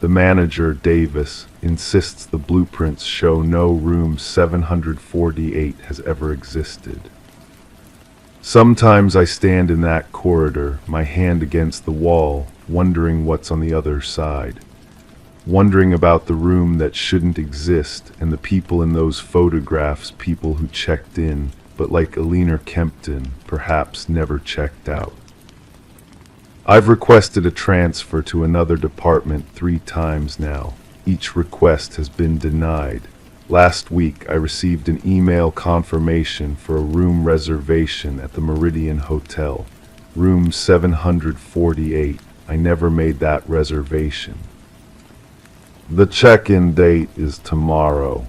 The manager, Davis, insists the blueprints show no room 748 has ever existed. Sometimes I stand in that corridor, my hand against the wall, wondering what's on the other side. Wondering about the room that shouldn't exist and the people in those photographs, people who checked in, but like Alina Kempton, perhaps never checked out. I've requested a transfer to another department 3 times now. Each request has been denied. Last week, I received an email confirmation for a room reservation at the Meridian Hotel, room 748. I never made that reservation. The check-in date is tomorrow.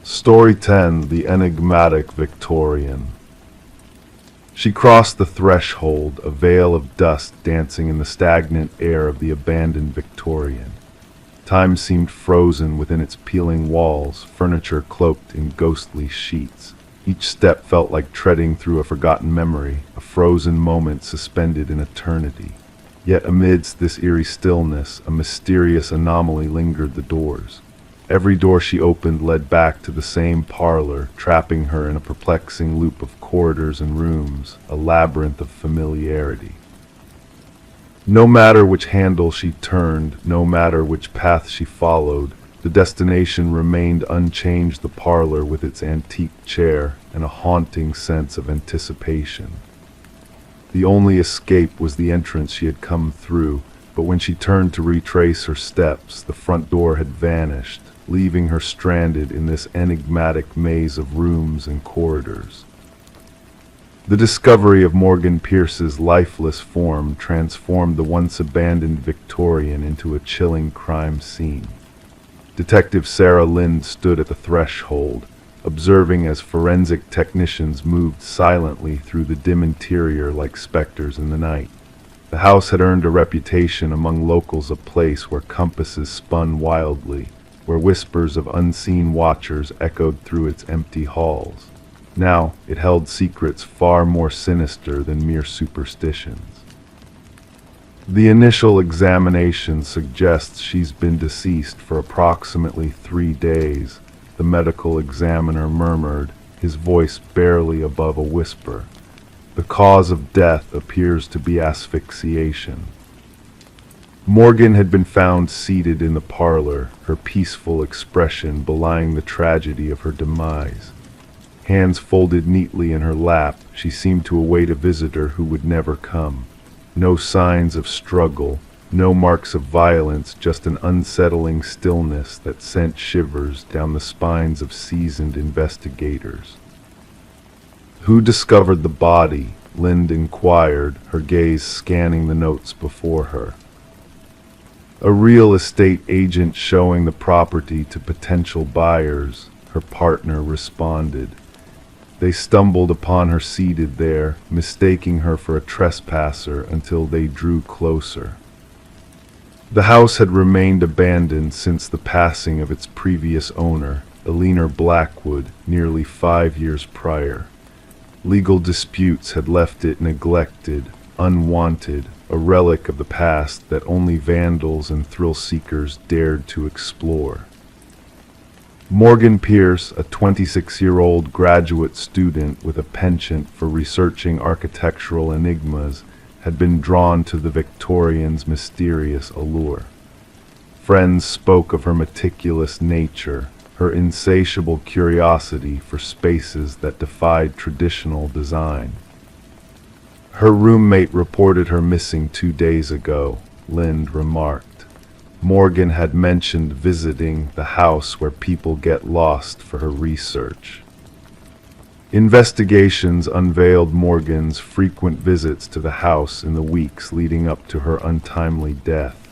Story 10, The Enigmatic Victorian. She crossed the threshold, a veil of dust dancing in the stagnant air of the abandoned Victorian. Time seemed frozen within its peeling walls, furniture cloaked in ghostly sheets. Each step felt like treading through a forgotten memory, a frozen moment suspended in eternity. Yet amidst this eerie stillness, a mysterious anomaly lingered the doors. Every door she opened led back to the same parlor, trapping her in a perplexing loop of corridors and rooms, a labyrinth of familiarity. No matter which handle she turned, no matter which path she followed, the destination remained unchanged: the parlor with its antique chair and a haunting sense of anticipation. The only escape was the entrance she had come through, but when she turned to retrace her steps, the front door had vanished, leaving her stranded in this enigmatic maze of rooms and corridors. The discovery of Morgan Pierce's lifeless form transformed the once abandoned Victorian into a chilling crime scene. Detective Sarah Lind stood at the threshold, observing as forensic technicians moved silently through the dim interior like specters in the night. The house had earned a reputation among locals, a place where compasses spun wildly, where whispers of unseen watchers echoed through its empty halls. Now it held secrets far more sinister than mere superstitions. The initial examination suggests she's been deceased for approximately 3 days, the medical examiner murmured, his voice barely above a whisper. The cause of death appears to be asphyxiation. Morgan had been found seated in the parlor, her peaceful expression belying the tragedy of her demise. Hands folded neatly in her lap, she seemed to await a visitor who would never come. No signs of struggle, no marks of violence, just an unsettling stillness that sent shivers down the spines of seasoned investigators. "Who discovered the body?" Lind inquired, her gaze scanning the notes before her. "A real estate agent showing the property to potential buyers," her partner responded. They stumbled upon her seated there, mistaking her for a trespasser until they drew closer. The house had remained abandoned since the passing of its previous owner, Eleanor Blackwood, nearly 5 years prior. Legal disputes had left it neglected, unwanted, a relic of the past that only vandals and thrill-seekers dared to explore. Morgan Pierce, a 26-year-old graduate student with a penchant for researching architectural enigmas, had been drawn to the Victorians' mysterious allure. Friends spoke of her meticulous nature, her insatiable curiosity for spaces that defied traditional design. Her roommate reported her missing 2 days ago, Lind remarked. Morgan had mentioned visiting the house where people get lost for her research. Investigations unveiled Morgan's frequent visits to the house in the weeks leading up to her untimely death.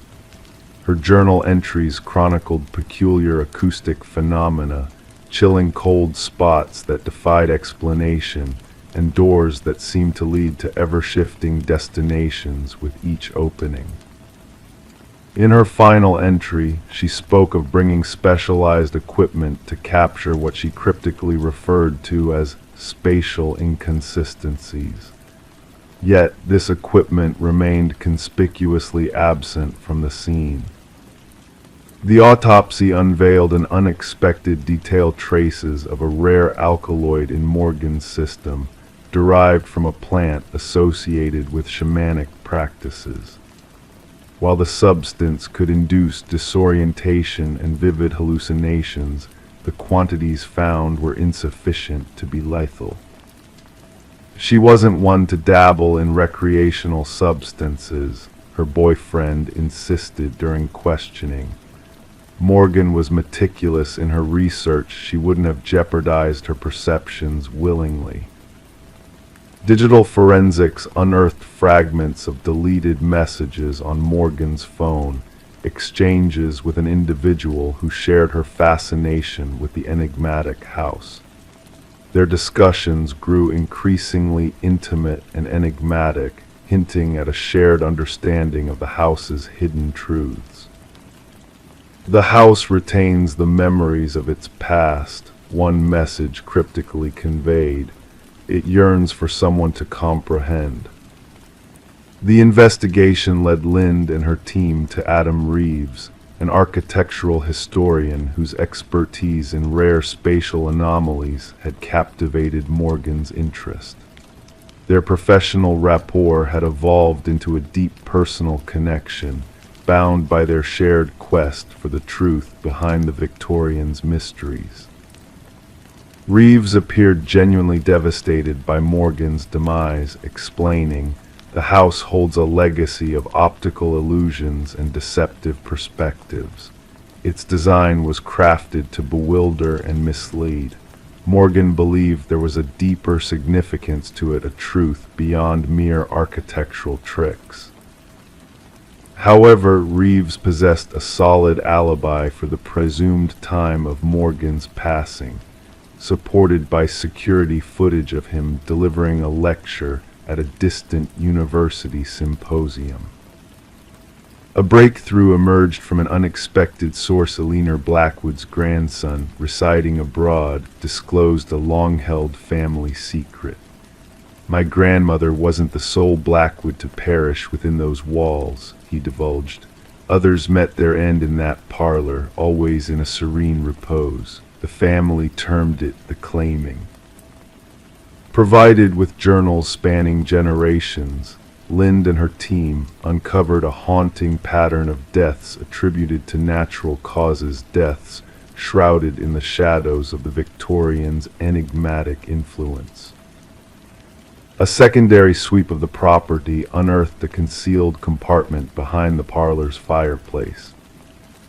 Her journal entries chronicled peculiar acoustic phenomena, chilling cold spots that defied explanation, and doors that seemed to lead to ever-shifting destinations with each opening. In her final entry, she spoke of bringing specialized equipment to capture what she cryptically referred to as spatial inconsistencies. Yet this equipment remained conspicuously absent from the scene. The autopsy unveiled an unexpected detailed traces of a rare alkaloid in Morgan's system, derived from a plant associated with shamanic practices. While the substance could induce disorientation and vivid hallucinations, the quantities found were insufficient to be lethal. She wasn't one to dabble in recreational substances, her boyfriend insisted during questioning. Morgan was meticulous in her research, she wouldn't have jeopardized her perceptions willingly. Digital forensics unearthed fragments of deleted messages on Morgan's phone, exchanges with an individual who shared her fascination with the enigmatic house. Their discussions grew increasingly intimate and enigmatic, hinting at a shared understanding of the house's hidden truths. The house retains the memories of its past, one message cryptically conveyed. It yearns for someone to comprehend. The investigation led Lind and her team to Adam Reeves, an architectural historian whose expertise in rare spatial anomalies had captivated Morgan's interest. Their professional rapport had evolved into a deep personal connection, bound by their shared quest for the truth behind the Victorians' mysteries. Reeves appeared genuinely devastated by Morgan's demise, explaining, "The house holds a legacy of optical illusions and deceptive perspectives. Its design was crafted to bewilder and mislead. Morgan believed there was a deeper significance to it, a truth beyond mere architectural tricks." However, Reeves possessed a solid alibi for the presumed time of Morgan's passing, supported by security footage of him delivering a lecture at a distant university symposium. A breakthrough emerged from an unexpected source. Eleanor Blackwood's grandson, residing abroad, disclosed a long-held family secret. My grandmother wasn't the sole Blackwood to perish within those walls, he divulged. Others met their end in that parlor, always in a serene repose. The family termed it the claiming. Provided with journals spanning generations, Lind and her team uncovered a haunting pattern of deaths attributed to natural causes, deaths shrouded in the shadows of the Victorians' enigmatic influence. A secondary sweep of the property unearthed a concealed compartment behind the parlor's fireplace.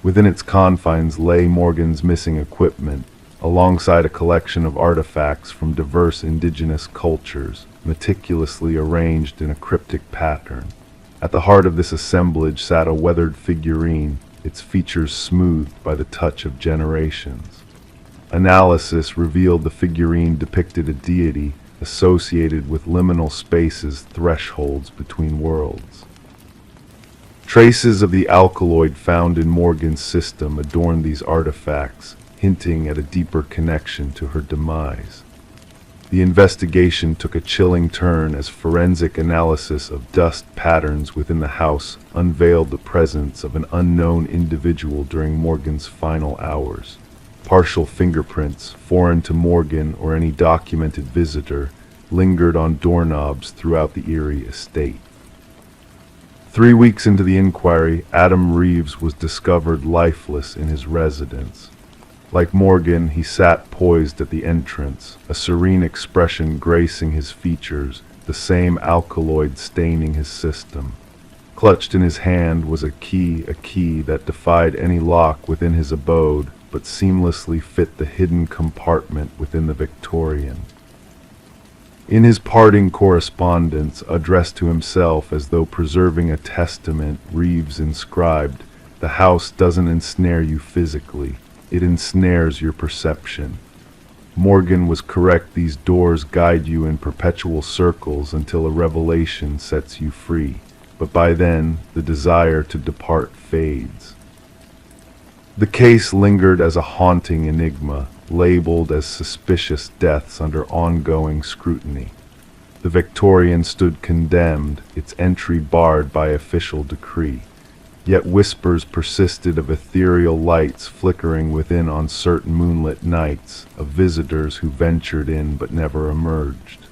Within its confines lay Morgan's missing equipment, alongside a collection of artifacts from diverse indigenous cultures, meticulously arranged in a cryptic pattern. At the heart of this assemblage sat a weathered figurine, its features smoothed by the touch of generations. Analysis revealed the figurine depicted a deity associated with liminal spaces, thresholds between worlds. Traces of the alkaloid found in Morgan's system adorned these artifacts, hinting at a deeper connection to her demise. The investigation took a chilling turn as forensic analysis of dust patterns within the house unveiled the presence of an unknown individual during Morgan's final hours. Partial fingerprints, foreign to Morgan or any documented visitor, lingered on doorknobs throughout the eerie estate. 3 weeks into the inquiry, Adam Reeves was discovered lifeless in his residence. Like Morgan, he sat poised at the entrance, a serene expression gracing his features, the same alkaloid staining his system. Clutched in his hand was a key that defied any lock within his abode, but seamlessly fit the hidden compartment within the Victorian. In his parting correspondence, addressed to himself as though preserving a testament, Reeves inscribed, "The house doesn't ensnare you physically. It ensnares your perception." Morgan was correct. These doors guide you in perpetual circles until a revelation sets you free. But by then, the desire to depart fades. The case lingered as a haunting enigma, labeled as suspicious deaths under ongoing scrutiny. The Victorian stood condemned, its entry barred by official decree. Yet whispers persisted of ethereal lights flickering within on certain moonlit nights, of visitors who ventured in but never emerged.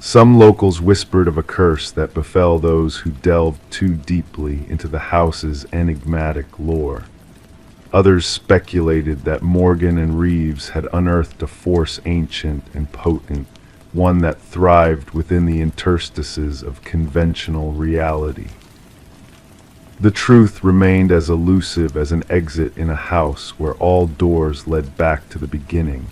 Some locals whispered of a curse that befell those who delved too deeply into the house's enigmatic lore. Others speculated that Morgan and Reeves had unearthed a force ancient and potent, one that thrived within the interstices of conventional reality. The truth remained as elusive as an exit in a house where all doors led back to the beginning,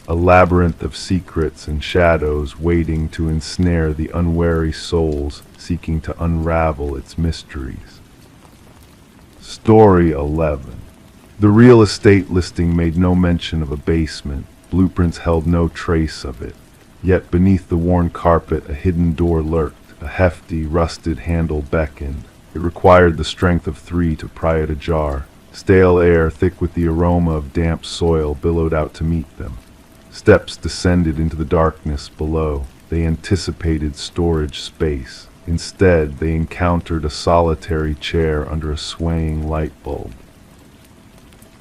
a labyrinth of secrets and shadows waiting to ensnare the unwary souls seeking to unravel its mysteries. Story 11. The real estate listing made no mention of a basement. Blueprints held no trace of it. Yet beneath the worn carpet a hidden door lurked. A hefty, rusted handle beckoned. It required the strength of 3 to pry it ajar. Stale air, thick with the aroma of damp soil, billowed out to meet them. Steps descended into the darkness below. They anticipated storage space. Instead, they encountered a solitary chair under a swaying light bulb.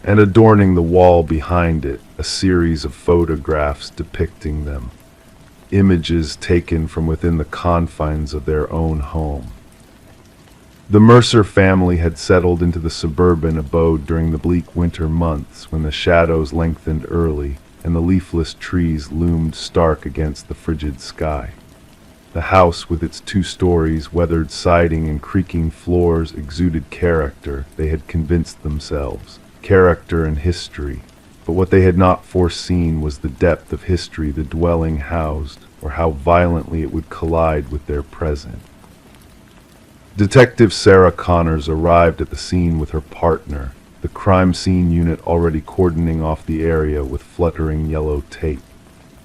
And adorning the wall behind it, a series of photographs depicting them. Images taken from within the confines of their own home. The Mercer family had settled into the suburban abode during the bleak winter months when the shadows lengthened early and the leafless trees loomed stark against the frigid sky. The house, with its 2 stories, weathered siding and creaking floors, exuded character, they had convinced themselves. Character and history. But what they had not foreseen was the depth of history the dwelling housed, or how violently it would collide with their present. Detective Sarah Connors arrived at the scene with her partner, the crime scene unit already cordoning off the area with fluttering yellow tape.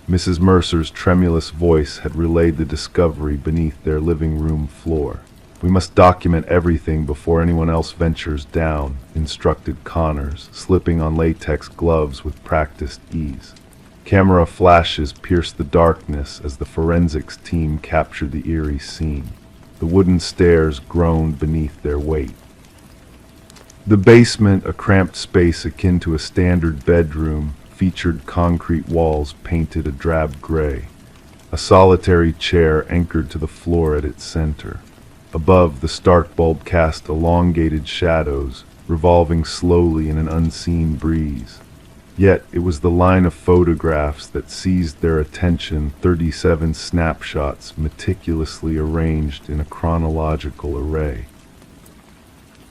Mrs. Mercer's tremulous voice had relayed the discovery beneath their living room floor. "We must document everything before anyone else ventures down," instructed Connors, slipping on latex gloves with practiced ease. Camera flashes pierced the darkness as the forensics team captured the eerie scene. The wooden stairs groaned beneath their weight. The basement, a cramped space akin to a standard bedroom, featured concrete walls painted a drab gray. A solitary chair anchored to the floor at its center. Above, the stark bulb cast elongated shadows, revolving slowly in an unseen breeze. Yet it was the line of photographs that seized their attention, 37 snapshots meticulously arranged in a chronological array.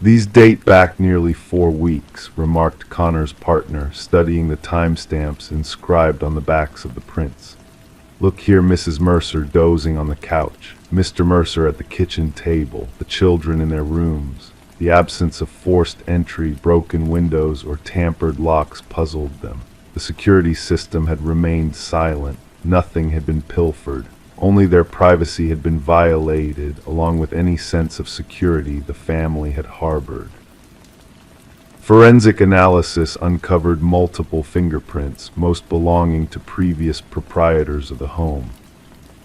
"These date back nearly 4 weeks," remarked Connor's partner, studying the timestamps inscribed on the backs of the prints. "Look here, Mrs. Mercer dozing on the couch, Mr. Mercer at the kitchen table, the children in their rooms." The absence of forced entry, broken windows, or tampered locks puzzled them. The security system had remained silent. Nothing had been pilfered. Only their privacy had been violated, along with any sense of security the family had harbored. Forensic analysis uncovered multiple fingerprints, most belonging to previous proprietors of the home.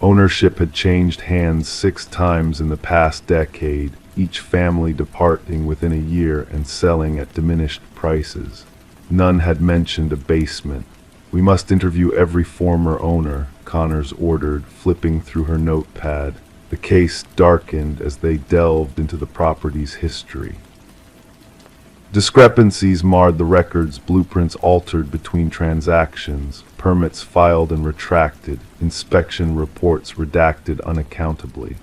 Ownership had changed hands 6 times in the past decade, each family departing within a year and selling at diminished prices. None had mentioned a basement. "We must interview every former owner," Connors ordered, flipping through her notepad. The case darkened as they delved into the property's history. Discrepancies marred the records, blueprints altered between transactions, permits filed and retracted, inspection reports redacted unaccountably.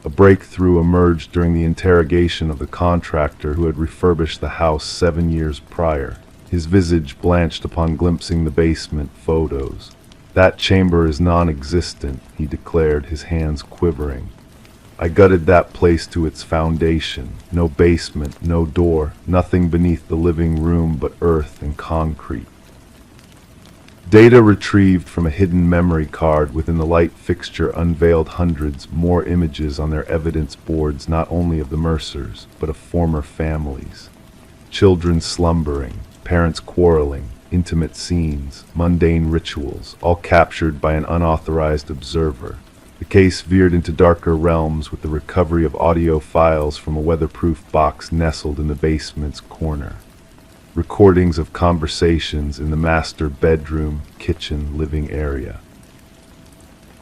A breakthrough emerged during the interrogation of the contractor who had refurbished the house 7 years prior. His visage blanched upon glimpsing the basement photos. "That chamber is non-existent," he declared, his hands quivering. "I gutted that place to its foundation. No basement, no door, nothing beneath the living room but earth and concrete." Data retrieved from a hidden memory card within the light fixture unveiled hundreds more images on their evidence boards, not only of the Mercers, but of former families. Children slumbering, parents quarreling, intimate scenes, mundane rituals, all captured by an unauthorized observer. The case veered into darker realms with the recovery of audio files from a weatherproof box nestled in the basement's corner. Recordings of conversations in the master bedroom, kitchen, living area.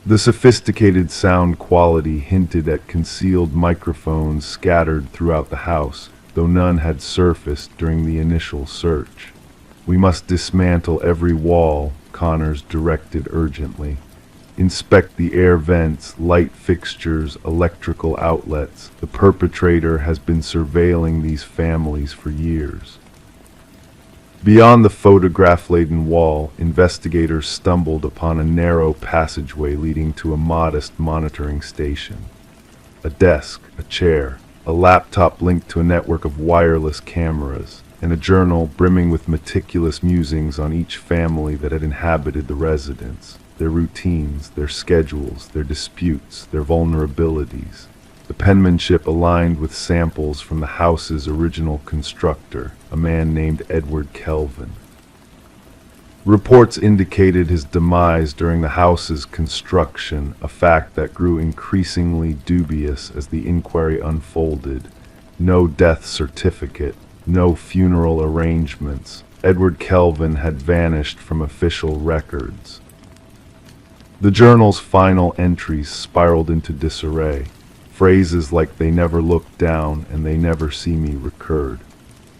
The sophisticated sound quality hinted at concealed microphones scattered throughout the house, though none had surfaced during the initial search. "We must dismantle every wall," Connors directed urgently. "Inspect the air vents, light fixtures, electrical outlets. The perpetrator has been surveilling these families for years." Beyond the photograph-laden wall, investigators stumbled upon a narrow passageway leading to a modest monitoring station. A desk, a chair, a laptop linked to a network of wireless cameras, and a journal brimming with meticulous musings on each family that had inhabited the residence, their routines, their schedules, their disputes, their vulnerabilities. The penmanship aligned with samples from the house's original constructor, a man named Edward Kelvin. Reports indicated his demise during the house's construction, a fact that grew increasingly dubious as the inquiry unfolded. No death certificate, no funeral arrangements. Edward Kelvin had vanished from official records. The journal's final entries spiraled into disarray. Phrases like "they never looked down" and "they never see me" recurred.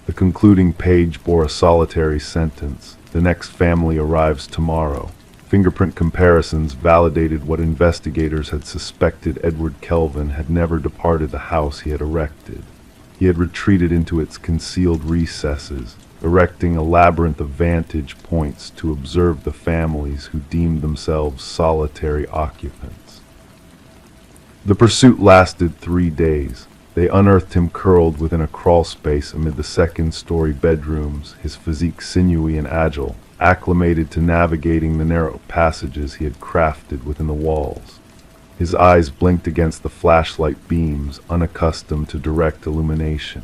The concluding page bore a solitary sentence: "The next family arrives tomorrow." Fingerprint comparisons validated what investigators had suspected. Edward Kelvin had never departed the house he had erected. He had retreated into its concealed recesses, erecting a labyrinth of vantage points to observe the families who deemed themselves solitary occupants. The pursuit lasted 3 days. They unearthed him curled within a crawlspace amid the second-story bedrooms, his physique sinewy and agile, acclimated to navigating the narrow passages he had crafted within the walls. His eyes blinked against the flashlight beams, unaccustomed to direct illumination.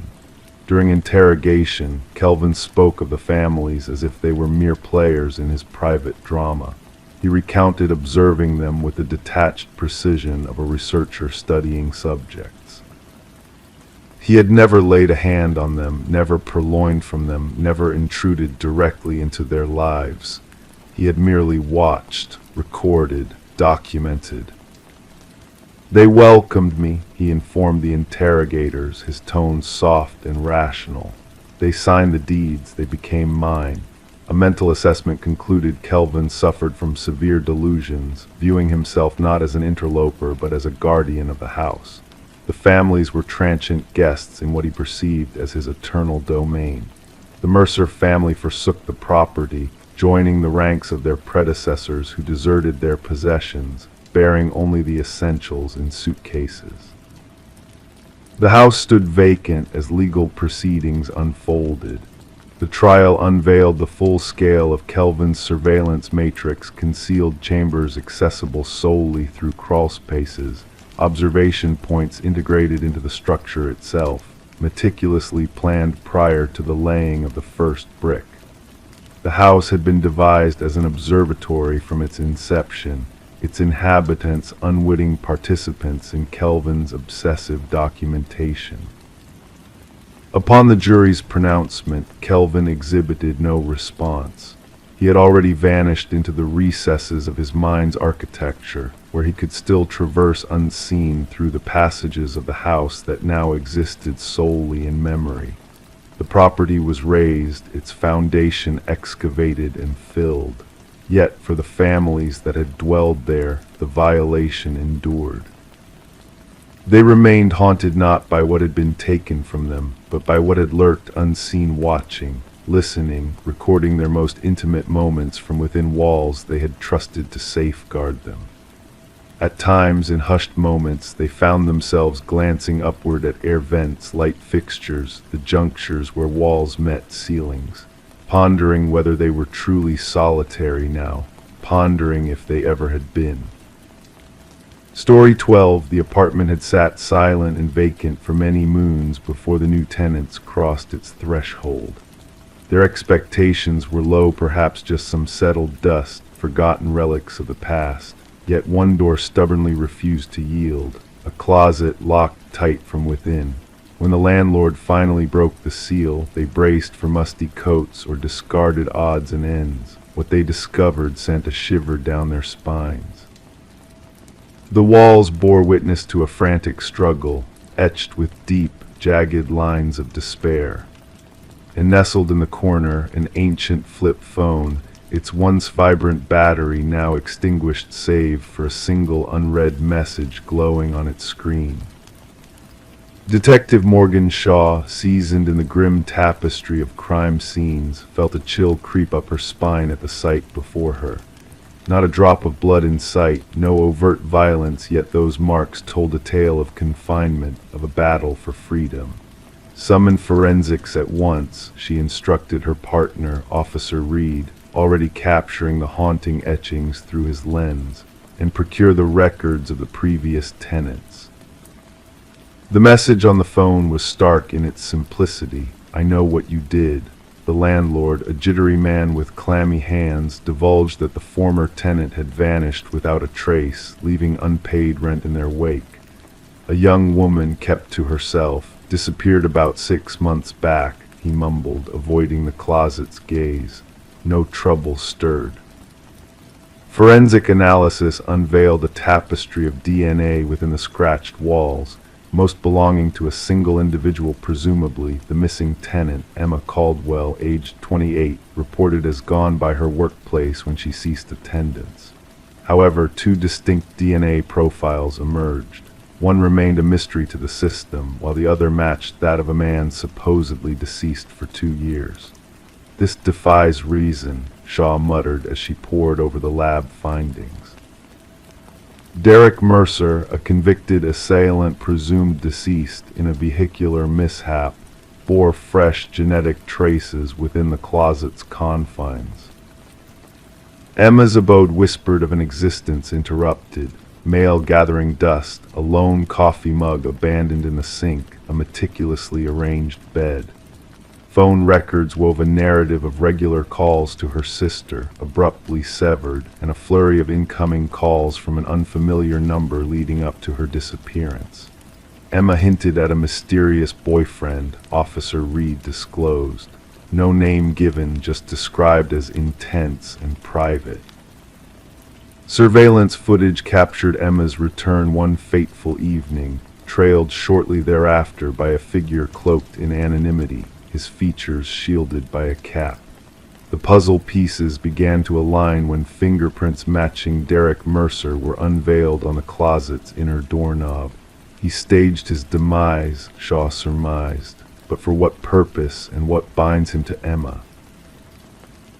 During interrogation, Kelvin spoke of the families as if they were mere players in his private drama. He recounted observing them with the detached precision of a researcher studying subjects. He had never laid a hand on them, never purloined from them, never intruded directly into their lives. He had merely watched, recorded, documented. "They welcomed me," he informed the interrogators, his tone soft and rational. "They signed the deeds, they became mine." A mental assessment concluded Kelvin suffered from severe delusions, viewing himself not as an interloper but as a guardian of the house. The families were transient guests in what he perceived as his eternal domain. The Mercer family forsook the property, joining the ranks of their predecessors who deserted their possessions, bearing only the essentials in suitcases. The house stood vacant as legal proceedings unfolded. The trial unveiled the full scale of Kelvin's surveillance matrix, concealed chambers accessible solely through crawl spaces, observation points integrated into the structure itself, meticulously planned prior to the laying of the first brick. The house had been devised as an observatory from its inception, its inhabitants unwitting participants in Kelvin's obsessive documentation. Upon the jury's pronouncement, Kelvin exhibited no response. He had already vanished into the recesses of his mind's architecture, where he could still traverse unseen through the passages of the house that now existed solely in memory. The property was razed, its foundation excavated and filled. Yet for the families that had dwelled there, the violation endured. They remained haunted not by what had been taken from them, but by what had lurked unseen, watching, listening, recording their most intimate moments from within walls they had trusted to safeguard them. At times, in hushed moments, they found themselves glancing upward at air vents, light fixtures, the junctures where walls met ceilings, pondering whether they were truly solitary now, pondering if they ever had been. Story 12, the apartment had sat silent and vacant for many moons before the new tenants crossed its threshold. Their expectations were low, perhaps just some settled dust, forgotten relics of the past. Yet one door stubbornly refused to yield, a closet locked tight from within. When the landlord finally broke the seal, they braced for musty coats or discarded odds and ends. What they discovered sent a shiver down their spines. The walls bore witness to a frantic struggle, etched with deep, jagged lines of despair. And nestled in the corner, an ancient flip phone, its once vibrant battery now extinguished save for a single unread message glowing on its screen. Detective Morgan Shaw, seasoned in the grim tapestry of crime scenes, felt a chill creep up her spine at the sight before her. Not a drop of blood in sight, no overt violence, yet those marks told a tale of confinement, of a battle for freedom. Summon forensics at once, she instructed her partner, Officer Reed, already capturing the haunting etchings through his lens, and procure the records of the previous tenants. The message on the phone was stark in its simplicity. "I know what you did." The landlord, a jittery man with clammy hands, divulged that the former tenant had vanished without a trace, leaving unpaid rent in their wake. A young woman kept to herself, disappeared about 6 months back, he mumbled, avoiding the closet's gaze. No trouble stirred. Forensic analysis unveiled a tapestry of DNA within the scratched walls, most belonging to a single individual, presumably the missing tenant, Emma Caldwell, aged 28, reported as gone by her workplace when she ceased attendance. However, 2 distinct DNA profiles emerged. One remained a mystery to the system, while the other matched that of a man supposedly deceased for 2 years. "This defies reason," Shaw muttered as she pored over the lab findings. Derek Mercer, a convicted assailant presumed deceased in a vehicular mishap, bore fresh genetic traces within the closet's confines. Emma's abode whispered of an existence interrupted, mail gathering dust, a lone coffee mug abandoned in the sink, a meticulously arranged bed. Phone records wove a narrative of regular calls to her sister, abruptly severed, and a flurry of incoming calls from an unfamiliar number leading up to her disappearance. Emma hinted at a mysterious boyfriend, Officer Reed disclosed. No name given, just described as intense and private. Surveillance footage captured Emma's return one fateful evening, trailed shortly thereafter by a figure cloaked in anonymity, his features shielded by a cap. The puzzle pieces began to align when fingerprints matching Derek Mercer were unveiled on the closet's inner doorknob. He staged his demise, Shaw surmised, but for what purpose and what binds him to Emma?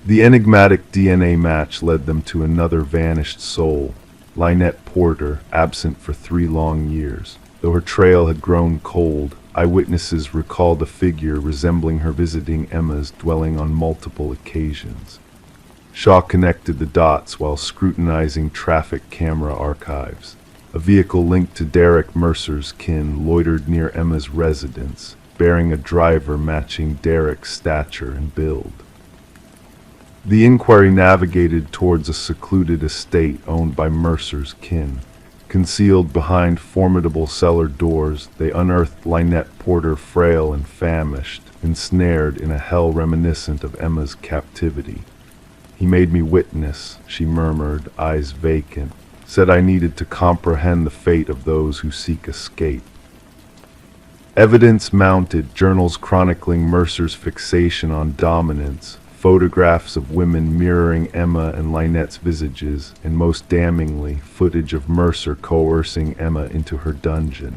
The enigmatic DNA match led them to another vanished soul, Lynette Porter, absent for 3 long years. Though her trail had grown cold, eyewitnesses recalled a figure resembling her visiting Emma's dwelling on multiple occasions. Shaw connected the dots while scrutinizing traffic camera archives. A vehicle linked to Derek Mercer's kin loitered near Emma's residence, bearing a driver matching Derek's stature and build. The inquiry navigated towards a secluded estate owned by Mercer's kin. Concealed behind formidable cellar doors, they unearthed Lynette Porter, frail and famished, ensnared in a hell reminiscent of Emma's captivity. "He made me witness," she murmured, eyes vacant, "said I needed to comprehend the fate of those who seek escape." Evidence mounted, journals chronicling Mercer's fixation on dominance, photographs of women mirroring Emma and Lynette's visages, and most damningly, footage of Mercer coercing Emma into her dungeon.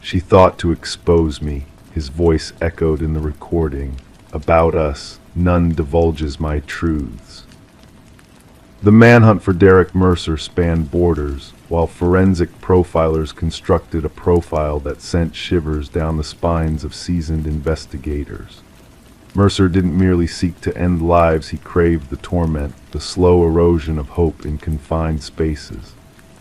"She thought to expose me," his voice echoed in the recording. "About us, none divulges my truths." The manhunt for Derek Mercer spanned borders, while forensic profilers constructed a profile that sent shivers down the spines of seasoned investigators. Mercer didn't merely seek to end lives, he craved the torment, the slow erosion of hope in confined spaces.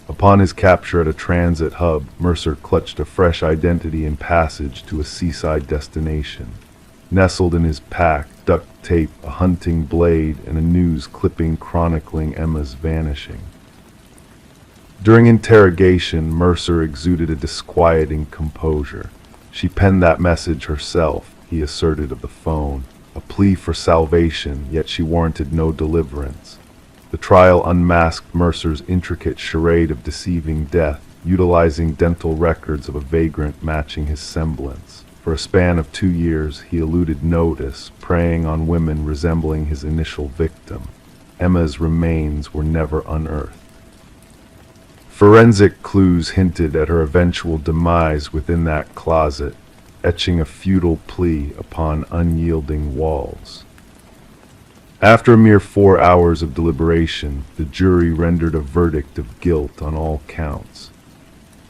Upon his capture at a transit hub, Mercer clutched a fresh identity and passage to a seaside destination. Nestled in his pack, duct tape, a hunting blade, and a news clipping chronicling Emma's vanishing. During interrogation, Mercer exuded a disquieting composure. "She penned that message herself," he asserted of the phone, a plea for salvation, yet she warranted no deliverance. The trial unmasked Mercer's intricate charade of deceiving death, utilizing dental records of a vagrant matching his semblance. For a span of 2 years, he eluded notice, preying on women resembling his initial victim. Emma's remains were never unearthed. Forensic clues hinted at her eventual demise within that closet, etching a futile plea upon unyielding walls. After a mere 4 hours of deliberation, the jury rendered a verdict of guilt on all counts.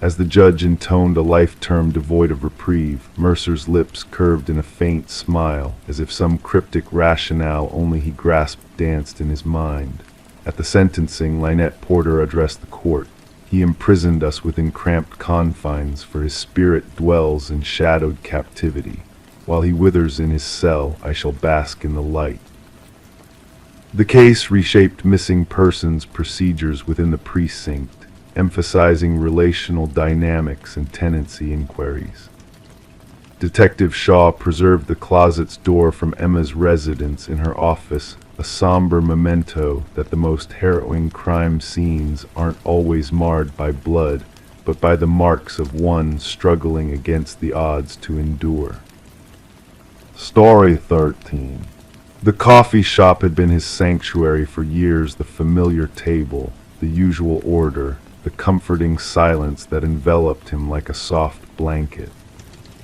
As the judge intoned a life term devoid of reprieve, Mercer's lips curved in a faint smile, as if some cryptic rationale only he grasped danced in his mind. At the sentencing, Lynette Porter addressed the court. "He imprisoned us within cramped confines, for his spirit dwells in shadowed captivity. While he withers in his cell, I shall bask in the light." The case reshaped missing persons procedures within the precinct, emphasizing relational dynamics and tenancy inquiries. Detective Shaw preserved the closet's door from Emma's residence in her office, a somber memento that the most harrowing crime scenes aren't always marred by blood, but by the marks of one struggling against the odds to endure. Story 13. The coffee shop had been his sanctuary for years, the familiar table, the usual order, the comforting silence that enveloped him like a soft blanket.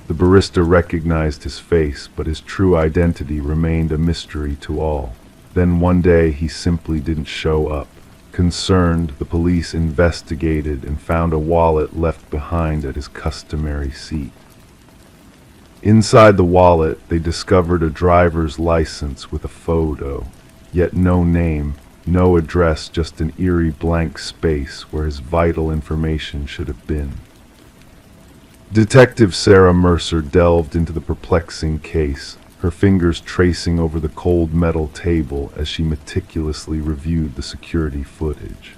The barista recognized his face, but his true identity remained a mystery to all. Then one day he simply didn't show up. Concerned, the police investigated and found a wallet left behind at his customary seat. Inside the wallet, they discovered a driver's license with a photo, yet no name, No address, just an eerie blank space where his vital information should have been. Detective Sarah Mercer delved into the perplexing case, her fingers tracing over the cold metal table as she meticulously reviewed the security footage.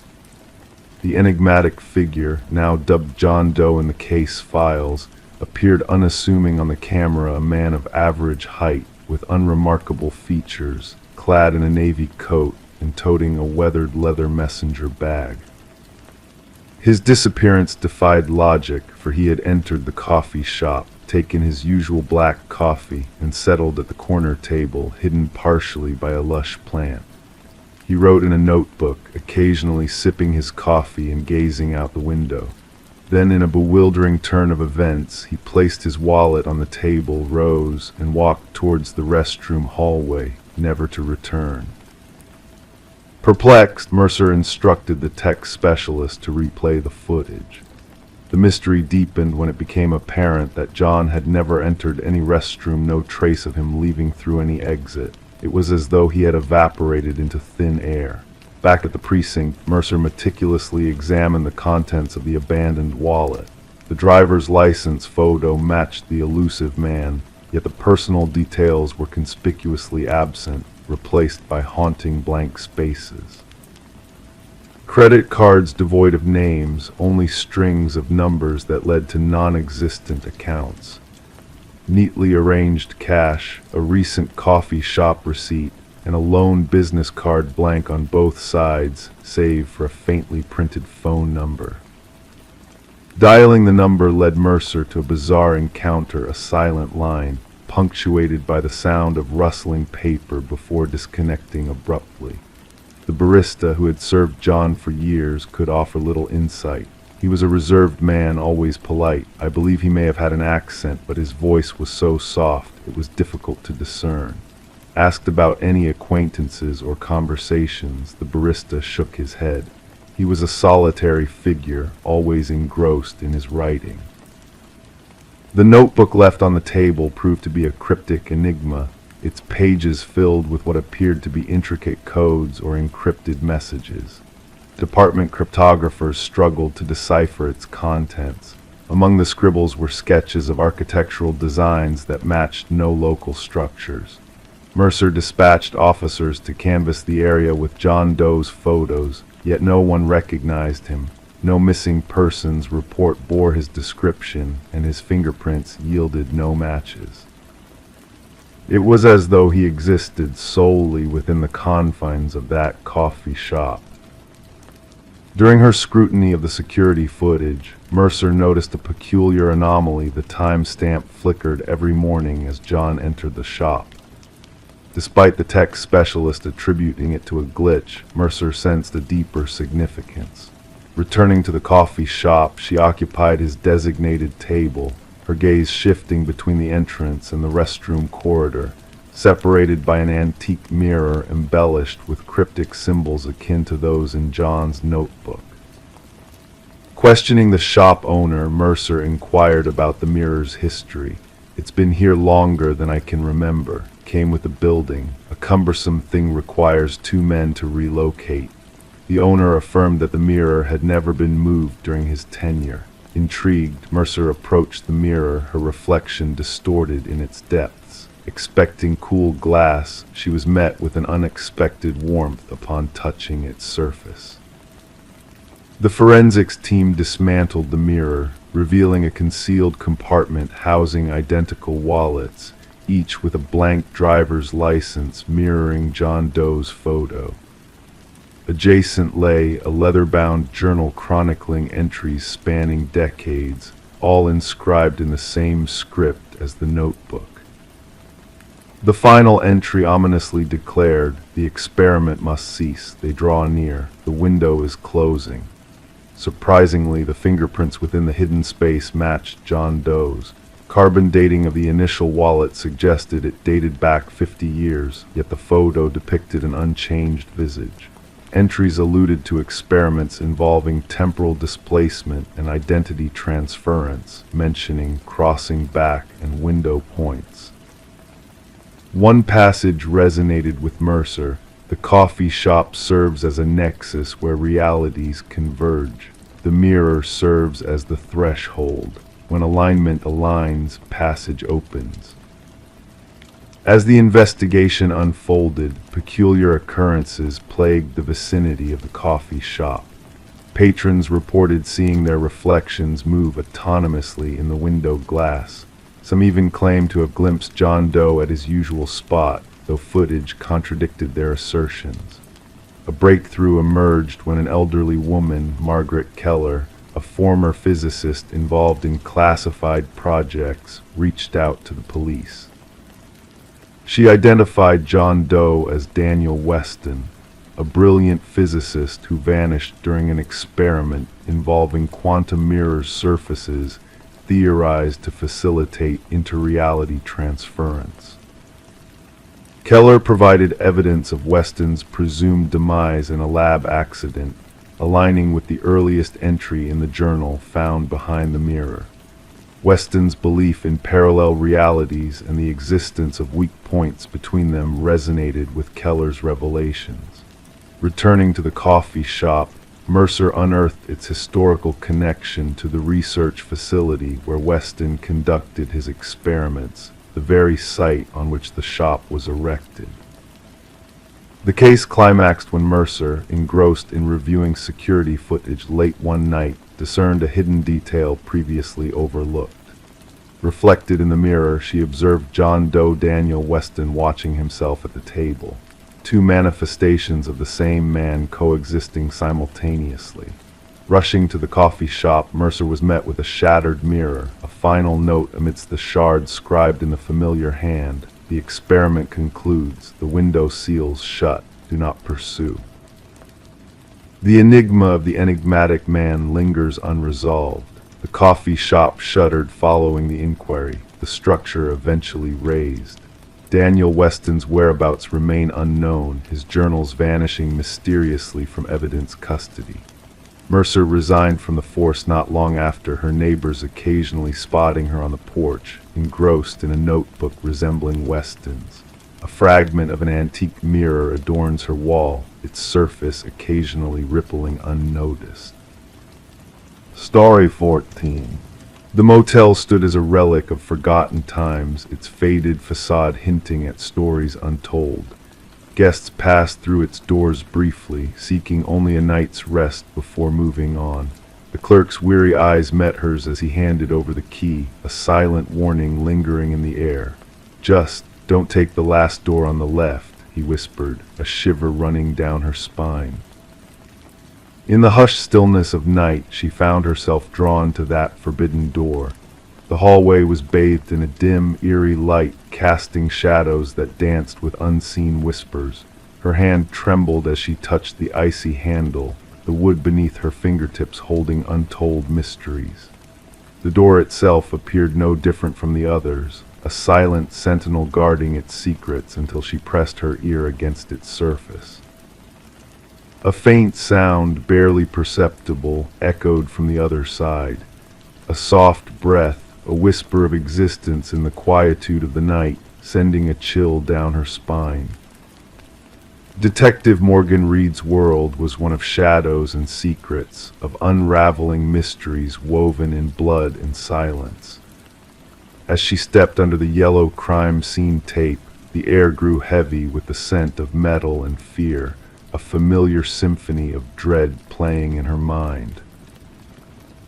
The enigmatic figure, now dubbed John Doe in the case files, appeared unassuming on the camera, a man of average height with unremarkable features, clad in a navy coat and toting a weathered leather messenger bag. His disappearance defied logic, for he had entered the coffee shop, taken his usual black coffee, and settled at the corner table, hidden partially by a lush plant. He wrote in a notebook, occasionally sipping his coffee and gazing out the window. Then, in a bewildering turn of events, he placed his wallet on the table, rose, and walked towards the restroom hallway, never to return. Perplexed, Mercer instructed the tech specialist to replay the footage. The mystery deepened when it became apparent that John had never entered any restroom, no trace of him leaving through any exit. It was as though he had evaporated into thin air. Back at the precinct, Mercer meticulously examined the contents of the abandoned wallet. The driver's license photo matched the elusive man, yet the personal details were conspicuously absent, replaced by haunting blank spaces. Credit cards devoid of names, only strings of numbers that led to non-existent accounts. Neatly arranged cash, a recent coffee shop receipt, and a loan business card blank on both sides, save for a faintly printed phone number. Dialing the number led Mercer to a bizarre encounter, a silent line, punctuated by the sound of rustling paper before disconnecting abruptly. The barista who had served John for years could offer little insight. He was a reserved man, always polite. I believe he may have had an accent, but his voice was so soft it was difficult to discern. Asked about any acquaintances or conversations, the barista shook his head. He was a solitary figure, always engrossed in his writing. The notebook left on the table proved to be a cryptic enigma, its pages filled with what appeared to be intricate codes or encrypted messages. Department cryptographers struggled to decipher its contents. Among the scribbles were sketches of architectural designs that matched no local structures. Mercer dispatched officers to canvass the area with John Doe's photos, yet no one recognized him. No missing persons report bore his description, and his fingerprints yielded no matches. It was as though he existed solely within the confines of that coffee shop. During her scrutiny of the security footage, Mercer noticed a peculiar anomaly. The timestamp flickered every morning as John entered the shop. Despite the tech specialist attributing it to a glitch, Mercer sensed a deeper significance. Returning to the coffee shop, she occupied his designated table, her gaze shifting between the entrance and the restroom corridor, separated by an antique mirror embellished with cryptic symbols akin to those in John's notebook. Questioning the shop owner, Mercer inquired about the mirror's history. "It's been here longer than I can remember. Came with the building. A cumbersome thing requires 2 men to relocate." The owner affirmed that the mirror had never been moved during his tenure. Intrigued, Mercer approached the mirror, her reflection distorted in its depths. Expecting cool glass, she was met with an unexpected warmth upon touching its surface. The forensics team dismantled the mirror, revealing a concealed compartment housing identical wallets, each with a blank driver's license mirroring John Doe's photo. Adjacent lay a leather-bound journal chronicling entries spanning decades, all inscribed in the same script as the notebook. The final entry ominously declared, "The experiment must cease. They draw near. The window is closing." Surprisingly, the fingerprints within the hidden space matched John Doe's. Carbon dating of the initial wallet suggested it dated back 50 years, yet the photo depicted an unchanged visage. Entries alluded to experiments involving temporal displacement and identity transference, mentioning crossing back and window points. One passage resonated with Mercer, The coffee shop serves as a nexus where realities converge. The mirror serves as the threshold. When alignment aligns, passage opens. As the investigation unfolded, peculiar occurrences plagued the vicinity of the coffee shop. Patrons reported seeing their reflections move autonomously in the window glass. Some even claimed to have glimpsed John Doe at his usual spot, though footage contradicted their assertions. A breakthrough emerged when an elderly woman, Margaret Keller, a former physicist involved in classified projects, reached out to the police. She identified John Doe as Daniel Weston, a brilliant physicist who vanished during an experiment involving quantum mirror surfaces theorized to facilitate interreality transference. Keller provided evidence of Weston's presumed demise in a lab accident, aligning with the earliest entry in the journal found behind the mirror. Weston's belief in parallel realities and the existence of weak points between them resonated with Keller's revelations. Returning to the coffee shop, Mercer unearthed its historical connection to the research facility where Weston conducted his experiments, the very site on which the shop was erected. The case climaxed when Mercer, engrossed in reviewing security footage late one night, discerned a hidden detail previously overlooked. Reflected in the mirror, she observed John Doe Daniel Weston watching himself at the table, two manifestations of the same man coexisting simultaneously. Rushing to the coffee shop, Mercer was met with a shattered mirror, a final note amidst the shards scribed in the familiar hand. The experiment concludes. The window seals shut. Do not pursue. The enigma of the enigmatic man lingers unresolved. The coffee shop shuttered following the inquiry. The structure eventually razed. Daniel Weston's whereabouts remain unknown, his journals vanishing mysteriously from evidence custody. Mercer resigned from the force not long after, her neighbors occasionally spotting her on the porch, engrossed in a notebook resembling Weston's. A fragment of an antique mirror adorns her wall, its surface occasionally rippling unnoticed. Story 14. The motel stood as a relic of forgotten times, its faded facade hinting at stories untold. Guests passed through its doors briefly, seeking only a night's rest before moving on. The clerk's weary eyes met hers as he handed over the key, a silent warning lingering in the air. "Just don't take the last door on the left," he whispered, a shiver running down her spine. In the hushed stillness of night, she found herself drawn to that forbidden door. The hallway was bathed in a dim, eerie light, casting shadows that danced with unseen whispers. Her hand trembled as she touched the icy handle, the wood beneath her fingertips holding untold mysteries. The door itself appeared no different from the others, a silent sentinel guarding its secrets until she pressed her ear against its surface. A faint sound, barely perceptible, echoed from the other side. A soft breath, a whisper of existence in the quietude of the night, sending a chill down her spine. Detective Morgan Reed's world was one of shadows and secrets, of unraveling mysteries woven in blood and silence. As she stepped under the yellow crime scene tape, the air grew heavy with the scent of metal and fear, a familiar symphony of dread playing in her mind.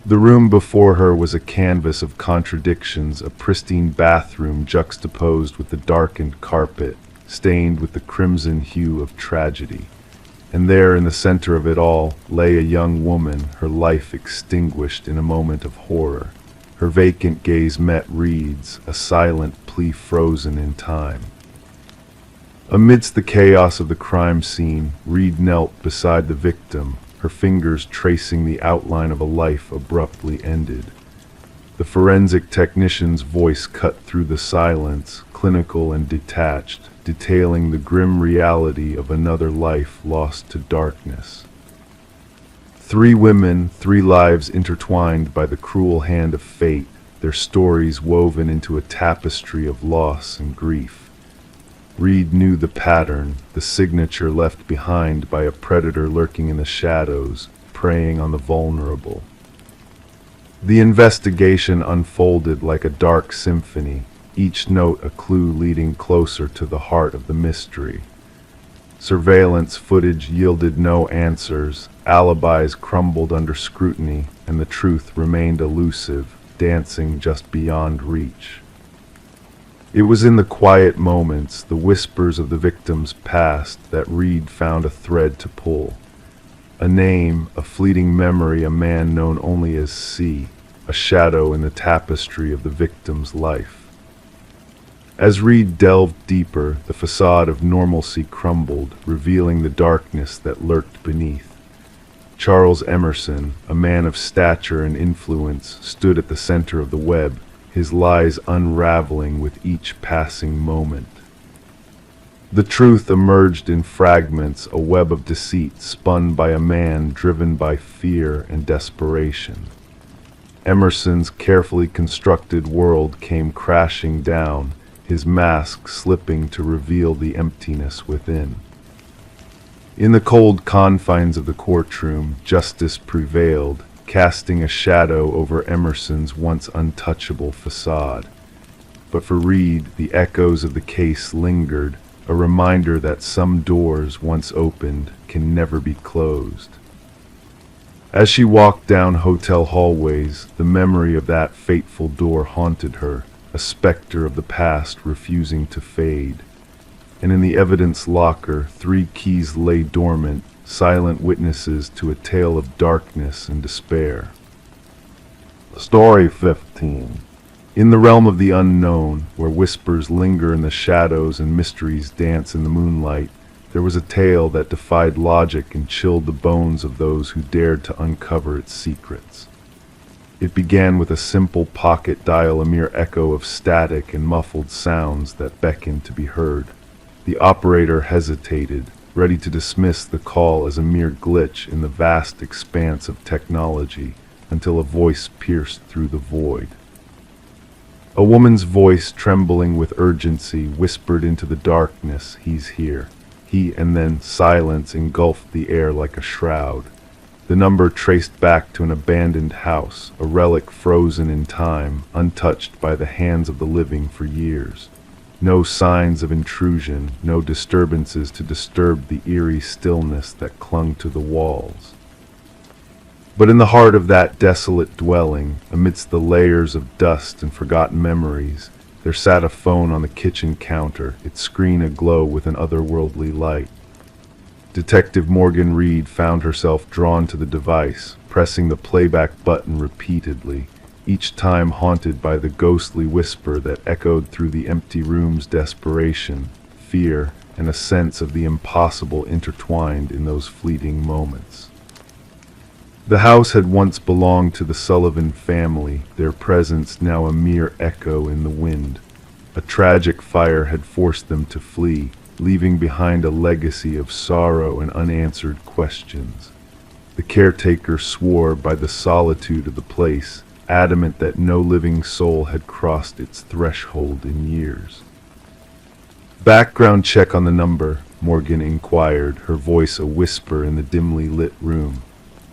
The room before her was a canvas of contradictions, a pristine bathroom juxtaposed with the darkened carpet, stained with the crimson hue of tragedy. And there, in the center of it all, lay a young woman, her life extinguished in a moment of horror. Her vacant gaze met Reed's, a silent plea frozen in time. Amidst the chaos of the crime scene, Reed knelt beside the victim, her fingers tracing the outline of a life abruptly ended. The forensic technician's voice cut through the silence, clinical and detached, detailing the grim reality of another life lost to darkness. 3 women, 3 lives intertwined by the cruel hand of fate, their stories woven into a tapestry of loss and grief. Reed knew the pattern, the signature left behind by a predator lurking in the shadows, preying on the vulnerable. The investigation unfolded like a dark symphony, each note a clue leading closer to the heart of the mystery. Surveillance footage yielded no answers, alibis crumbled under scrutiny, and the truth remained elusive, dancing just beyond reach. It was in the quiet moments, the whispers of the victim's past, that Reed found a thread to pull. A name, a fleeting memory, a man known only as C, a shadow in the tapestry of the victim's life. As Reed delved deeper, the facade of normalcy crumbled, revealing the darkness that lurked beneath. Charles Emerson, a man of stature and influence, stood at the center of the web, his lies unraveling with each passing moment. The truth emerged in fragments, a web of deceit spun by a man driven by fear and desperation. Emerson's carefully constructed world came crashing down, his mask slipping to reveal the emptiness within. In the cold confines of the courtroom, justice prevailed, casting a shadow over Emerson's once untouchable facade. But for Reed, the echoes of the case lingered, a reminder that some doors, once opened, can never be closed. As she walked down hotel hallways, the memory of that fateful door haunted her, a specter of the past refusing to fade. And in the evidence locker, 3 keys lay dormant, silent witnesses to a tale of darkness and despair. Story 15. In the realm of the unknown, where whispers linger in the shadows and mysteries dance in the moonlight, there was a tale that defied logic and chilled the bones of those who dared to uncover its secrets. It began with a simple pocket dial, a mere echo of static and muffled sounds that beckoned to be heard. The operator hesitated, ready to dismiss the call as a mere glitch in the vast expanse of technology, until a voice pierced through the void. A woman's voice, trembling with urgency, whispered into the darkness, "He's here." And then silence engulfed the air like a shroud. The number traced back to an abandoned house, a relic frozen in time, untouched by the hands of the living for years. No signs of intrusion, no disturbances to disturb the eerie stillness that clung to the walls. But in the heart of that desolate dwelling, amidst the layers of dust and forgotten memories, there sat a phone on the kitchen counter, its screen aglow with an otherworldly light. Detective Morgan Reed found herself drawn to the device, pressing the playback button repeatedly, each time haunted by the ghostly whisper that echoed through the empty room's desperation, fear, and a sense of the impossible intertwined in those fleeting moments. The house had once belonged to the Sullivan family, their presence now a mere echo in the wind. A tragic fire had forced them to flee, leaving behind a legacy of sorrow and unanswered questions. The caretaker swore by the solitude of the place, adamant that no living soul had crossed its threshold in years. "Background check on the number," Morgan inquired, her voice a whisper in the dimly lit room.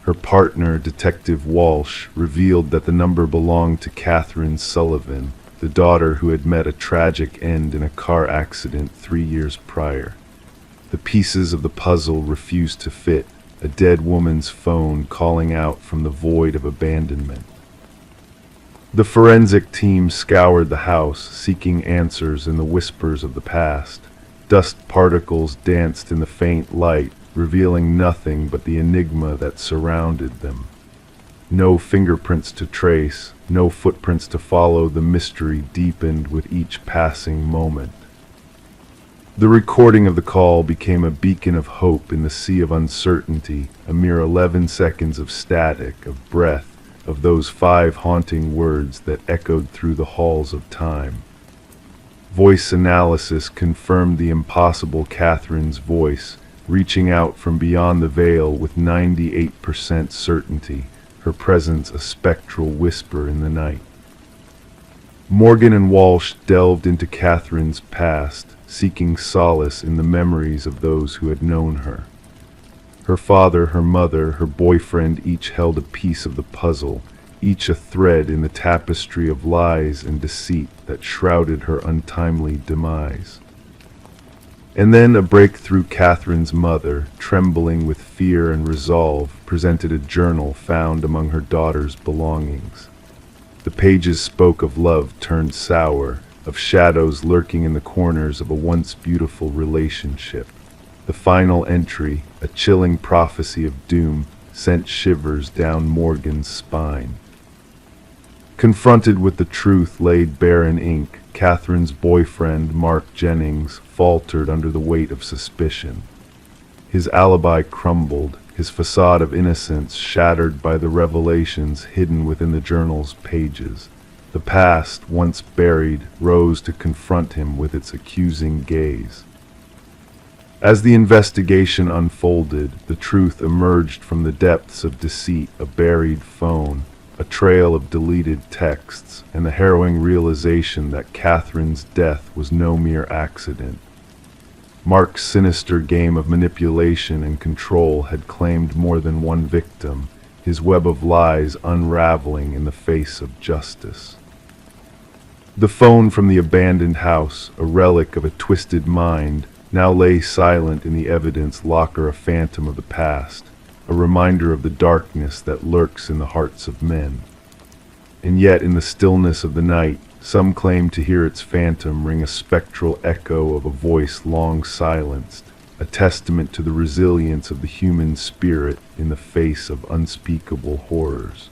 Her partner, Detective Walsh, revealed that the number belonged to Catherine Sullivan, the daughter who had met a tragic end in a car accident 3 years prior. The pieces of the puzzle refused to fit, a dead woman's phone calling out from the void of abandonment. The forensic team scoured the house, seeking answers in the whispers of the past. Dust particles danced in the faint light, revealing nothing but the enigma that surrounded them. No fingerprints to trace, no footprints to follow, the mystery deepened with each passing moment. The recording of the call became a beacon of hope in the sea of uncertainty, a mere 11 seconds of static, of breath, of those 5 haunting words that echoed through the halls of time. Voice analysis confirmed the impossible. Catherine's voice, reaching out from beyond the veil with 98% certainty, her presence a spectral whisper in the night. Morgan and Walsh delved into Catherine's past, seeking solace in the memories of those who had known her. Her father, her mother, her boyfriend each held a piece of the puzzle, each a thread in the tapestry of lies and deceit that shrouded her untimely demise. And then a breakthrough. Catherine's mother, trembling with fear and resolve, presented a journal found among her daughter's belongings. The pages spoke of love turned sour, of shadows lurking in the corners of a once beautiful relationship. The final entry, a chilling prophecy of doom, sent shivers down Morgan's spine. Confronted with the truth laid bare in ink, Catherine's boyfriend, Mark Jennings, faltered under the weight of suspicion. His alibi crumbled, his facade of innocence shattered by the revelations hidden within the journal's pages. The past, once buried, rose to confront him with its accusing gaze. As the investigation unfolded, the truth emerged from the depths of deceit: a buried phone, a trail of deleted texts, and the harrowing realization that Catherine's death was no mere accident. Mark's sinister game of manipulation and control had claimed more than one victim, his web of lies unraveling in the face of justice. The phone from the abandoned house, a relic of a twisted mind, now lay silent in the evidence locker, a phantom of the past, a reminder of the darkness that lurks in the hearts of men. And yet, in the stillness of the night, some claim to hear its phantom ring, a spectral echo of a voice long silenced, a testament to the resilience of the human spirit in the face of unspeakable horrors.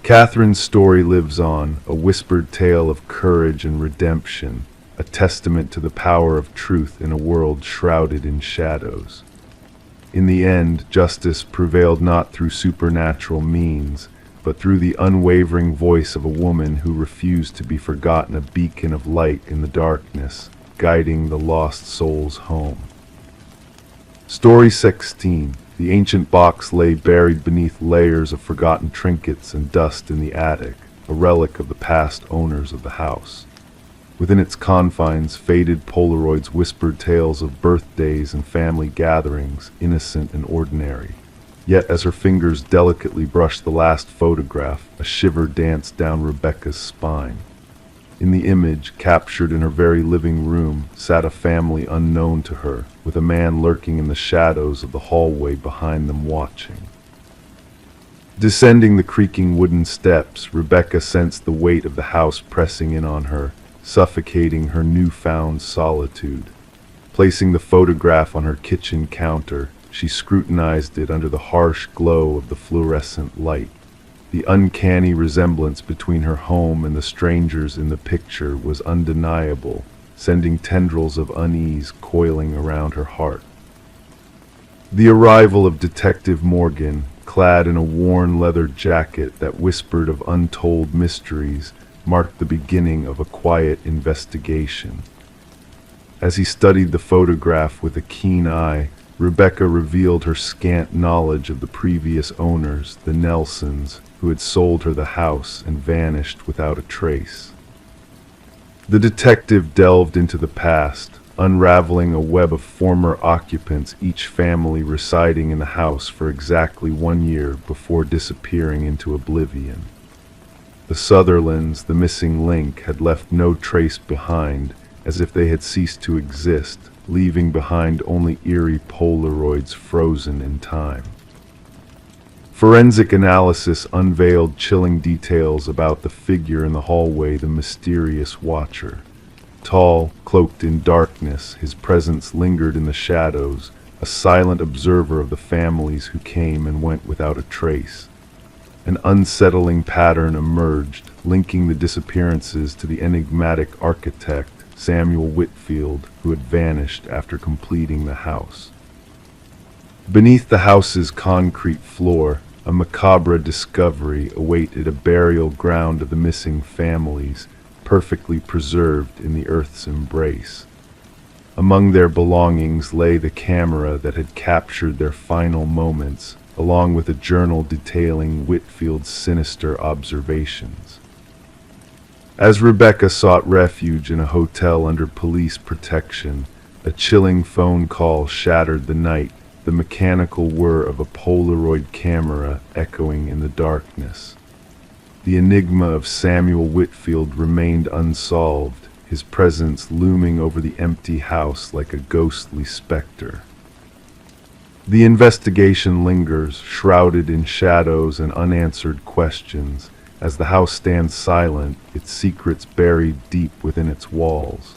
Catherine's story lives on, a whispered tale of courage and redemption, a testament to the power of truth in a world shrouded in shadows. In the end, justice prevailed not through supernatural means, but through the unwavering voice of a woman who refused to be forgotten, a beacon of light in the darkness, guiding the lost souls home. Story 16. The ancient box lay buried beneath layers of forgotten trinkets and dust in the attic, a relic of the past owners of the house. Within its confines, faded Polaroids whispered tales of birthdays and family gatherings, innocent and ordinary. Yet as her fingers delicately brushed the last photograph, a shiver danced down Rebecca's spine. In the image, captured in her very living room, sat a family unknown to her, with a man lurking in the shadows of the hallway behind them watching. Descending the creaking wooden steps, Rebecca sensed the weight of the house pressing in on her, suffocating her newfound solitude. Placing the photograph on her kitchen counter, she scrutinized it under the harsh glow of the fluorescent light. The uncanny resemblance between her home and the strangers in the picture was undeniable, sending tendrils of unease coiling around her heart. The arrival of Detective Morgan, clad in a worn leather jacket that whispered of untold mysteries, marked the beginning of a quiet investigation. As he studied the photograph with a keen eye, Rebecca revealed her scant knowledge of the previous owners, the Nelsons, who had sold her the house and vanished without a trace. The detective delved into the past, unraveling a web of former occupants, each family residing in the house for exactly 1 year before disappearing into oblivion. The Sutherlands, the missing link, had left no trace behind, as if they had ceased to exist, leaving behind only eerie Polaroids frozen in time. Forensic analysis unveiled chilling details about the figure in the hallway, the mysterious watcher. Tall, cloaked in darkness, his presence lingered in the shadows, a silent observer of the families who came and went without a trace. An unsettling pattern emerged, linking the disappearances to the enigmatic architect, Samuel Whitfield, who had vanished after completing the house. Beneath the house's concrete floor, a macabre discovery awaited: a burial ground of the missing families, perfectly preserved in the earth's embrace. Among their belongings lay the camera that had captured their final moments, along with a journal detailing Whitfield's sinister observations. As Rebecca sought refuge in a hotel under police protection, a chilling phone call shattered the night, the mechanical whir of a Polaroid camera echoing in the darkness. The enigma of Samuel Whitfield remained unsolved, his presence looming over the empty house like a ghostly specter. The investigation lingers, shrouded in shadows and unanswered questions, as the house stands silent, its secrets buried deep within its walls.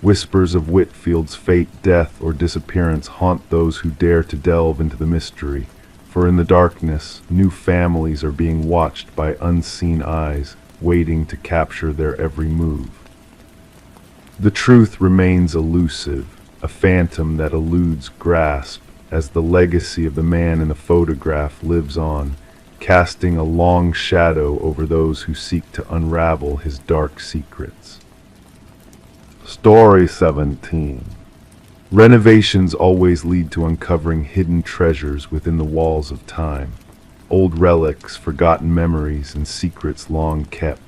Whispers of Whitfield's fate, death, or disappearance haunt those who dare to delve into the mystery, for in the darkness, new families are being watched by unseen eyes, waiting to capture their every move. The truth remains elusive, a phantom that eludes grasp, as the legacy of the man in the photograph lives on, casting a long shadow over those who seek to unravel his dark secrets. Story 17. Renovations always lead to uncovering hidden treasures within the walls of time, old relics, forgotten memories, and secrets long kept.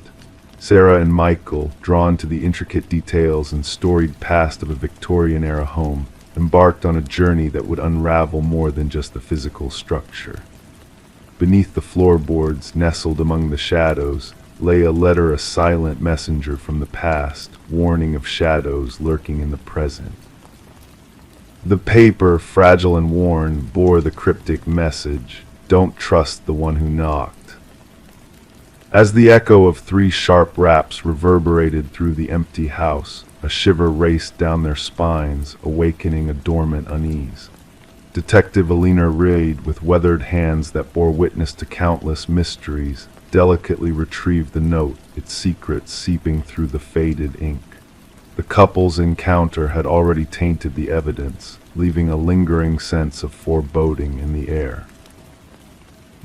Sarah and Michael, drawn to the intricate details and storied past of a Victorian-era home, embarked on a journey that would unravel more than just the physical structure. Beneath the floorboards, nestled among the shadows, lay a letter, a silent messenger from the past, warning of shadows lurking in the present. The paper, fragile and worn, bore the cryptic message, "Don't trust the one who knocked." As the echo of 3 sharp raps reverberated through the empty house, a shiver raced down their spines, awakening a dormant unease. Detective Alina Reid, with weathered hands that bore witness to countless mysteries, delicately retrieved the note, its secrets seeping through the faded ink. The couple's encounter had already tainted the evidence, leaving a lingering sense of foreboding in the air.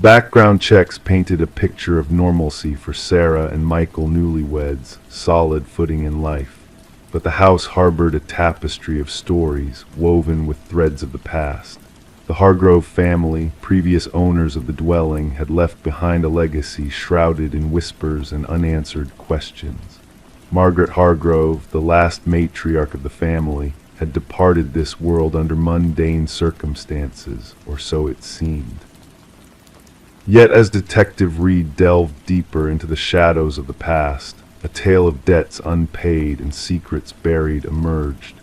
Background checks painted a picture of normalcy for Sarah and Michael, newlyweds, solid footing in life. But the house harbored a tapestry of stories woven with threads of the past. The Hargrove family, previous owners of the dwelling, had left behind a legacy shrouded in whispers and unanswered questions. Margaret Hargrove, the last matriarch of the family, had departed this world under mundane circumstances, or so it seemed. Yet as Detective Reid delved deeper into the shadows of the past, a tale of debts unpaid and secrets buried emerged.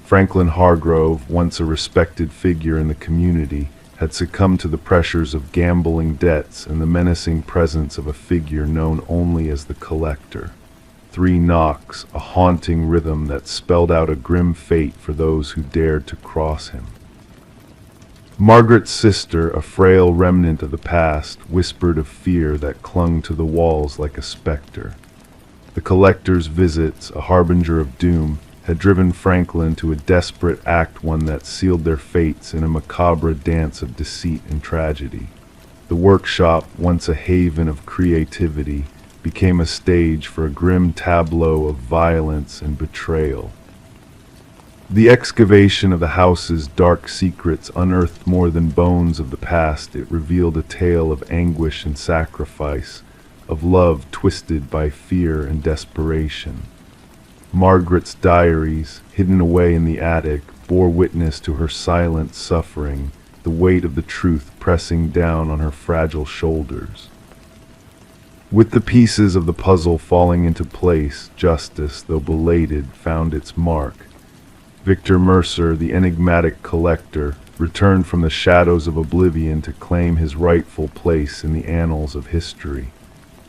Franklin Hargrove, once a respected figure in the community, had succumbed to the pressures of gambling debts and the menacing presence of a figure known only as the Collector. 3 knocks, a haunting rhythm that spelled out a grim fate for those who dared to cross him. Margaret's sister, a frail remnant of the past, whispered of fear that clung to the walls like a specter. The Collector's visits, a harbinger of doom, had driven Franklin to a desperate act, one that sealed their fates in a macabre dance of deceit and tragedy. The workshop, once a haven of creativity, became a stage for a grim tableau of violence and betrayal. The excavation of the house's dark secrets unearthed more than bones of the past. It revealed a tale of anguish and sacrifice, of love twisted by fear and desperation. Margaret's diaries, hidden away in the attic, bore witness to her silent suffering, the weight of the truth pressing down on her fragile shoulders. With the pieces of the puzzle falling into place, justice, though belated, found its mark. Victor Mercer, the enigmatic Collector, returned from the shadows of oblivion to claim his rightful place in the annals of history.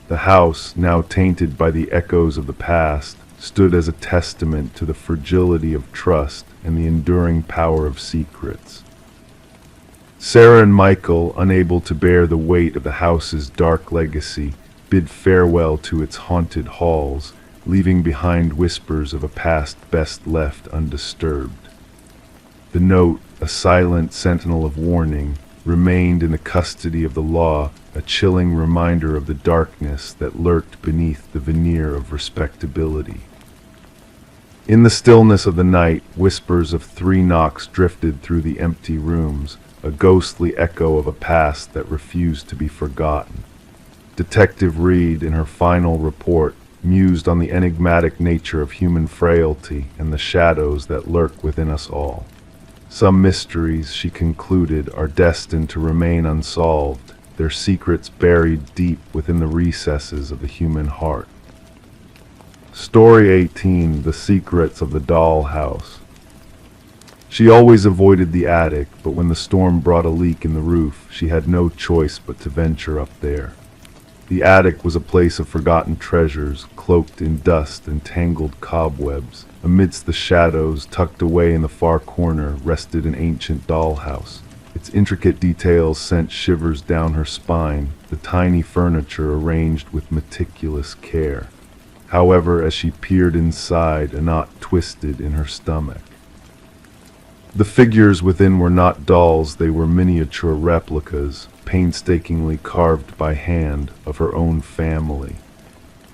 The house, now tainted by the echoes of the past, stood as a testament to the fragility of trust and the enduring power of secrets. Sarah and Michael, unable to bear the weight of the house's dark legacy, bid farewell to its haunted halls, leaving behind whispers of a past best left undisturbed. The note, a silent sentinel of warning, remained in the custody of the law, a chilling reminder of the darkness that lurked beneath the veneer of respectability. In the stillness of the night, whispers of 3 knocks drifted through the empty rooms, a ghostly echo of a past that refused to be forgotten. Detective Reid, in her final report, mused on the enigmatic nature of human frailty and the shadows that lurk within us all. Some mysteries, she concluded, are destined to remain unsolved, their secrets buried deep within the recesses of the human heart. Story 18: The Secrets of the Dollhouse. She always avoided the attic, but when the storm brought a leak in the roof, she had no choice but to venture up there. The attic was a place of forgotten treasures, cloaked in dust and tangled cobwebs. Amidst the shadows, tucked away in the far corner, rested an ancient dollhouse. Its intricate details sent shivers down her spine, the tiny furniture arranged with meticulous care. However, as she peered inside, a knot twisted in her stomach. The figures within were not dolls, they were miniature replicas, painstakingly carved by hand, of her own family.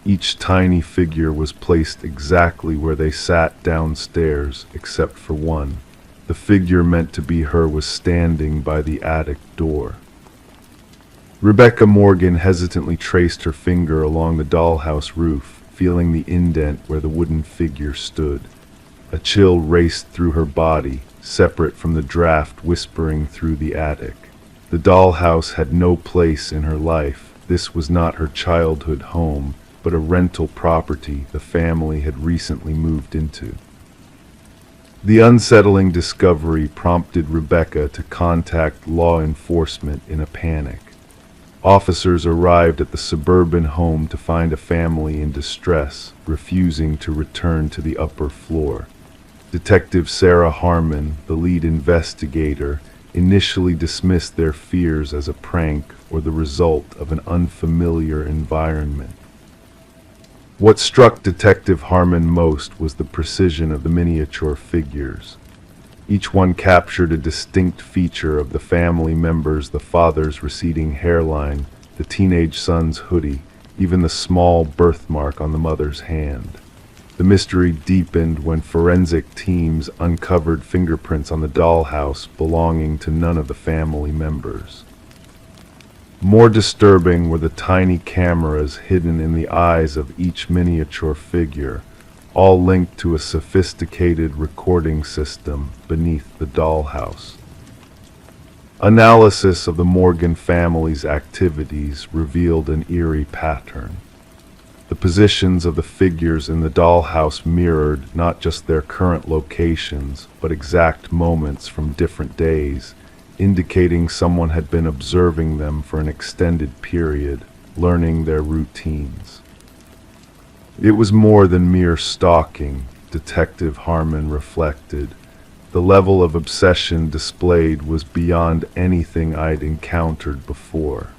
Each tiny figure was placed exactly where they sat downstairs, except for one. The figure meant to be her was standing by the attic door. Rebecca Morgan hesitantly traced her finger along the dollhouse roof, feeling the indent where the wooden figure stood. A chill raced through her body, separate from the draft whispering through the attic. The dollhouse had no place in her life. This was not her childhood home, but a rental property the family had recently moved into. The unsettling discovery prompted Rebecca to contact law enforcement in a panic. Officers arrived at the suburban home to find a family in distress, refusing to return to the upper floor. Detective Sarah Harmon, the lead investigator, initially dismissed their fears as a prank or the result of an unfamiliar environment. What struck Detective Harmon most was the precision of the miniature figures. Each one captured a distinct feature of the family members: the father's receding hairline, the teenage son's hoodie, even the small birthmark on the mother's hand. The mystery deepened when forensic teams uncovered fingerprints on the dollhouse belonging to none of the family members. More disturbing were the tiny cameras hidden in the eyes of each miniature figure, all linked to a sophisticated recording system beneath the dollhouse. Analysis of the Morgan family's activities revealed an eerie pattern. The positions of the figures in the dollhouse mirrored not just their current locations, but exact moments from different days, indicating someone had been observing them for an extended period, learning their routines. It was more than mere stalking, Detective Harmon reflected. The level of obsession displayed was beyond anything I'd encountered before.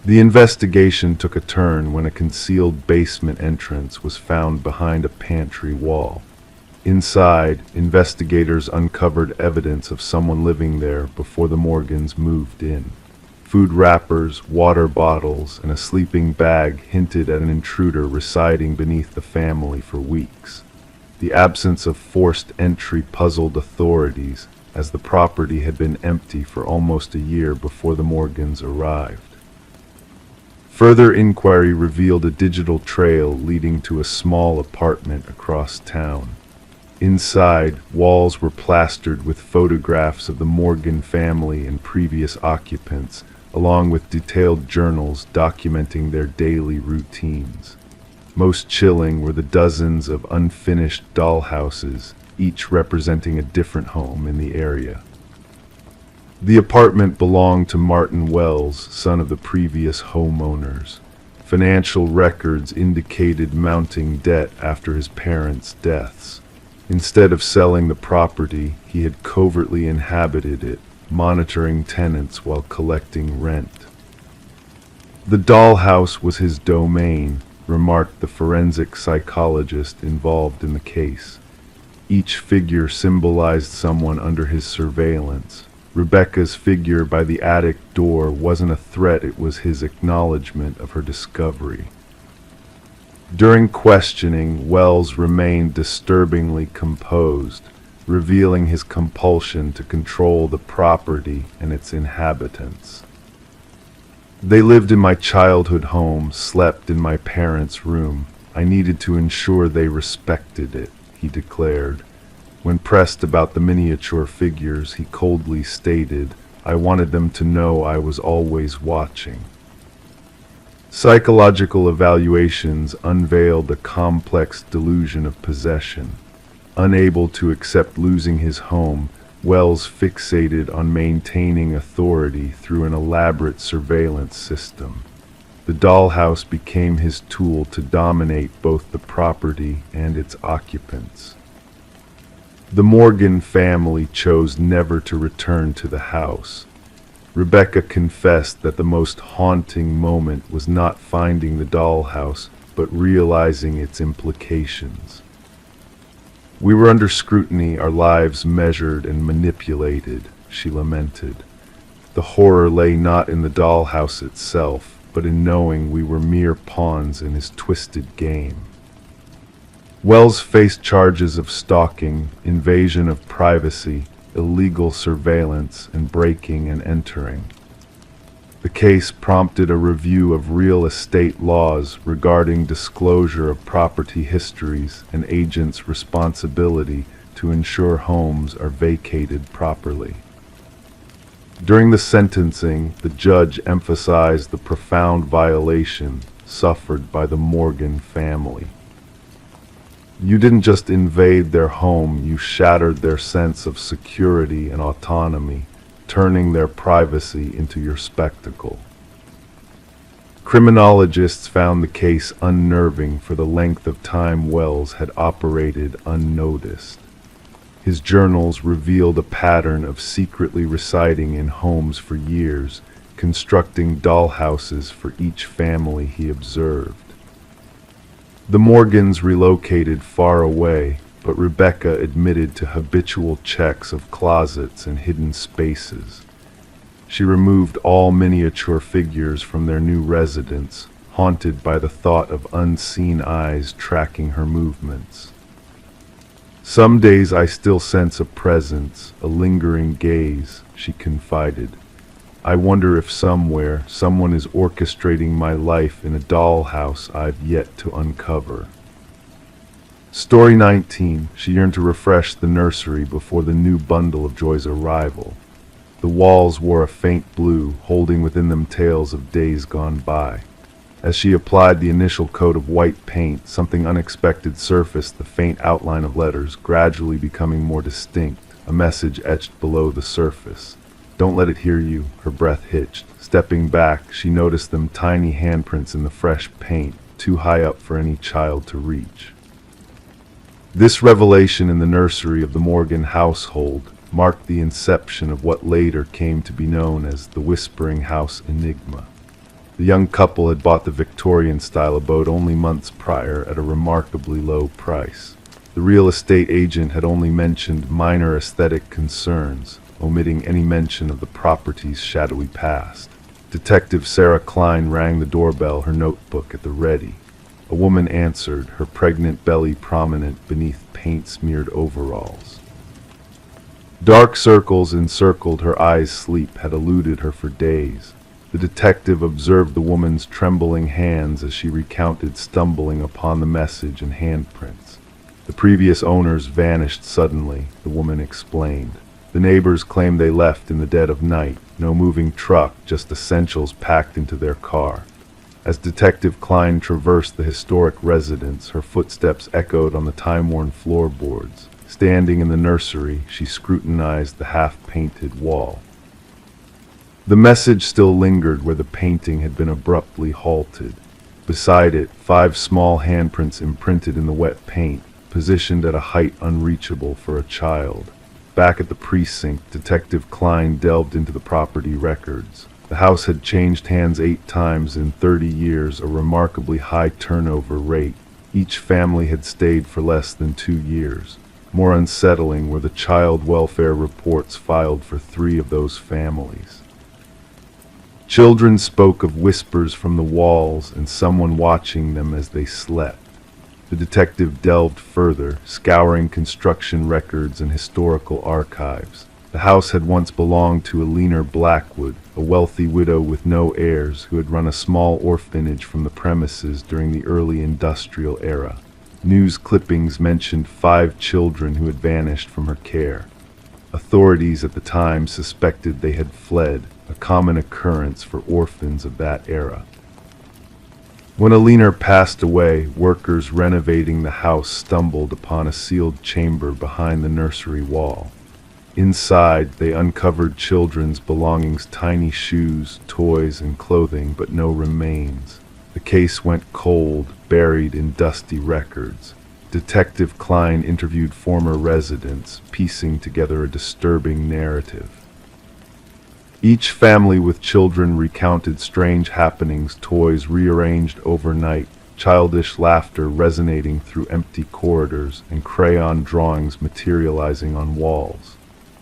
The investigation took a turn when a concealed basement entrance was found behind a pantry wall. Inside, investigators uncovered evidence of someone living there before the Morgans moved in. Food wrappers, water bottles, and a sleeping bag hinted at an intruder residing beneath the family for weeks. The absence of forced entry puzzled authorities, as the property had been empty for almost a year before the Morgans arrived. Further inquiry revealed a digital trail leading to a small apartment across town. Inside, walls were plastered with photographs of the Morgan family and previous occupants, along with detailed journals documenting their daily routines. Most chilling were the dozens of unfinished dollhouses, each representing a different home in the area. The apartment belonged to Martin Wells, son of the previous homeowners. Financial records indicated mounting debt after his parents' deaths. Instead of selling the property, he had covertly inhabited it, monitoring tenants while collecting rent. The dollhouse was his domain, remarked the forensic psychologist involved in the case. Each figure symbolized someone under his surveillance. Rebecca's figure by the attic door wasn't a threat, it was his acknowledgement of her discovery. During questioning, Wells remained disturbingly composed, revealing his compulsion to control the property and its inhabitants. They lived in my childhood home, slept in my parents' room. I needed to ensure they respected it, he declared. When pressed about the miniature figures, he coldly stated, I wanted them to know I was always watching. Psychological evaluations unveiled a complex delusion of possession. Unable to accept losing his home, Wells fixated on maintaining authority through an elaborate surveillance system. The dollhouse became his tool to dominate both the property and its occupants. The Morgan family chose never to return to the house. Rebecca confessed that the most haunting moment was not finding the dollhouse, but realizing its implications. We were under scrutiny, our lives measured and manipulated, she lamented. The horror lay not in the dollhouse itself, but in knowing we were mere pawns in his twisted game. Wells faced charges of stalking, invasion of privacy, illegal surveillance, and breaking and entering. The case prompted a review of real estate laws regarding disclosure of property histories and agents' responsibility to ensure homes are vacated properly. During the sentencing, the judge emphasized the profound violation suffered by the Morgan family. You didn't just invade their home, you shattered their sense of security and autonomy, turning their privacy into your spectacle. Criminologists found the case unnerving for the length of time Wells had operated unnoticed. His journals revealed a pattern of secretly residing in homes for years, constructing dollhouses for each family he observed. The Morgans relocated far away, but Rebecca admitted to habitual checks of closets and hidden spaces. She removed all miniature figures from their new residence, haunted by the thought of unseen eyes tracking her movements. Some days I still sense a presence, a lingering gaze, she confided. I wonder if somewhere, someone is orchestrating my life in a dollhouse I've yet to uncover. Story 19. She yearned to refresh the nursery before the new bundle of Joy's arrival. The walls wore a faint blue, holding within them tales of days gone by. As she applied the initial coat of white paint, something unexpected surfaced, the faint outline of letters, gradually becoming more distinct, a message etched below the surface. Don't let it hear you, her breath hitched. Stepping back, she noticed them tiny handprints in the fresh paint, too high up for any child to reach. This revelation in the nursery of the Morgan household marked the inception of what later came to be known as the Whispering House Enigma. The young couple had bought the Victorian-style abode only months prior at a remarkably low price. The real estate agent had only mentioned minor aesthetic concerns, omitting any mention of the property's shadowy past. Detective Sarah Klein rang the doorbell, her notebook at the ready. A woman answered, her pregnant belly prominent beneath paint-smeared overalls. Dark circles encircled her eyes. Sleep had eluded her for days. The detective observed the woman's trembling hands as she recounted stumbling upon the message and handprints. The previous owners vanished suddenly, the woman explained. The neighbors claimed they left in the dead of night. No moving truck, just essentials packed into their car. As Detective Klein traversed the historic residence, her footsteps echoed on the time-worn floorboards. Standing in the nursery, she scrutinized the half-painted wall. The message still lingered where the painting had been abruptly halted. Beside it, 5 small handprints imprinted in the wet paint, positioned at a height unreachable for a child. Back at the precinct, Detective Klein delved into the property records. The house had changed hands 8 times in 30 years, a remarkably high turnover rate. Each family had stayed for less than 2 years. More unsettling were the child welfare reports filed for 3 of those families. Children spoke of whispers from the walls and someone watching them as they slept. The detective delved further, scouring construction records and historical archives. The house had once belonged to Eleanor Blackwood, a wealthy widow with no heirs who had run a small orphanage from the premises during the early industrial era. News clippings mentioned 5 children who had vanished from her care. Authorities at the time suspected they had fled, a common occurrence for orphans of that era. When Eleanor passed away, workers renovating the house stumbled upon a sealed chamber behind the nursery wall. Inside, they uncovered children's belongings, tiny shoes, toys, and clothing, but no remains. The case went cold, buried in dusty records. Detective Klein interviewed former residents, piecing together a disturbing narrative. Each family with children recounted strange happenings, toys rearranged overnight, childish laughter resonating through empty corridors, and crayon drawings materializing on walls.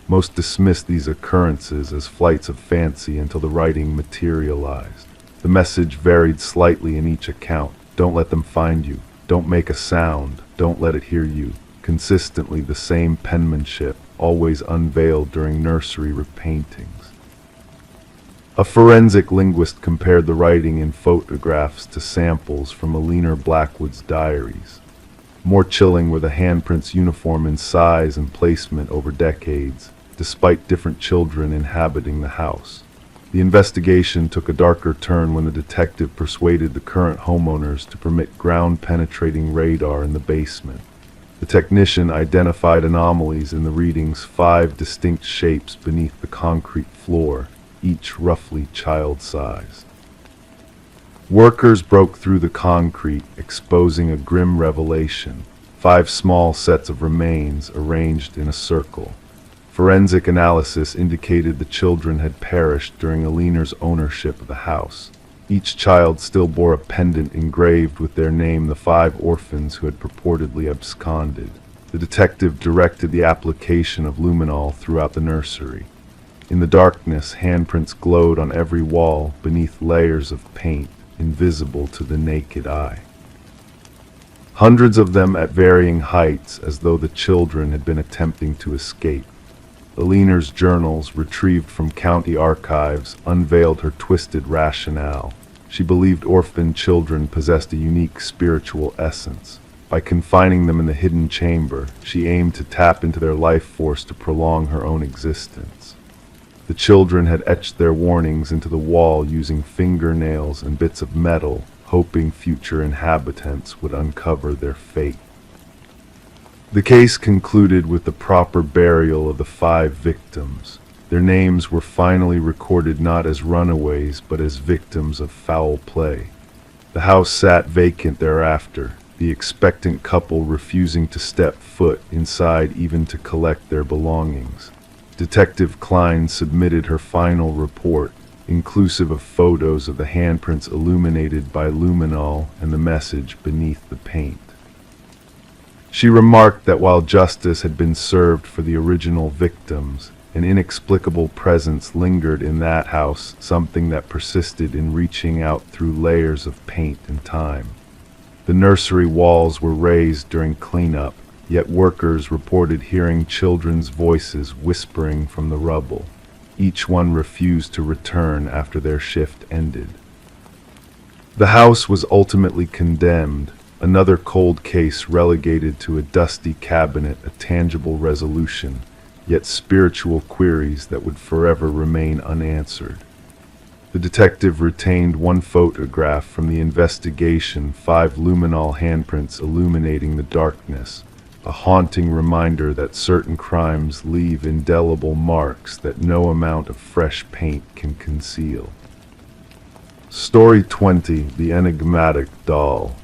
Most dismissed these occurrences as flights of fancy until the writing materialized. The message varied slightly in each account. Don't let them find you. Don't make a sound. Don't let it hear you. Consistently the same penmanship, always unveiled during nursery repaintings. A forensic linguist compared the writing in photographs to samples from Eleanor Blackwood's diaries. More chilling were the handprints uniform in size and placement over decades, despite different children inhabiting the house. The investigation took a darker turn when the detective persuaded the current homeowners to permit ground-penetrating radar in the basement. The technician identified anomalies in the readings, 5 distinct shapes beneath the concrete floor, each roughly child-sized. Workers broke through the concrete, exposing a grim revelation: 5 small sets of remains arranged in a circle. Forensic analysis indicated the children had perished during Eleanor's ownership of the house. Each child still bore a pendant engraved with their name, the 5 orphans who had purportedly absconded. The detective directed the application of luminol throughout the nursery. In the darkness, handprints glowed on every wall beneath layers of paint, invisible to the naked eye. Hundreds of them at varying heights, as though the children had been attempting to escape. Eleanor's journals, retrieved from county archives, unveiled her twisted rationale. She believed orphan children possessed a unique spiritual essence. By confining them in the hidden chamber, she aimed to tap into their life force to prolong her own existence. The children had etched their warnings into the wall using fingernails and bits of metal, hoping future inhabitants would uncover their fate. The case concluded with the proper burial of the 5 victims. Their names were finally recorded not as runaways, but as victims of foul play. The house sat vacant thereafter, the expectant couple refusing to step foot inside even to collect their belongings. Detective Klein submitted her final report, inclusive of photos of the handprints illuminated by luminol and the message beneath the paint. She remarked that while justice had been served for the original victims, an inexplicable presence lingered in that house, something that persisted in reaching out through layers of paint and time. The nursery walls were raised during cleanup, yet workers reported hearing children's voices whispering from the rubble. Each one refused to return after their shift ended. The house was ultimately condemned, another cold case relegated to a dusty cabinet, a tangible resolution, yet spiritual queries that would forever remain unanswered. The detective retained 1 photograph from the investigation, 5 luminol handprints illuminating the darkness, a haunting reminder that certain crimes leave indelible marks that no amount of fresh paint can conceal. Story 20: The Enigmatic Doll.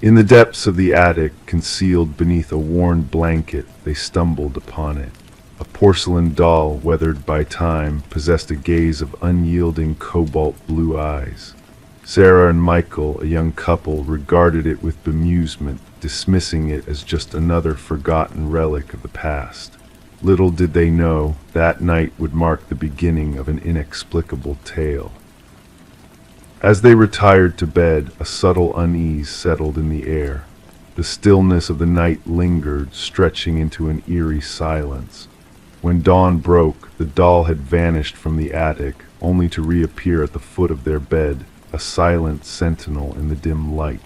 In the depths of the attic, concealed beneath a worn blanket, they stumbled upon it. A porcelain doll, weathered by time, possessed a gaze of unyielding cobalt blue eyes. Sarah and Michael, a young couple, regarded it with bemusement, dismissing it as just another forgotten relic of the past. Little did they know, that night would mark the beginning of an inexplicable tale. As they retired to bed, a subtle unease settled in the air. The stillness of the night lingered, stretching into an eerie silence. When dawn broke, the doll had vanished from the attic, only to reappear at the foot of their bed, a silent sentinel in the dim light.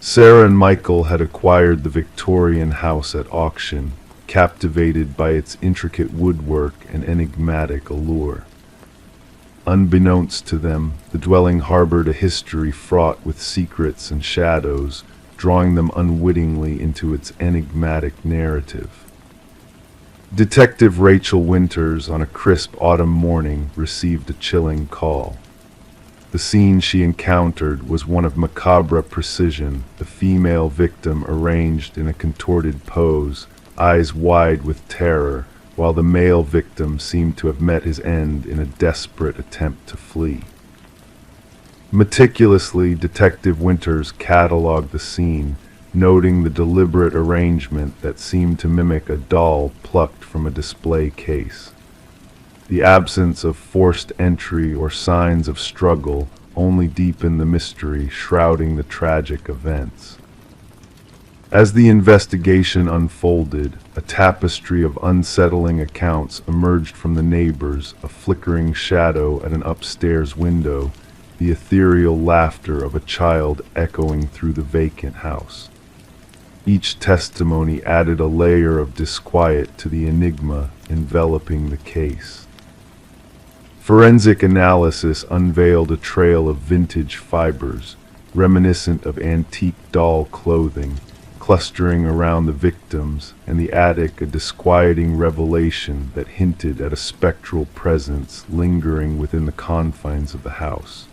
Sarah and Michael had acquired the Victorian house at auction, captivated by its intricate woodwork and enigmatic allure. Unbeknownst to them, the dwelling harbored a history fraught with secrets and shadows, drawing them unwittingly into its enigmatic narrative. Detective Rachel Winters, on a crisp autumn morning, received a chilling call. The scene she encountered was one of macabre precision, the female victim arranged in a contorted pose, eyes wide with terror, while the male victim seemed to have met his end in a desperate attempt to flee. Meticulously, Detective Winters catalogued the scene, noting the deliberate arrangement that seemed to mimic a doll plucked from a display case. The absence of forced entry or signs of struggle only deepened the mystery shrouding the tragic events. As the investigation unfolded, a tapestry of unsettling accounts emerged from the neighbors, a flickering shadow at an upstairs window, the ethereal laughter of a child echoing through the vacant house. Each testimony added a layer of disquiet to the enigma enveloping the case. Forensic analysis unveiled a trail of vintage fibers, reminiscent of antique doll clothing, clustering around the victims, and the attic a disquieting revelation that hinted at a spectral presence lingering within the confines of the house.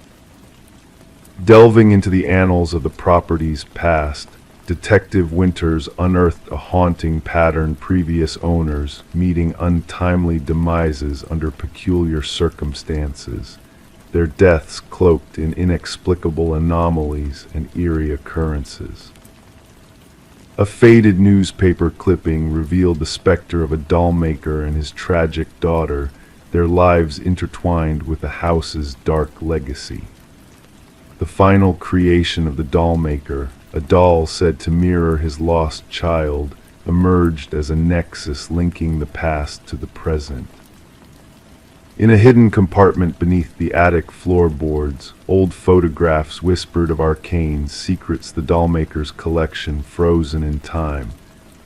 Delving into the annals of the property's past, Detective Winters unearthed a haunting pattern: previous owners meeting untimely demises under peculiar circumstances, their deaths cloaked in inexplicable anomalies and eerie occurrences. A faded newspaper clipping revealed the specter of a doll maker and his tragic daughter, their lives intertwined with the house's dark legacy. The final creation of the doll maker, a doll said to mirror his lost child, emerged as a nexus linking the past to the present. In a hidden compartment beneath the attic floorboards, old photographs whispered of arcane secrets, the dollmaker's collection frozen in time,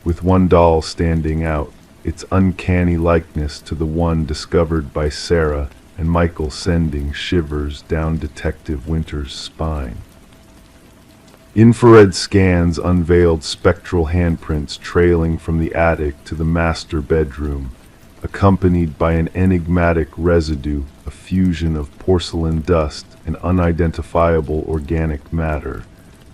with one doll standing out, its uncanny likeness to the one discovered by Sarah and Michael sending shivers down Detective Winters' spine. Infrared scans unveiled spectral handprints trailing from the attic to the master bedroom, accompanied by an enigmatic residue, a fusion of porcelain dust and unidentifiable organic matter,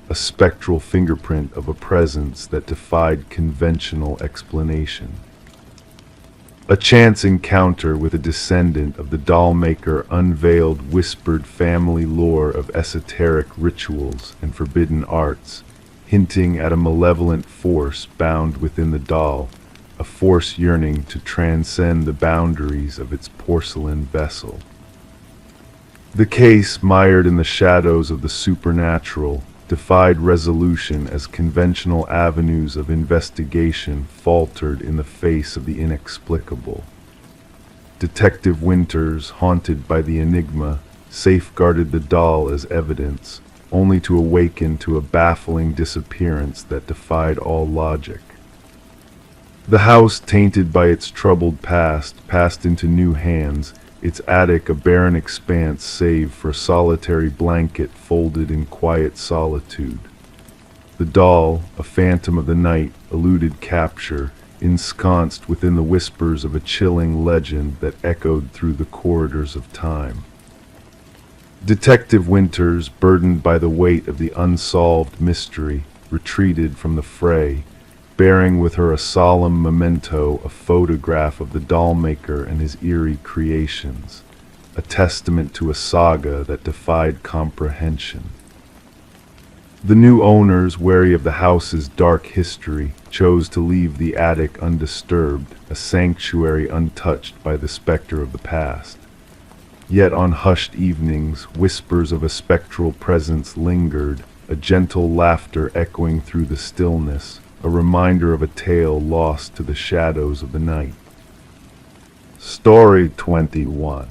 a spectral fingerprint of a presence that defied conventional explanation. A chance encounter with a descendant of the doll maker unveiled whispered family lore of esoteric rituals and forbidden arts, hinting at a malevolent force bound within the doll, a force yearning to transcend the boundaries of its porcelain vessel. The case, mired in the shadows of the supernatural, defied resolution as conventional avenues of investigation faltered in the face of the inexplicable. Detective Winters, haunted by the enigma, safeguarded the doll as evidence, only to awaken to a baffling disappearance that defied all logic. The house, tainted by its troubled past, passed into new hands, its attic a barren expanse save for a solitary blanket folded in quiet solitude. The doll, a phantom of the night, eluded capture, ensconced within the whispers of a chilling legend that echoed through the corridors of time. Detective Winters, burdened by the weight of the unsolved mystery, retreated from the fray, bearing with her a solemn memento, a photograph of the doll maker and his eerie creations, a testament to a saga that defied comprehension. The new owners, wary of the house's dark history, chose to leave the attic undisturbed, a sanctuary untouched by the specter of the past. Yet on hushed evenings, whispers of a spectral presence lingered, a gentle laughter echoing through the stillness, a reminder of a tale lost to the shadows of the night. Story 21.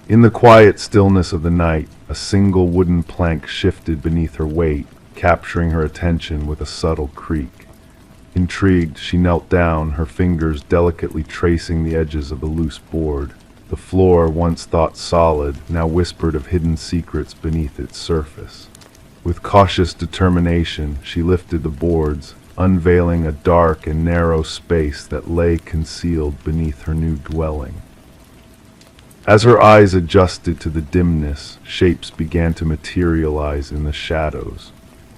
In the quiet stillness of the night, a single wooden plank shifted beneath her weight, capturing her attention with a subtle creak. Intrigued, she knelt down, her fingers delicately tracing the edges of the loose board. The floor, once thought solid, now whispered of hidden secrets beneath its surface. With cautious determination, she lifted the boards, unveiling a dark and narrow space that lay concealed beneath her new dwelling. As her eyes adjusted to the dimness, shapes began to materialize in the shadows.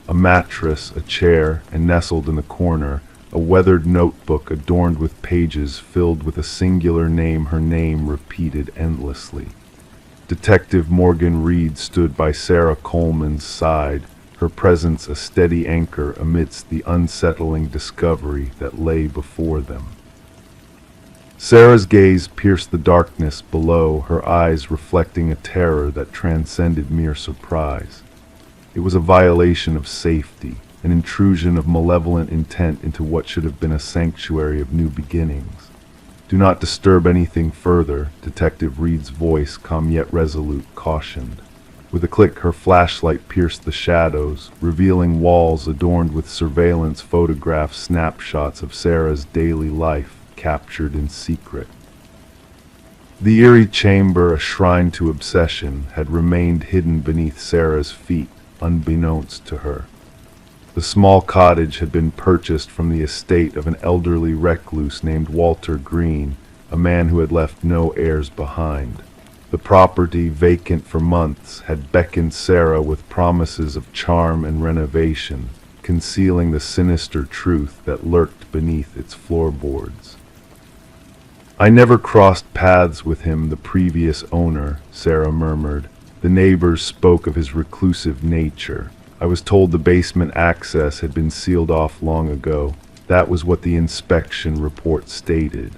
A mattress, a chair, and nestled in the corner, a weathered notebook adorned with pages filled with a singular name, her name repeated endlessly. Detective Morgan Reed stood by Sarah Coleman's side, her presence a steady anchor amidst the unsettling discovery that lay before them. Sarah's gaze pierced the darkness below, her eyes reflecting a terror that transcended mere surprise. It was a violation of safety, an intrusion of malevolent intent into what should have been a sanctuary of new beginnings. "Do not disturb anything further," Detective Reed's voice, calm yet resolute, cautioned. With a click, her flashlight pierced the shadows, revealing walls adorned with surveillance photograph snapshots of Sarah's daily life, captured in secret. The eerie chamber, a shrine to obsession, had remained hidden beneath Sarah's feet, unbeknownst to her. The small cottage had been purchased from the estate of an elderly recluse named Walter Green, a man who had left no heirs behind. The property, vacant for months, had beckoned Sarah with promises of charm and renovation, concealing the sinister truth that lurked beneath its floorboards. "I never crossed paths with him, the previous owner," Sarah murmured. "The neighbors spoke of his reclusive nature. I was told the basement access had been sealed off long ago. That was what the inspection report stated."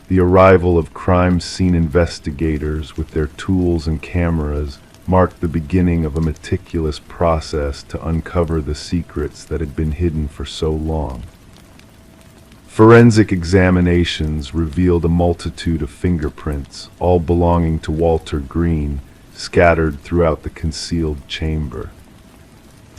The arrival of crime scene investigators with their tools and cameras marked the beginning of a meticulous process to uncover the secrets that had been hidden for so long. Forensic examinations revealed a multitude of fingerprints, all belonging to Walter Green, scattered throughout the concealed chamber.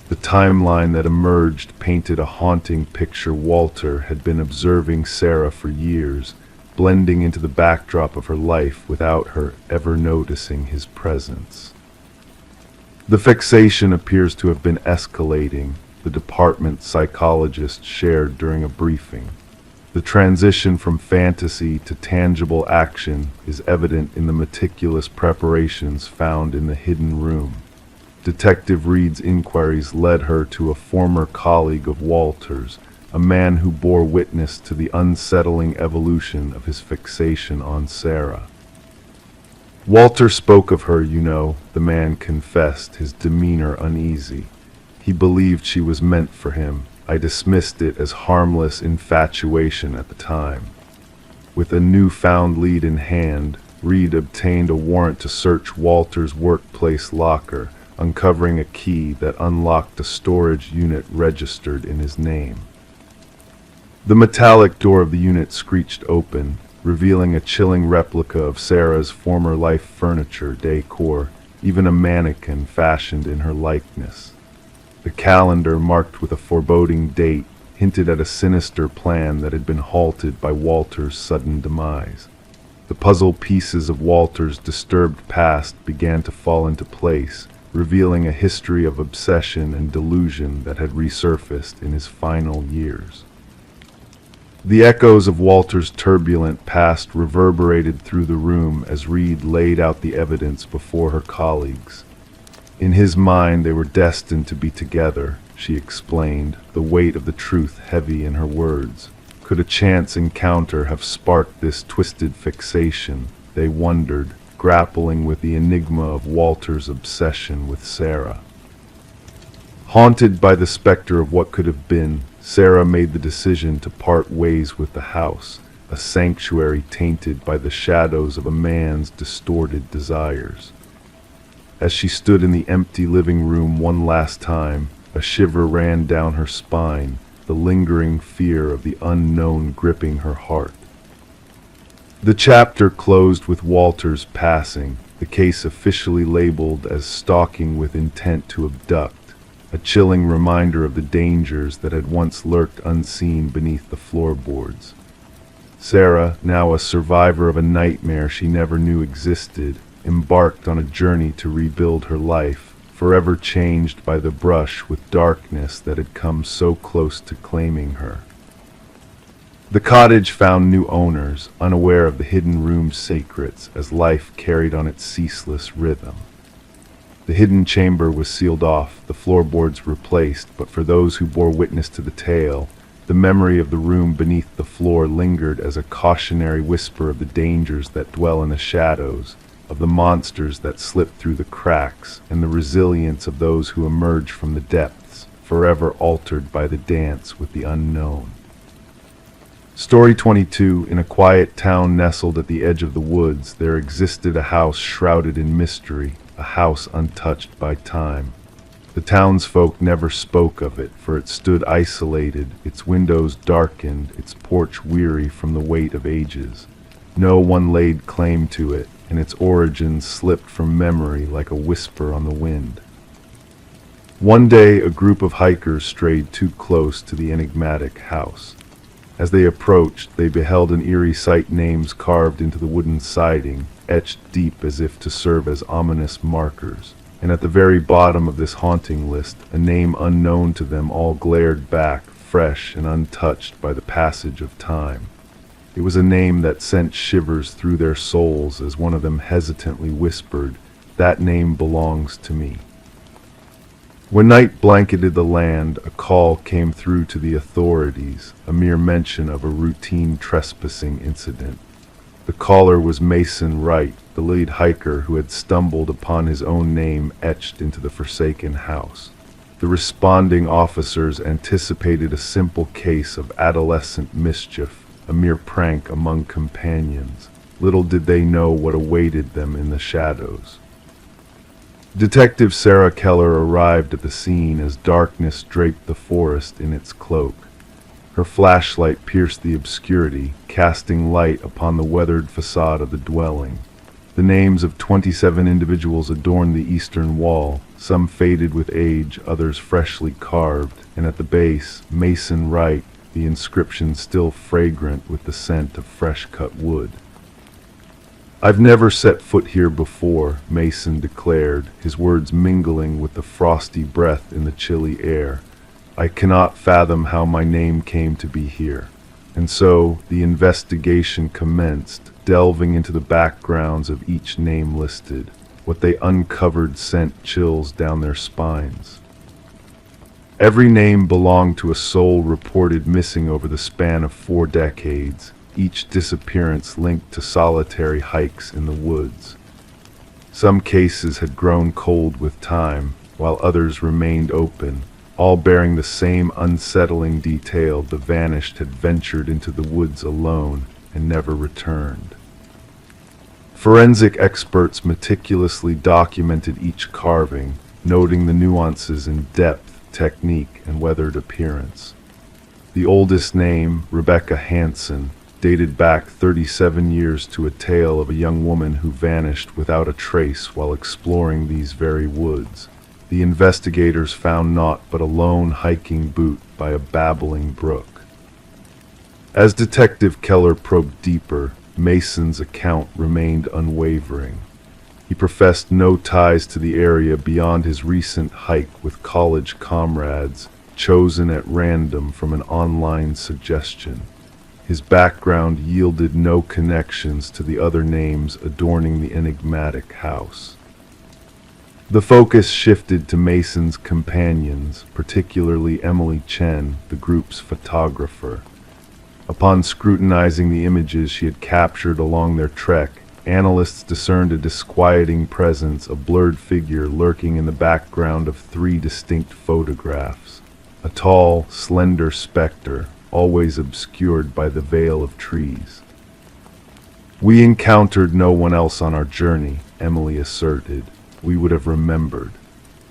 The timeline that emerged painted a haunting picture. Walter had been observing Sarah for years, blending into the backdrop of her life without her ever noticing his presence. The fixation appears to have been escalating, the department psychologist shared during a briefing. The transition from fantasy to tangible action is evident in the meticulous preparations found in the hidden room. Detective Reed's inquiries led her to a former colleague of Walter's, a man who bore witness to the unsettling evolution of his fixation on Sarah. "Walter spoke of her, you know," the man confessed, his demeanor uneasy. "He believed she was meant for him. I dismissed it as harmless infatuation at the time." With a newfound lead in hand, Reed obtained a warrant to search Walter's workplace locker, uncovering a key that unlocked a storage unit registered in his name. The metallic door of the unit screeched open, revealing a chilling replica of Sarah's former life furniture decor, even a mannequin fashioned in her likeness. The calendar, marked with a foreboding date, hinted at a sinister plan that had been halted by Walter's sudden demise. The puzzle pieces of Walter's disturbed past began to fall into place, revealing a history of obsession and delusion that had resurfaced in his final years. The echoes of Walter's turbulent past reverberated through the room as Reed laid out the evidence before her colleagues. In his mind, they were destined to be together, she explained, the weight of the truth heavy in her words. Could a chance encounter have sparked this twisted fixation? They wondered, grappling with the enigma of Walter's obsession with Sarah. Haunted by the specter of what could have been, Sarah made the decision to part ways with the house, a sanctuary tainted by the shadows of a man's distorted desires. As she stood in the empty living room one last time, a shiver ran down her spine, the lingering fear of the unknown gripping her heart. The chapter closed with Walter's passing, the case officially labeled as stalking with intent to abduct, a chilling reminder of the dangers that had once lurked unseen beneath the floorboards. Sarah, now a survivor of a nightmare she never knew existed, embarked on a journey to rebuild her life, forever changed by the brush with darkness that had come so close to claiming her. The cottage found new owners, unaware of the hidden room's secrets as life carried on its ceaseless rhythm. The hidden chamber was sealed off, the floorboards replaced, but for those who bore witness to the tale, the memory of the room beneath the floor lingered as a cautionary whisper of the dangers that dwell in the shadows, of the monsters that slip through the cracks, and the resilience of those who emerge from the depths, forever altered by the dance with the unknown. Story 22. In a quiet town nestled at the edge of the woods, there existed a house shrouded in mystery, a house untouched by time. The townsfolk never spoke of it, for it stood isolated, its windows darkened, its porch weary from the weight of ages. No one laid claim to it, and its origins slipped from memory like a whisper on the wind. One day, a group of hikers strayed too close to the enigmatic house. As they approached, they beheld an eerie sight: names carved into the wooden siding, etched deep as if to serve as ominous markers. And at the very bottom of this haunting list, a name unknown to them all glared back, fresh and untouched by the passage of time. It was a name that sent shivers through their souls as one of them hesitantly whispered, "That name belongs to me." When night blanketed the land, a call came through to the authorities, a mere mention of a routine trespassing incident. The caller was Mason Wright, the lead hiker who had stumbled upon his own name etched into the forsaken house. The responding officers anticipated a simple case of adolescent mischief, a mere prank among companions. Little did they know what awaited them in the shadows. Detective Sarah Keller arrived at the scene as darkness draped the forest in its cloak. Her flashlight pierced the obscurity, casting light upon the weathered facade of the dwelling. The names of 27 individuals adorned the eastern wall, some faded with age, others freshly carved, and at the base, Mason Wright, the inscription still fragrant with the scent of fresh-cut wood. "I've never set foot here before," Mason declared, his words mingling with the frosty breath in the chilly air. "I cannot fathom how my name came to be here." And so the investigation commenced, delving into the backgrounds of each name listed. What they uncovered sent chills down their spines. Every name belonged to a soul reported missing over the span of 4 decades, each disappearance linked to solitary hikes in the woods. Some cases had grown cold with time, while others remained open, all bearing the same unsettling detail: the vanished had ventured into the woods alone and never returned. Forensic experts meticulously documented each carving, noting the nuances in depth, technique, and weathered appearance. The oldest name, Rebecca Hansen, dated back 37 years to a tale of a young woman who vanished without a trace while exploring these very woods. The investigators found naught but a lone hiking boot by a babbling brook. As Detective Keller probed deeper, Mason's account remained unwavering. He professed no ties to the area beyond his recent hike with college comrades, chosen at random from an online suggestion. His background yielded no connections to the other names adorning the enigmatic house. The focus shifted to Mason's companions, particularly Emily Chen, the group's photographer. Upon scrutinizing the images she had captured along their trek, analysts discerned a disquieting presence, a blurred figure lurking in the background of 3 distinct photographs. A tall, slender specter, always obscured by the veil of trees. "We encountered no one else on our journey," Emily asserted. "We would have remembered."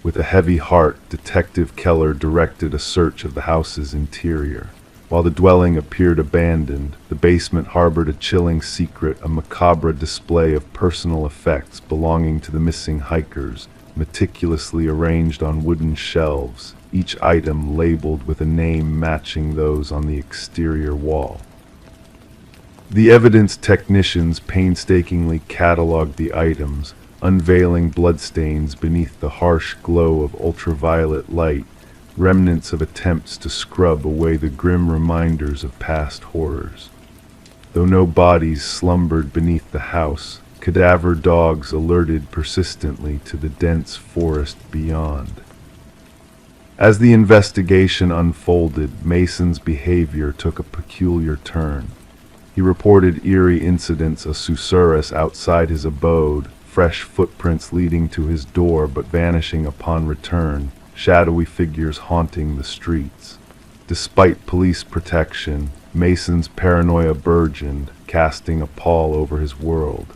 With a heavy heart, Detective Keller directed a search of the house's interior. While the dwelling appeared abandoned, the basement harbored a chilling secret, a macabre display of personal effects belonging to the missing hikers, meticulously arranged on wooden shelves, each item labeled with a name matching those on the exterior wall. The evidence technicians painstakingly cataloged the items, unveiling bloodstains beneath the harsh glow of ultraviolet light, remnants of attempts to scrub away the grim reminders of past horrors. Though no bodies slumbered beneath the house, cadaver dogs alerted persistently to the dense forest beyond. As the investigation unfolded, Mason's behavior took a peculiar turn. He reported eerie incidents of susurrus outside his abode, fresh footprints leading to his door but vanishing upon return, shadowy figures haunting the streets. Despite police protection, Mason's paranoia burgeoned, casting a pall over his world.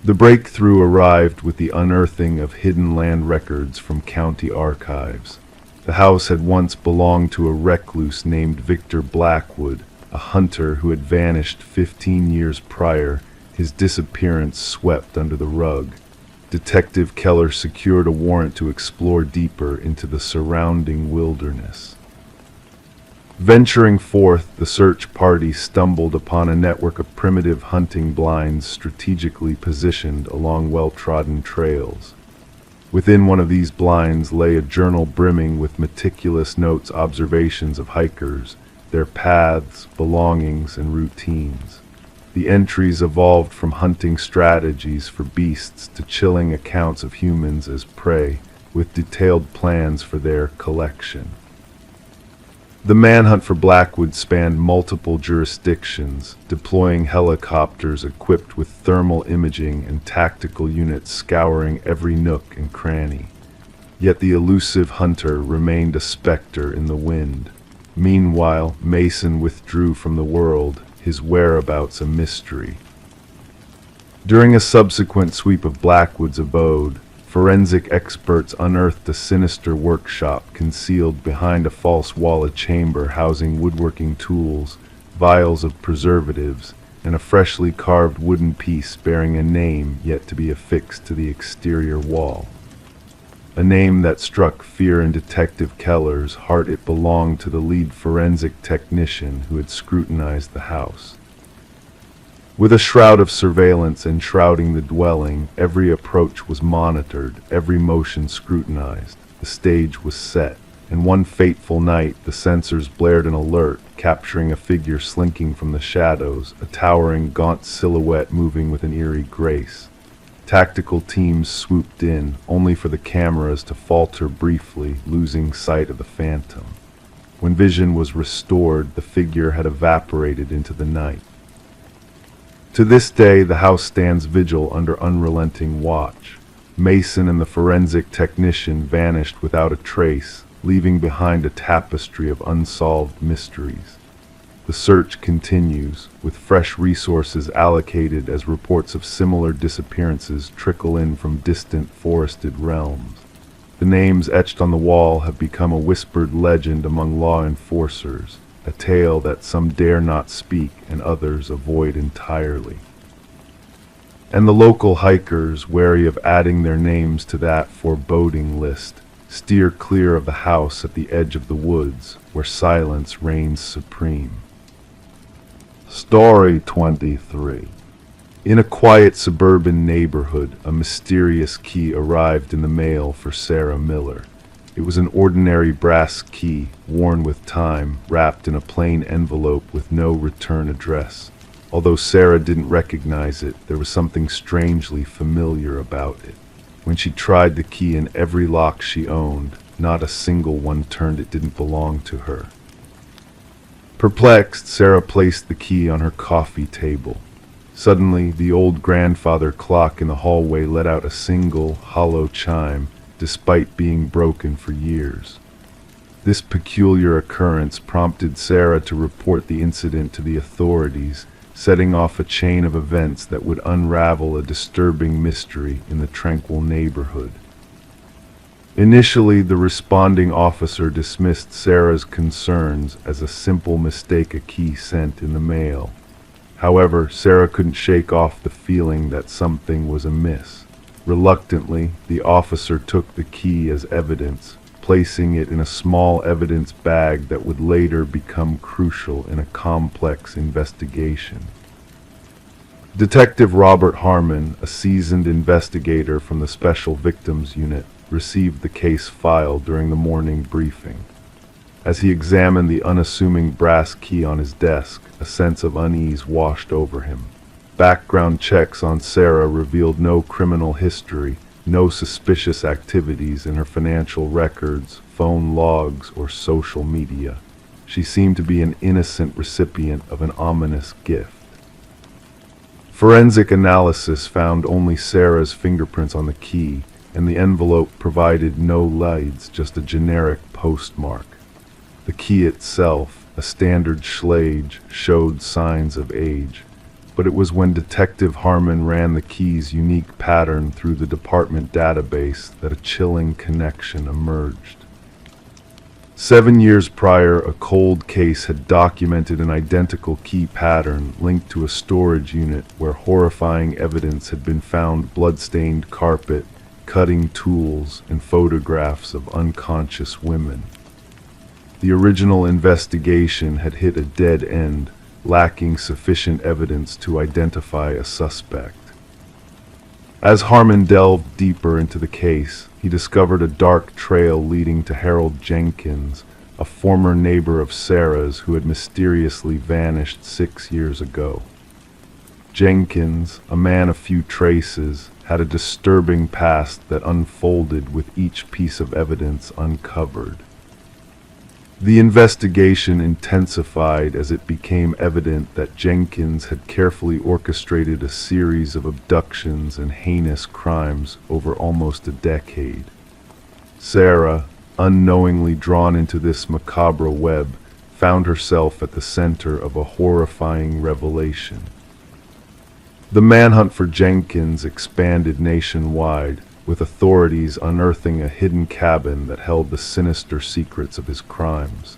The breakthrough arrived with the unearthing of hidden land records from county archives. The house had once belonged to a recluse named Victor Blackwood, a hunter who had vanished 15 years prior, his disappearance swept under the rug. Detective Keller secured a warrant to explore deeper into the surrounding wilderness. Venturing forth, the search party stumbled upon a network of primitive hunting blinds strategically positioned along well-trodden trails. Within one of these blinds lay a journal brimming with meticulous notes, observations of hikers, their paths, belongings, and routines. The entries evolved from hunting strategies for beasts to chilling accounts of humans as prey, with detailed plans for their collection. The manhunt for Blackwood spanned multiple jurisdictions, deploying helicopters equipped with thermal imaging and tactical units scouring every nook and cranny. Yet the elusive hunter remained a specter in the wind. Meanwhile, Mason withdrew from the world, his whereabouts a mystery. During a subsequent sweep of Blackwood's abode, forensic experts unearthed a sinister workshop concealed behind a false wall, a chamber housing woodworking tools, vials of preservatives, and a freshly carved wooden piece bearing a name yet to be affixed to the exterior wall. A name that struck fear in Detective Keller's heart. It belonged to the lead forensic technician who had scrutinized the house. With a shroud of surveillance enshrouding the dwelling, every approach was monitored, every motion scrutinized. The stage was set, and one fateful night the sensors blared an alert, capturing a figure slinking from the shadows, a towering, gaunt silhouette moving with an eerie grace. Tactical teams swooped in, only for the cameras to falter briefly, losing sight of the phantom. When vision was restored, the figure had evaporated into the night. To this day, the house stands vigil under unrelenting watch. Mason and the forensic technician vanished without a trace, leaving behind a tapestry of unsolved mysteries. The search continues, with fresh resources allocated as reports of similar disappearances trickle in from distant forested realms. The names etched on the wall have become a whispered legend among law enforcers, a tale that some dare not speak and others avoid entirely. And the local hikers, wary of adding their names to that foreboding list, steer clear of the house at the edge of the woods, where silence reigns supreme. Story 23. In a quiet suburban neighborhood, a mysterious key arrived in the mail for Sarah Miller. It was an ordinary brass key, worn with time, wrapped in a plain envelope with no return address. Although Sarah didn't recognize it, there was something strangely familiar about it. When she tried the key in every lock she owned, not a single one turned. It didn't belong to her. Perplexed, Sarah placed the key on her coffee table. Suddenly, the old grandfather clock in the hallway let out a single, hollow chime, despite being broken for years. This peculiar occurrence prompted Sarah to report the incident to the authorities, setting off a chain of events that would unravel a disturbing mystery in the tranquil neighborhood. Initially, the responding officer dismissed Sarah's concerns as a simple mistake, a key sent in the mail. However, Sarah couldn't shake off the feeling that something was amiss. Reluctantly, the officer took the key as evidence, placing it in a small evidence bag that would later become crucial in a complex investigation. Detective Robert Harmon, a seasoned investigator from the Special Victims Unit, received the case file during the morning briefing. As he examined the unassuming brass key on his desk, a sense of unease washed over him. Background checks on Sarah revealed no criminal history, no suspicious activities in her financial records, phone logs, or social media. She seemed to be an innocent recipient of an ominous gift. Forensic analysis found only Sarah's fingerprints on the key, and the envelope provided no leads, just a generic postmark. The key itself, a standard Schlage, showed signs of age, but it was when Detective Harmon ran the key's unique pattern through the department database that a chilling connection emerged. 7 years prior, a cold case had documented an identical key pattern linked to a storage unit where horrifying evidence had been found: blood-stained carpet, cutting tools, and photographs of unconscious women. The original investigation had hit a dead end, lacking sufficient evidence to identify a suspect. As Harmon delved deeper into the case, he discovered a dark trail leading to Harold Jenkins, a former neighbor of Sarah's who had mysteriously vanished 6 years ago. Jenkins, a man of few traces, had a disturbing past that unfolded with each piece of evidence uncovered. The investigation intensified as it became evident that Jenkins had carefully orchestrated a series of abductions and heinous crimes over almost a decade. Sarah, unknowingly drawn into this macabre web, found herself at the center of a horrifying revelation. The manhunt for Jenkins expanded nationwide, with authorities unearthing a hidden cabin that held the sinister secrets of his crimes.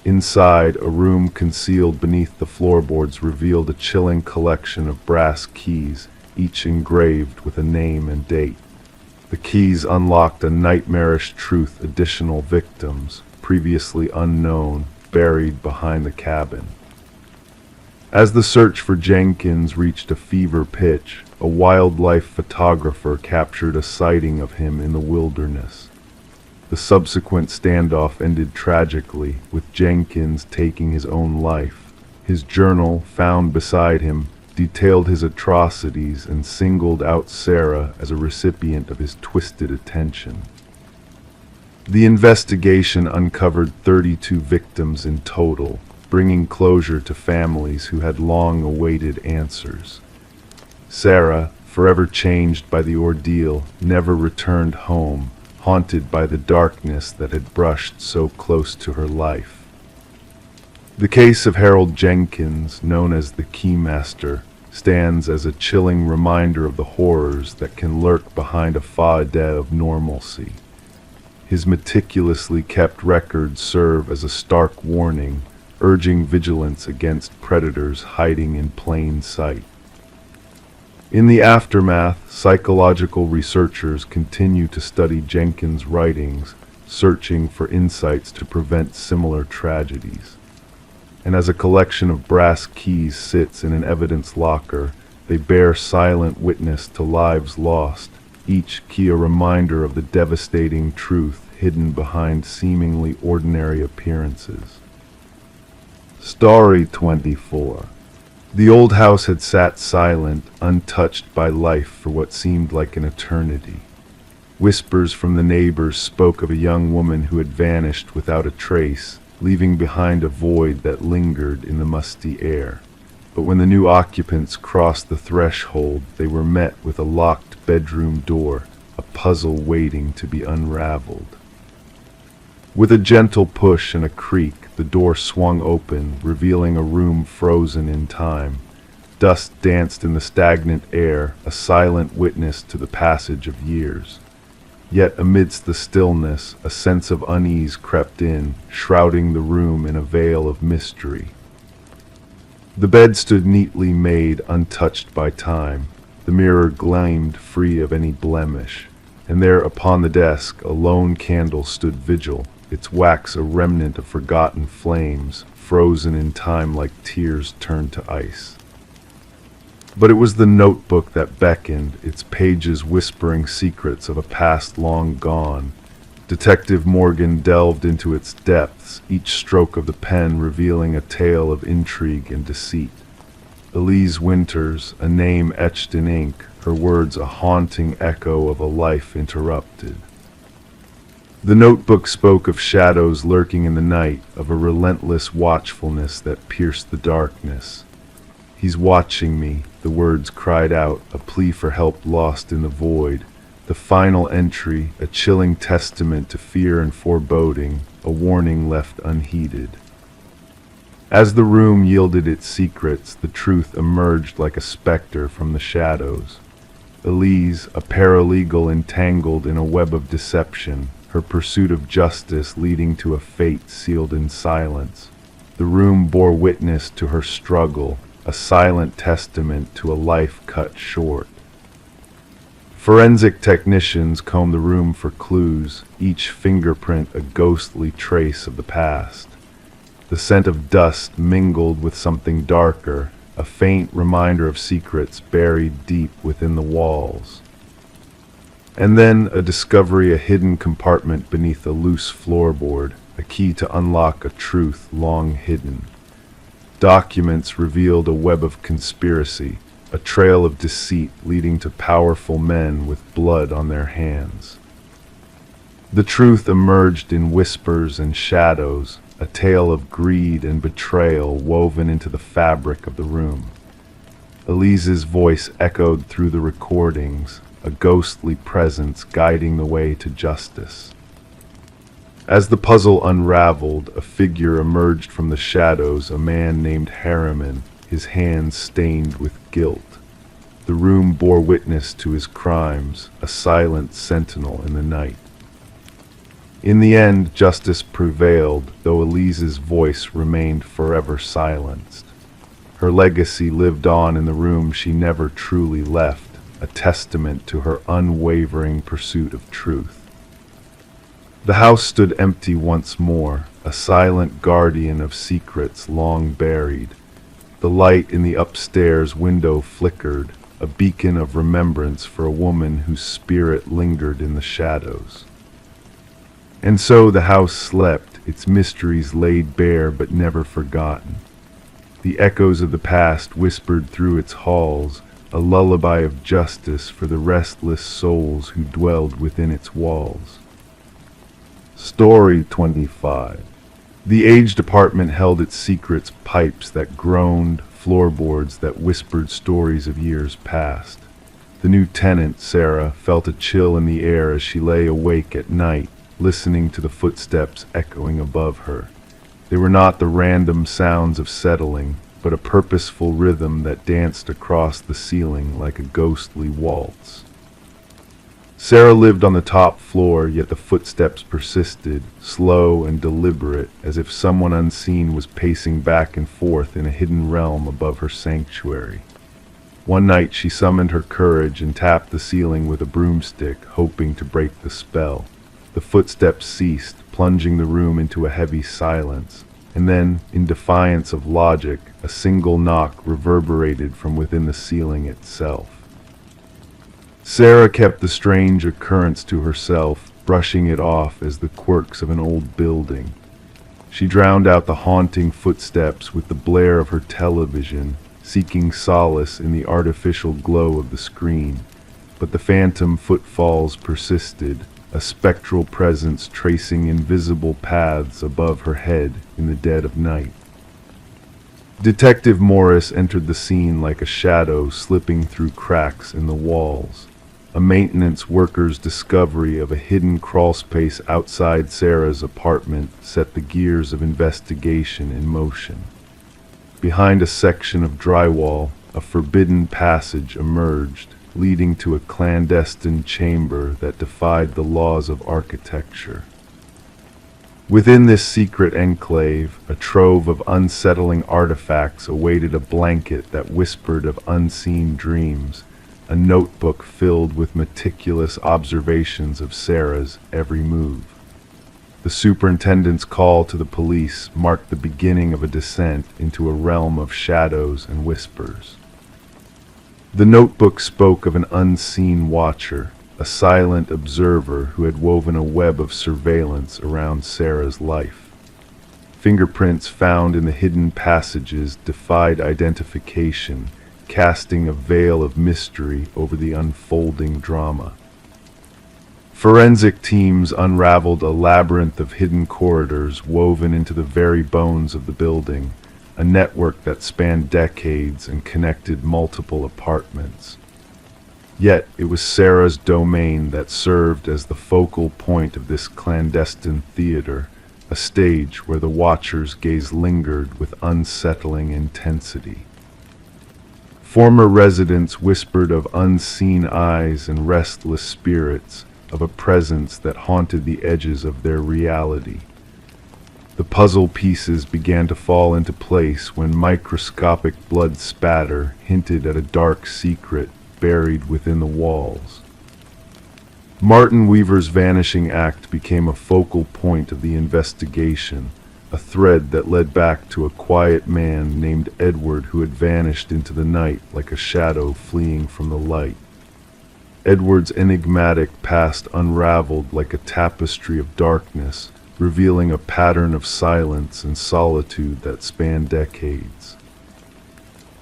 Inside, a room concealed beneath the floorboards revealed a chilling collection of brass keys, each engraved with a name and date. The keys unlocked a nightmarish truth: additional victims, previously unknown, buried behind the cabin. As the search for Jenkins reached a fever pitch, a wildlife photographer captured a sighting of him in the wilderness. The subsequent standoff ended tragically, with Jenkins taking his own life. His journal, found beside him, detailed his atrocities and singled out Sarah as a recipient of his twisted attention. The investigation uncovered 32 victims in total, bringing closure to families who had long awaited answers. Sarah, forever changed by the ordeal, never returned home, haunted by the darkness that had brushed so close to her life. The case of Harold Jenkins, known as the Keymaster, stands as a chilling reminder of the horrors that can lurk behind a facade of normalcy. His meticulously kept records serve as a stark warning, urging vigilance against predators hiding in plain sight. In the aftermath, psychological researchers continue to study Jenkins' writings, searching for insights to prevent similar tragedies. And as a collection of brass keys sits in an evidence locker, they bear silent witness to lives lost, each key a reminder of the devastating truth hidden behind seemingly ordinary appearances. Story 24. The old house had sat silent, untouched by life for what seemed like an eternity. Whispers from the neighbors spoke of a young woman who had vanished without a trace, leaving behind a void that lingered in the musty air. But when the new occupants crossed the threshold, they were met with a locked bedroom door, a puzzle waiting to be unraveled. With a gentle push and a creak, the door swung open, revealing a room frozen in time. Dust danced in the stagnant air, a silent witness to the passage of years. Yet amidst the stillness, a sense of unease crept in, shrouding the room in a veil of mystery. The bed stood neatly made, untouched by time. The mirror gleamed free of any blemish, and there upon the desk a lone candle stood vigil, its wax a remnant of forgotten flames, frozen in time like tears turned to ice. But it was the notebook that beckoned, its pages whispering secrets of a past long gone. Detective Morgan delved into its depths, each stroke of the pen revealing a tale of intrigue and deceit. Elise Winters, a name etched in ink, her words a haunting echo of a life interrupted. The notebook spoke of shadows lurking in the night, of a relentless watchfulness that pierced the darkness. "He's watching me," the words cried out, a plea for help lost in the void. The final entry, a chilling testament to fear and foreboding, a warning left unheeded. As the room yielded its secrets, the truth emerged like a specter from the shadows. Elise, a paralegal entangled in a web of deception, her pursuit of justice leading to a fate sealed in silence. The room bore witness to her struggle, a silent testament to a life cut short. Forensic technicians combed the room for clues, each fingerprint a ghostly trace of the past. The scent of dust mingled with something darker, a faint reminder of secrets buried deep within the walls. And then a discovery, a hidden compartment beneath a loose floorboard, a key to unlock a truth long hidden. Documents revealed a web of conspiracy, a trail of deceit leading to powerful men with blood on their hands. The truth emerged in whispers and shadows, a tale of greed and betrayal woven into the fabric of the room. Elise's voice echoed through the recordings, a ghostly presence guiding the way to justice. As the puzzle unraveled, a figure emerged from the shadows, a man named Harriman, his hands stained with guilt. The room bore witness to his crimes, a silent sentinel in the night. In the end, justice prevailed, though Elise's voice remained forever silenced. Her legacy lived on in the room she never truly left, a testament to her unwavering pursuit of truth. The house stood empty once more, a silent guardian of secrets long buried. The light in the upstairs window flickered, a beacon of remembrance for a woman whose spirit lingered in the shadows. And so the house slept, its mysteries laid bare but never forgotten. The echoes of the past whispered through its halls, a lullaby of justice for the restless souls who dwelled within its walls. Story 25. The aged apartment held its secrets, pipes that groaned, floorboards that whispered stories of years past. The new tenant, Sarah, felt a chill in the air as she lay awake at night, listening to the footsteps echoing above her. They were not the random sounds of settling, but a purposeful rhythm that danced across the ceiling like a ghostly waltz. Sarah lived on the top floor, yet the footsteps persisted, slow and deliberate, as if someone unseen was pacing back and forth in a hidden realm above her sanctuary. One night she summoned her courage and tapped the ceiling with a broomstick, hoping to break the spell. The footsteps ceased, plunging the room into a heavy silence, and then, in defiance of logic, a single knock reverberated from within the ceiling itself. Sarah kept the strange occurrence to herself, brushing it off as the quirks of an old building. She drowned out the haunting footsteps with the blare of her television, seeking solace in the artificial glow of the screen. But the phantom footfalls persisted, a spectral presence tracing invisible paths above her head in the dead of night. Detective Morris entered the scene like a shadow slipping through cracks in the walls. A maintenance worker's discovery of a hidden crawlspace outside Sarah's apartment set the gears of investigation in motion. Behind a section of drywall, a forbidden passage emerged, leading to a clandestine chamber that defied the laws of architecture. Within this secret enclave, a trove of unsettling artifacts awaited a blanket that whispered of unseen dreams, a notebook filled with meticulous observations of Sarah's every move. The superintendent's call to the police marked the beginning of a descent into a realm of shadows and whispers. The notebook spoke of an unseen watcher, a silent observer who had woven a web of surveillance around Sarah's life. Fingerprints found in the hidden passages defied identification, casting a veil of mystery over the unfolding drama. Forensic teams unraveled a labyrinth of hidden corridors woven into the very bones of the building, a network that spanned decades and connected multiple apartments. Yet it was Sarah's domain that served as the focal point of this clandestine theater, a stage where the watcher's gaze lingered with unsettling intensity. Former residents whispered of unseen eyes and restless spirits, of a presence that haunted the edges of their reality. The puzzle pieces began to fall into place when microscopic blood spatter hinted at a dark secret buried within the walls. Martin Weaver's vanishing act became a focal point of the investigation, a thread that led back to a quiet man named Edward who had vanished into the night like a shadow fleeing from the light. Edward's enigmatic past unraveled like a tapestry of darkness, revealing a pattern of silence and solitude that spanned decades.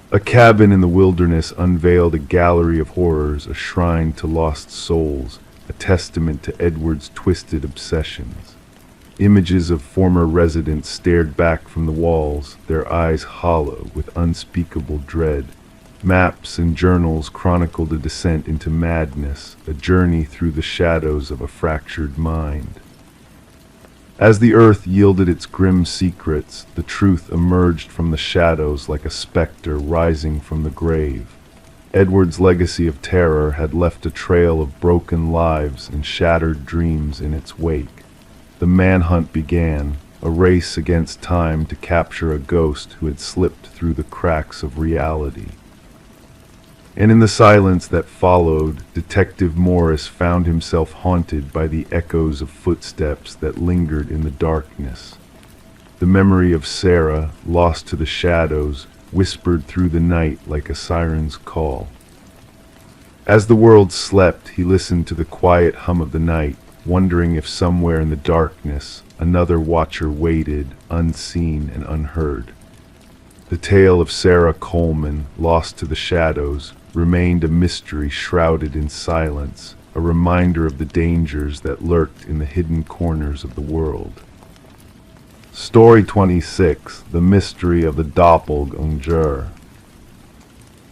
A cabin in the wilderness unveiled a gallery of horrors, a shrine to lost souls, a testament to Edward's twisted obsessions. Images of former residents stared back from the walls, their eyes hollow with unspeakable dread. Maps and journals chronicled a descent into madness, a journey through the shadows of a fractured mind. As the earth yielded its grim secrets, the truth emerged from the shadows like a specter rising from the grave. Edward's legacy of terror had left a trail of broken lives and shattered dreams in its wake. The manhunt began, a race against time to capture a ghost who had slipped through the cracks of reality. And in the silence that followed, Detective Morris found himself haunted by the echoes of footsteps that lingered in the darkness. The memory of Sarah, lost to the shadows, whispered through the night like a siren's call. As the world slept, he listened to the quiet hum of the night, wondering if somewhere in the darkness another watcher waited, unseen and unheard. The tale of Sarah Coleman, lost to the shadows, remained a mystery shrouded in silence, a reminder of the dangers that lurked in the hidden corners of the world. Story 26, The Mystery of the Doppelganger.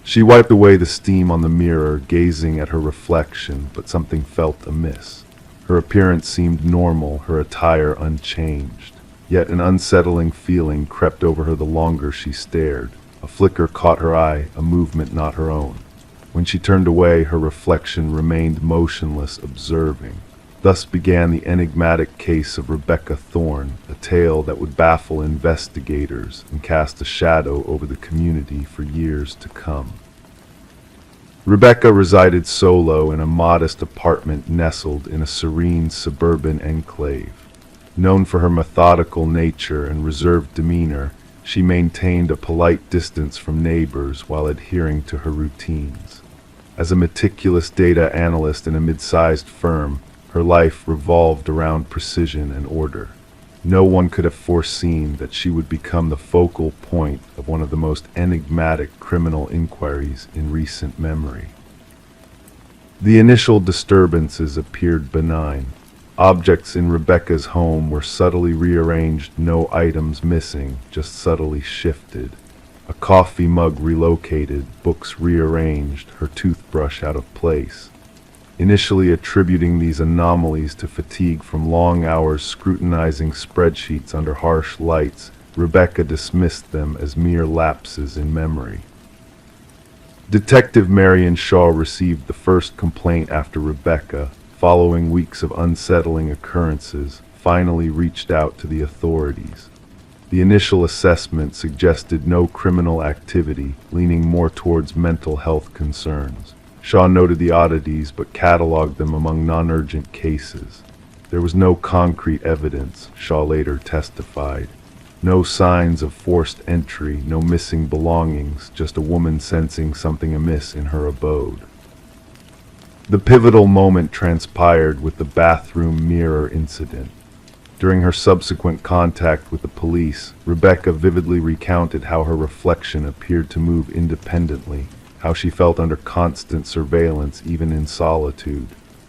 She wiped away the steam on the mirror, gazing at her reflection, but something felt amiss. Her appearance seemed normal, her attire unchanged. Yet an unsettling feeling crept over her the longer she stared. A flicker caught her eye, a movement not her own. When she turned away, her reflection remained motionless, observing. Thus began the enigmatic case of Rebecca Thorne, a tale that would baffle investigators and cast a shadow over the community for years to come. Rebecca resided solo in a modest apartment nestled in a serene suburban enclave. Known for her methodical nature and reserved demeanor, she maintained a polite distance from neighbors while adhering to her routines. As a meticulous data analyst in a mid-sized firm, her life revolved around precision and order. No one could have foreseen that she would become the focal point of one of the most enigmatic criminal inquiries in recent memory. The initial disturbances appeared benign. Objects in Rebecca's home were subtly rearranged, no items missing, just subtly shifted. A coffee mug relocated, books rearranged, her toothbrush out of place. Initially attributing these anomalies to fatigue from long hours scrutinizing spreadsheets under harsh lights, Rebecca dismissed them as mere lapses in memory. Detective Marion Shaw received the first complaint after Rebecca, following weeks of unsettling occurrences, finally reached out to the authorities. The initial assessment suggested no criminal activity, leaning more towards mental health concerns. Shaw noted the oddities but cataloged them among non-urgent cases. There was no concrete evidence, Shaw later testified. No signs of forced entry, no missing belongings, just a woman sensing something amiss in her abode. The pivotal moment transpired with the bathroom mirror incident. During her subsequent contact with the police, Rebecca vividly recounted how her reflection appeared to move independently, how she felt under constant surveillance even in solitude.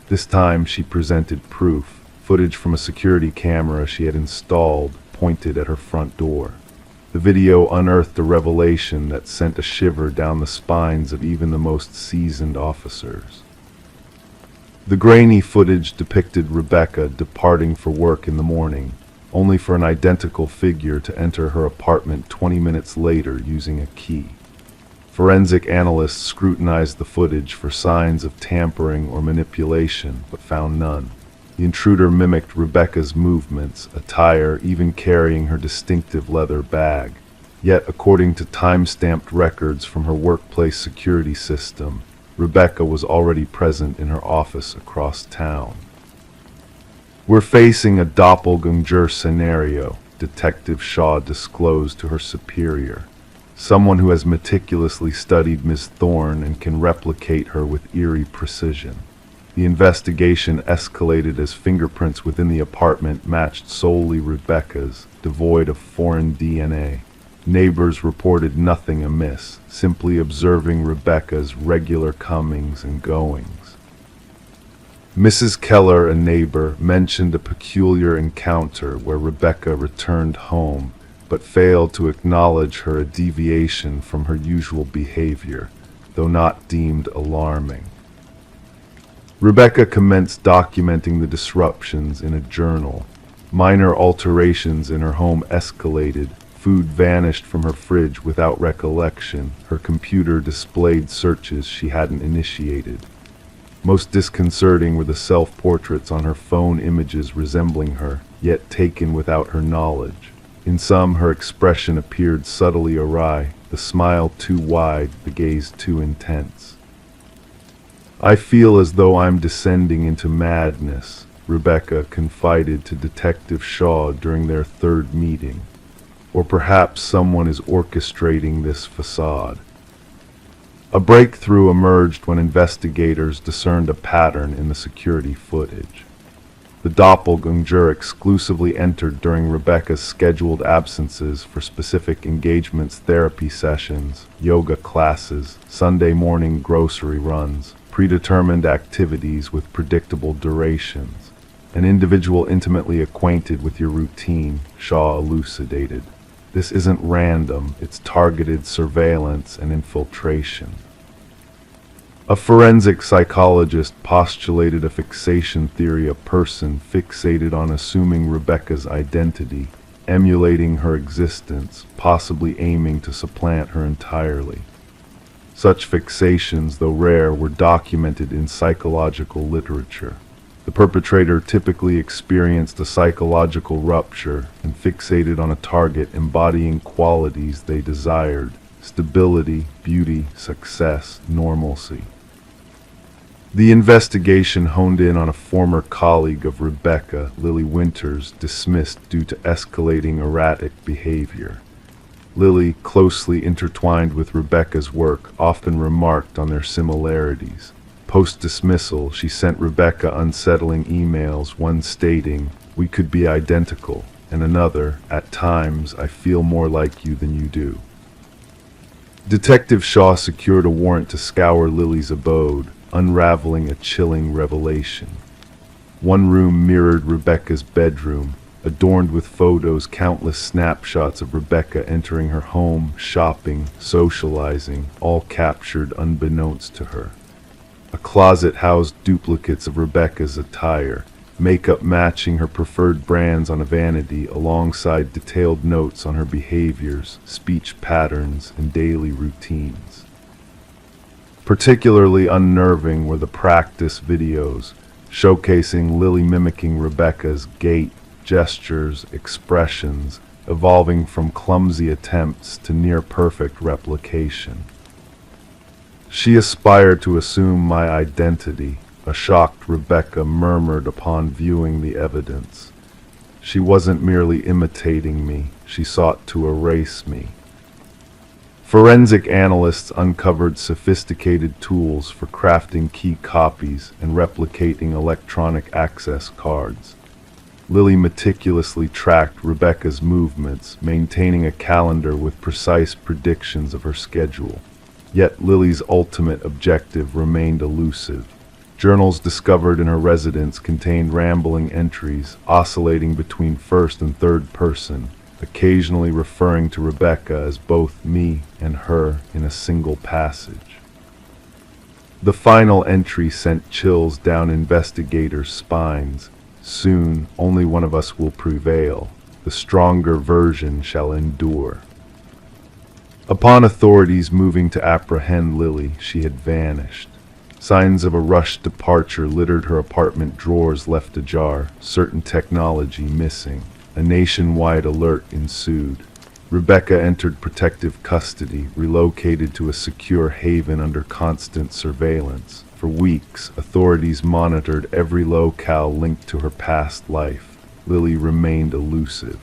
This time she presented proof, footage from a security camera she had installed pointed at her front door. The video unearthed a revelation that sent a shiver down the spines of even the most seasoned officers. The grainy footage depicted Rebecca departing for work in the morning, only for an identical figure to enter her apartment 20 minutes later using a key. Forensic analysts scrutinized the footage for signs of tampering or manipulation, but found none. The intruder mimicked Rebecca's movements, attire, even carrying her distinctive leather bag. Yet, according to time-stamped records from her workplace security system, Rebecca was already present in her office across town. "We're facing a doppelganger scenario," Detective Shaw disclosed to her superior. "Someone who has meticulously studied Miss Thorne and can replicate her with eerie precision." The investigation escalated as fingerprints within the apartment matched solely Rebecca's, devoid of foreign DNA. Neighbors reported nothing amiss, simply observing Rebecca's regular comings and goings. Mrs. Keller, a neighbor, mentioned a peculiar encounter where Rebecca returned home, but failed to acknowledge a deviation from her usual behavior, though not deemed alarming. Rebecca commenced documenting the disruptions in a journal. Minor alterations in her home escalated. Food vanished from her fridge without recollection. Her computer displayed searches she hadn't initiated. Most disconcerting were the self-portraits on her phone, images resembling her, yet taken without her knowledge. In some, her expression appeared subtly awry, the smile too wide, the gaze too intense. "I feel as though I'm descending into madness," Rebecca confided to Detective Shaw during their third meeting. "Or perhaps someone is orchestrating this facade." A breakthrough emerged when investigators discerned a pattern in the security footage. The doppelganger exclusively entered during Rebecca's scheduled absences for specific engagements, therapy sessions, yoga classes, Sunday morning grocery runs, predetermined activities with predictable durations. "An individual intimately acquainted with your routine," Shaw elucidated. "This isn't random, it's targeted surveillance and infiltration." A forensic psychologist postulated a fixation theory, a person fixated on assuming Rebecca's identity, emulating her existence, possibly aiming to supplant her entirely. Such fixations, though rare, were documented in psychological literature. The perpetrator typically experienced a psychological rupture and fixated on a target embodying qualities they desired: stability, beauty, success, normalcy. The investigation honed in on a former colleague of Rebecca, Lily Winters, dismissed due to escalating erratic behavior. Lily, closely intertwined with Rebecca's work, often remarked on their similarities. Post-dismissal, she sent Rebecca unsettling emails, one stating, "We could be identical," and another, "At times, I feel more like you than you do." Detective Shaw secured a warrant to scour Lily's abode, unraveling a chilling revelation. One room mirrored Rebecca's bedroom, adorned with photos, countless snapshots of Rebecca entering her home, shopping, socializing, all captured unbeknownst to her. A closet housed duplicates of Rebecca's attire, makeup matching her preferred brands on a vanity, alongside detailed notes on her behaviors, speech patterns, and daily routines. Particularly unnerving were the practice videos, showcasing Lily mimicking Rebecca's gait, gestures, expressions, evolving from clumsy attempts to near-perfect replication. She aspired to assume my identity, a shocked Rebecca murmured upon viewing the evidence. She wasn't merely imitating me, she sought to erase me. Forensic analysts uncovered sophisticated tools for crafting key copies and replicating electronic access cards. Lily meticulously tracked Rebecca's movements, maintaining a calendar with precise predictions of her schedule. Yet Lily's ultimate objective remained elusive. Journals discovered in her residence contained rambling entries, oscillating between first and third person, occasionally referring to Rebecca as both me and her in a single passage. The final entry sent chills down investigators' spines. Soon, only one of us will prevail. The stronger version shall endure. Upon authorities moving to apprehend Lily, she had vanished. Signs of a rushed departure littered her apartment drawers left ajar, certain technology missing. A nationwide alert ensued. Rebecca entered protective custody, relocated to a secure haven under constant surveillance. For weeks, authorities monitored every locale linked to her past life. Lily remained elusive.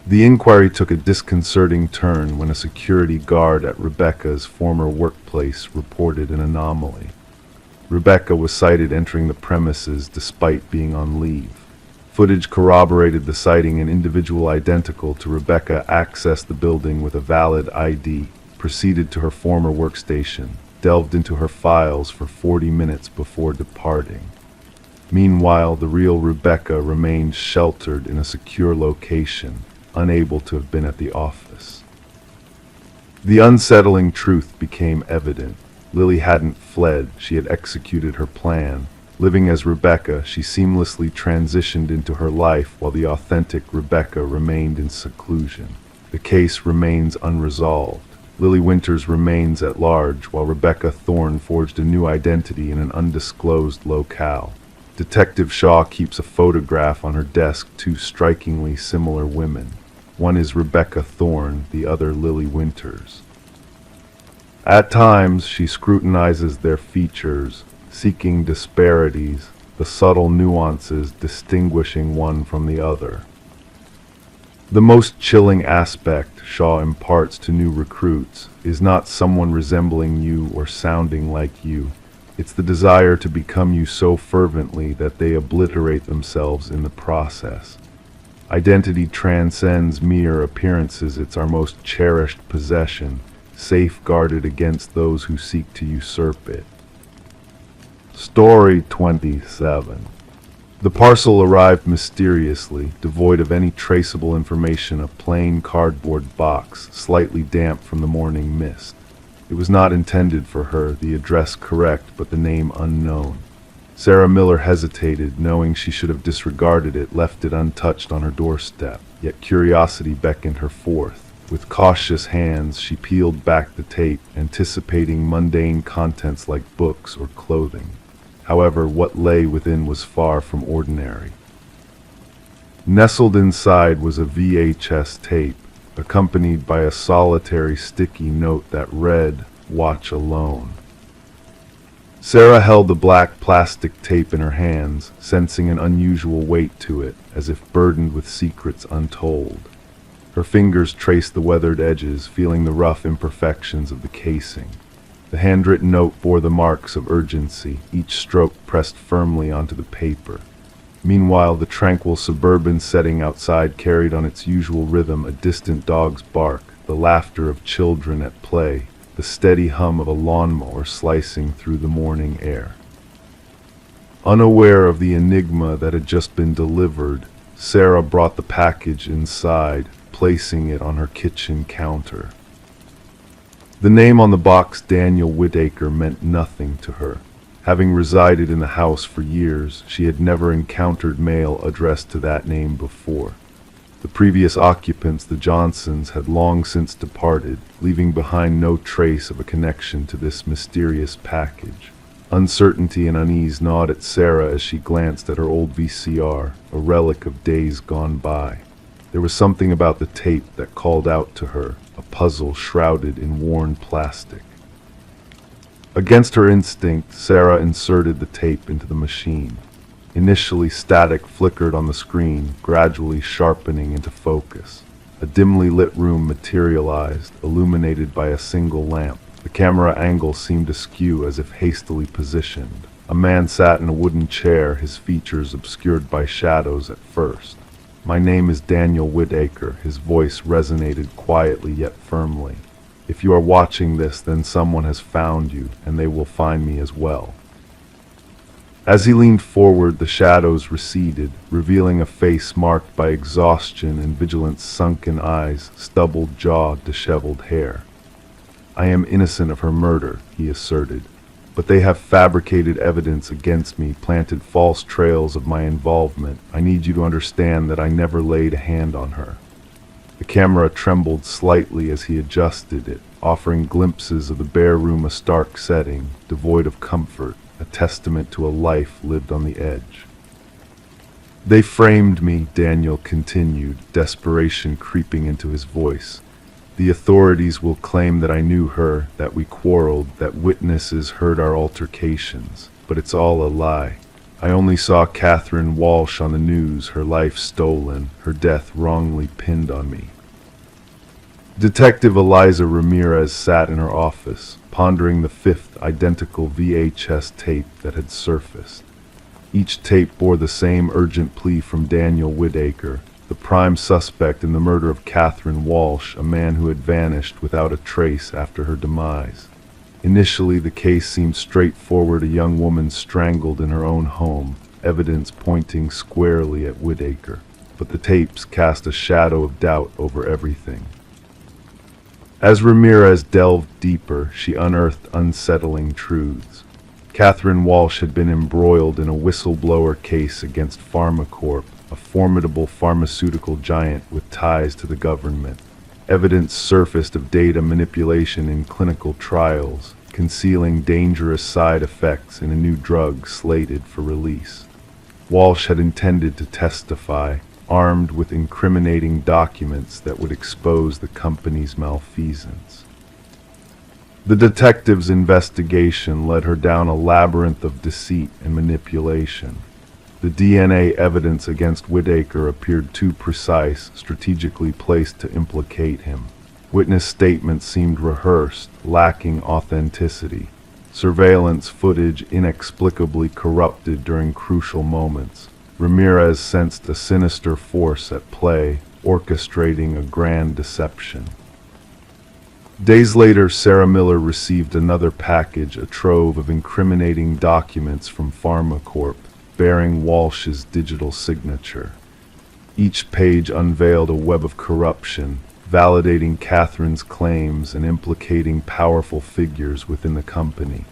The inquiry took a disconcerting turn when a security guard at Rebecca's former workplace reported an anomaly. Rebecca was sighted entering the premises despite being on leave. Footage corroborated the sighting. An individual identical to Rebecca accessed the building with a valid ID, proceeded to her former workstation, delved into her files for 40 minutes before departing. Meanwhile, the real Rebecca remained sheltered in a secure location, unable to have been at the office. The unsettling truth became evident. Lily hadn't fled, she had executed her plan. Living as Rebecca, she seamlessly transitioned into her life while the authentic Rebecca remained in seclusion. The case remains unresolved. Lily Winters remains at large while Rebecca Thorne forged a new identity in an undisclosed locale. Detective Shaw keeps a photograph on her desk, two strikingly similar women. One is Rebecca Thorne, the other Lily Winters. At times, she scrutinizes their features, seeking disparities, the subtle nuances distinguishing one from the other. The most chilling aspect Shaw imparts to new recruits is not someone resembling you or sounding like you. It's the desire to become you so fervently that they obliterate themselves in the process. Identity transcends mere appearances. It's our most cherished possession, safeguarded against those who seek to usurp it. Story 27. The parcel arrived mysteriously, devoid of any traceable information, a plain cardboard box, slightly damp from the morning mist. It was not intended for her, the address correct, but the name unknown. Sarah Miller hesitated, knowing she should have disregarded it, left it untouched on her doorstep. Yet curiosity beckoned her forth. With cautious hands, she peeled back the tape, anticipating mundane contents like books or clothing. However, what lay within was far from ordinary. Nestled inside was a VHS tape, accompanied by a solitary sticky note that read, "Watch alone." Sarah held the black plastic tape in her hands, sensing an unusual weight to it, as if burdened with secrets untold. Her fingers traced the weathered edges, feeling the rough imperfections of the casing. The handwritten note bore the marks of urgency, each stroke pressed firmly onto the paper. Meanwhile, the tranquil suburban setting outside carried on its usual rhythm a distant dog's bark, the laughter of children at play, the steady hum of a lawnmower slicing through the morning air. Unaware of the enigma that had just been delivered, Sarah brought the package inside, placing it on her kitchen counter. The name on the box, Daniel Whitaker, meant nothing to her. Having resided in the house for years, she had never encountered mail addressed to that name before. The previous occupants, the Johnsons, had long since departed, leaving behind no trace of a connection to this mysterious package. Uncertainty and unease gnawed at Sarah as she glanced at her old VCR, a relic of days gone by. There was something about the tape that called out to her, a puzzle shrouded in worn plastic. Against her instinct, Sarah inserted the tape into the machine. Initially, static flickered on the screen, gradually sharpening into focus. A dimly lit room materialized, illuminated by a single lamp. The camera angle seemed askew, as if hastily positioned. A man sat in a wooden chair, his features obscured by shadows at first. "My name is Daniel Whitaker," his voice resonated quietly yet firmly. "If you are watching this, then someone has found you, and they will find me as well." As he leaned forward, the shadows receded, revealing a face marked by exhaustion and vigilance, sunken eyes, stubbled jaw, disheveled hair. "I am innocent of her murder," he asserted, "but they have fabricated evidence against me, planted false trails of my involvement. I need you to understand that I never laid a hand on her." The camera trembled slightly as he adjusted it, offering glimpses of the bare room, a stark setting, devoid of comfort, a testament to a life lived on the edge. "They framed me," Daniel continued, desperation creeping into his voice. "The authorities will claim that I knew her, that we quarreled, that witnesses heard our altercations. But it's all a lie. I only saw Catherine Walsh on the news, her life stolen, her death wrongly pinned on me." Detective Eliza Ramirez sat in her office, pondering the fifth identical VHS tape that had surfaced. Each tape bore the same urgent plea from Daniel Whitaker, the prime suspect in the murder of Catherine Walsh, a man who had vanished without a trace after her demise. Initially, the case seemed straightforward: a young woman strangled in her own home, evidence pointing squarely at Whitaker. But the tapes cast a shadow of doubt over everything. As Ramirez delved deeper, she unearthed unsettling truths. Catherine Walsh had been embroiled in a whistleblower case against PharmaCorp, a formidable pharmaceutical giant with ties to the government. Evidence surfaced of data manipulation in clinical trials, concealing dangerous side effects in a new drug slated for release. Walsh had intended to testify, armed with incriminating documents that would expose the company's malfeasance. The detective's investigation led her down a labyrinth of deceit and manipulation. The DNA evidence against Whitaker appeared too precise, strategically placed to implicate him. Witness statements seemed rehearsed, lacking authenticity. Surveillance footage inexplicably corrupted during crucial moments. Ramirez sensed a sinister force at play, orchestrating a grand deception. Days later, Sarah Miller received another package, a trove of incriminating documents from PharmaCorp, bearing Walsh's digital signature. Each page unveiled a web of corruption, validating Catherine's claims and implicating powerful figures within the company.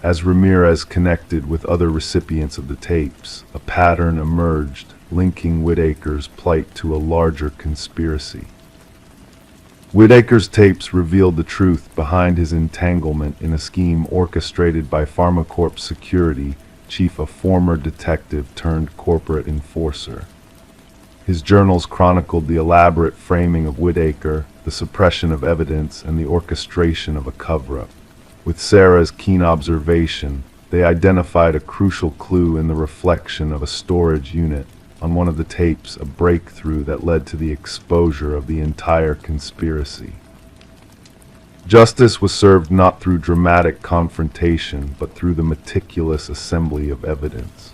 As Ramirez connected with other recipients of the tapes, a pattern emerged, linking Whitaker's plight to a larger conspiracy. Whitaker's tapes revealed the truth behind his entanglement in a scheme orchestrated by PharmaCorp's security chief, a former detective turned corporate enforcer. His journals chronicled the elaborate framing of Whitaker, the suppression of evidence, and the orchestration of a cover-up. With Sarah's keen observation, they identified a crucial clue in the reflection of a storage unit on one of the tapes, a breakthrough that led to the exposure of the entire conspiracy. Justice was served not through dramatic confrontation, but through the meticulous assembly of evidence.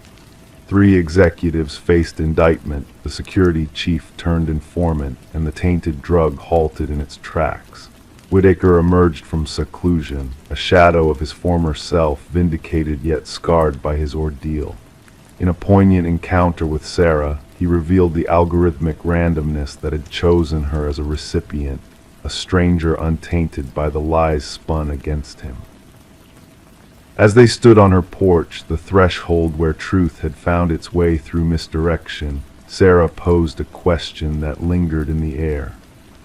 3 executives faced indictment, the security chief turned informant, and the tainted drug halted in its tracks. Whitaker emerged from seclusion, a shadow of his former self, vindicated yet scarred by his ordeal. In a poignant encounter with Sarah, he revealed the algorithmic randomness that had chosen her as a recipient, a stranger untainted by the lies spun against him. As they stood on her porch, the threshold where truth had found its way through misdirection, Sarah posed a question that lingered in the air.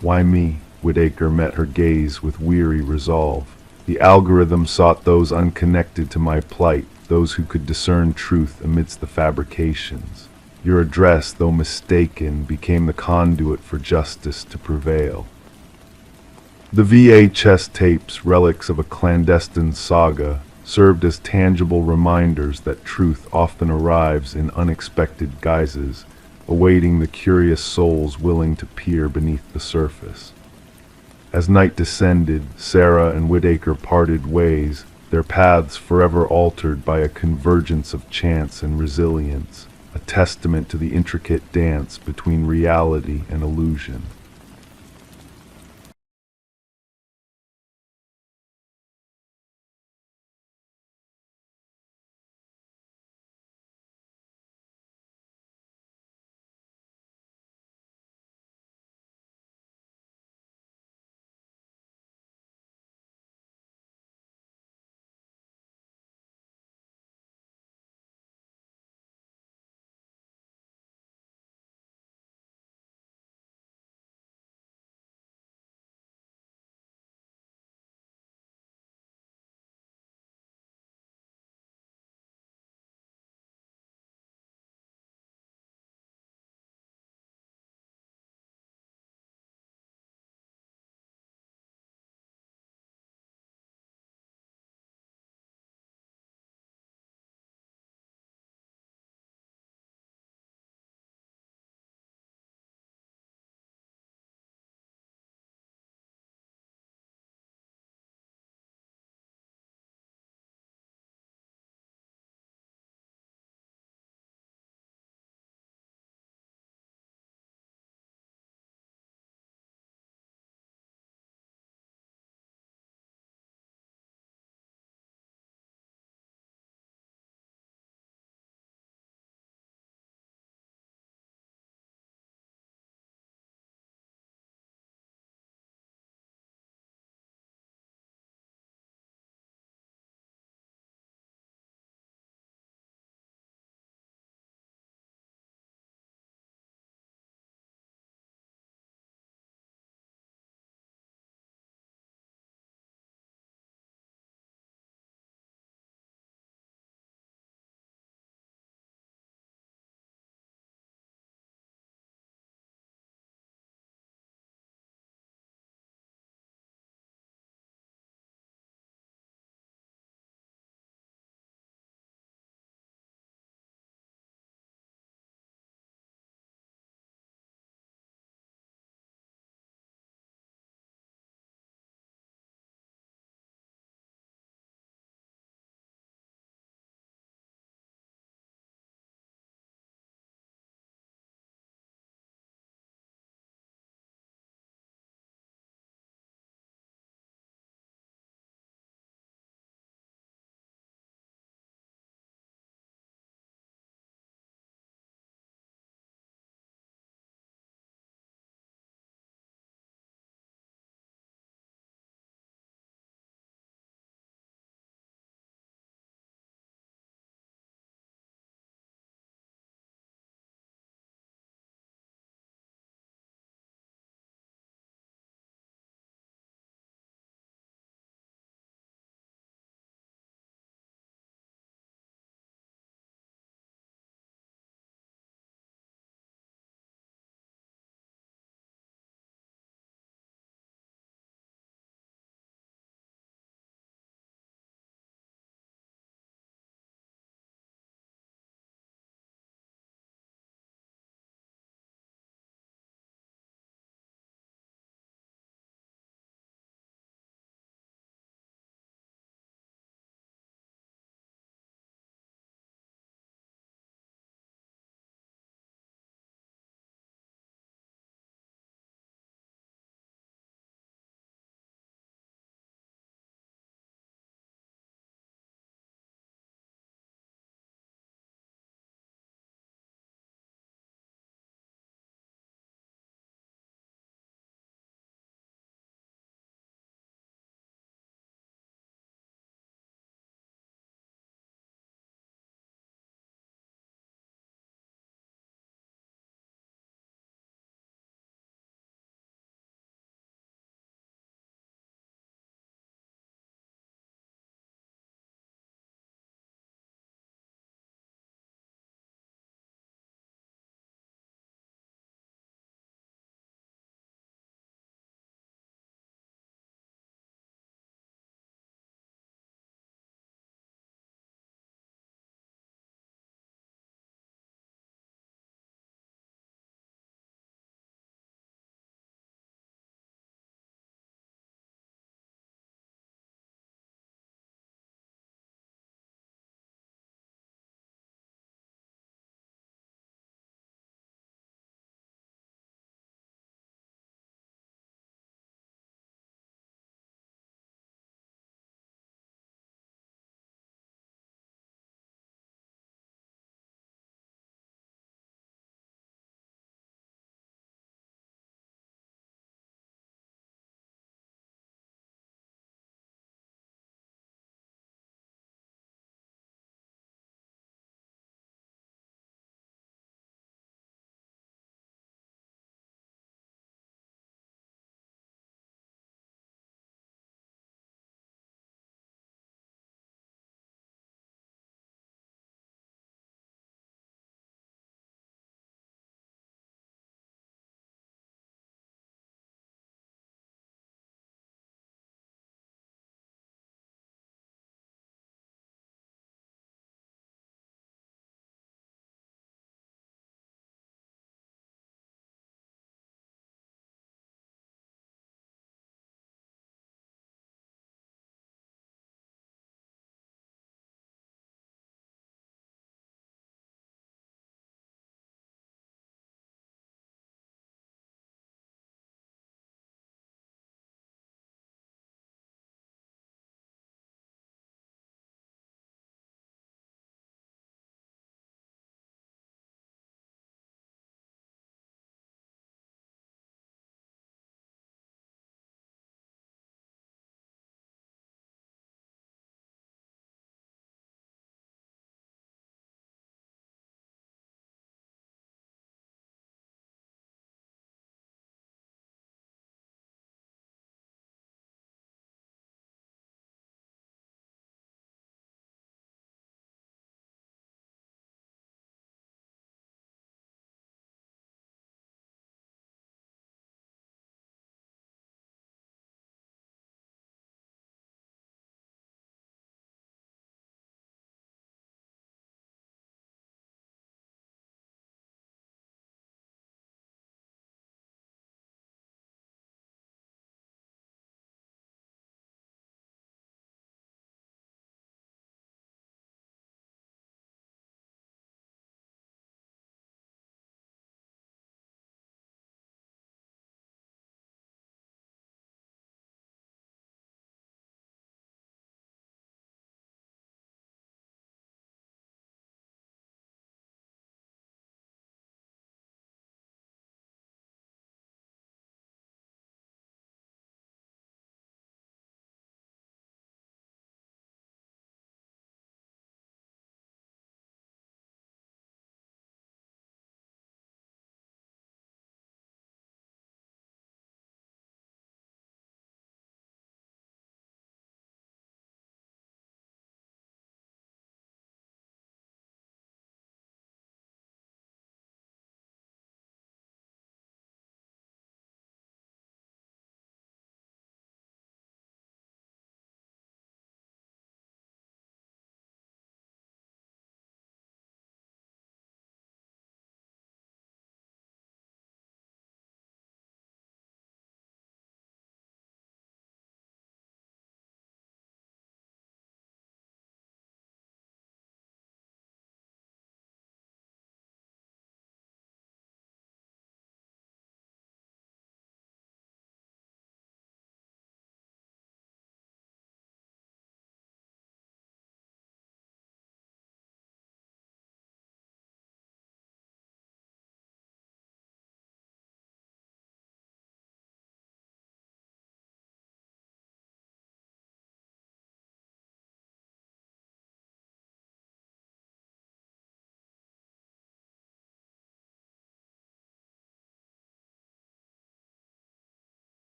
Why me? Whitaker met her gaze with weary resolve. The algorithm sought those unconnected to my plight, those who could discern truth amidst the fabrications. Your address, though mistaken, became the conduit for justice to prevail. The VHS tapes, relics of a clandestine saga, served as tangible reminders that truth often arrives in unexpected guises, awaiting the curious souls willing to peer beneath the surface. As night descended, Sarah and Whitaker parted ways, their paths forever altered by a convergence of chance and resilience, a testament to the intricate dance between reality and illusion.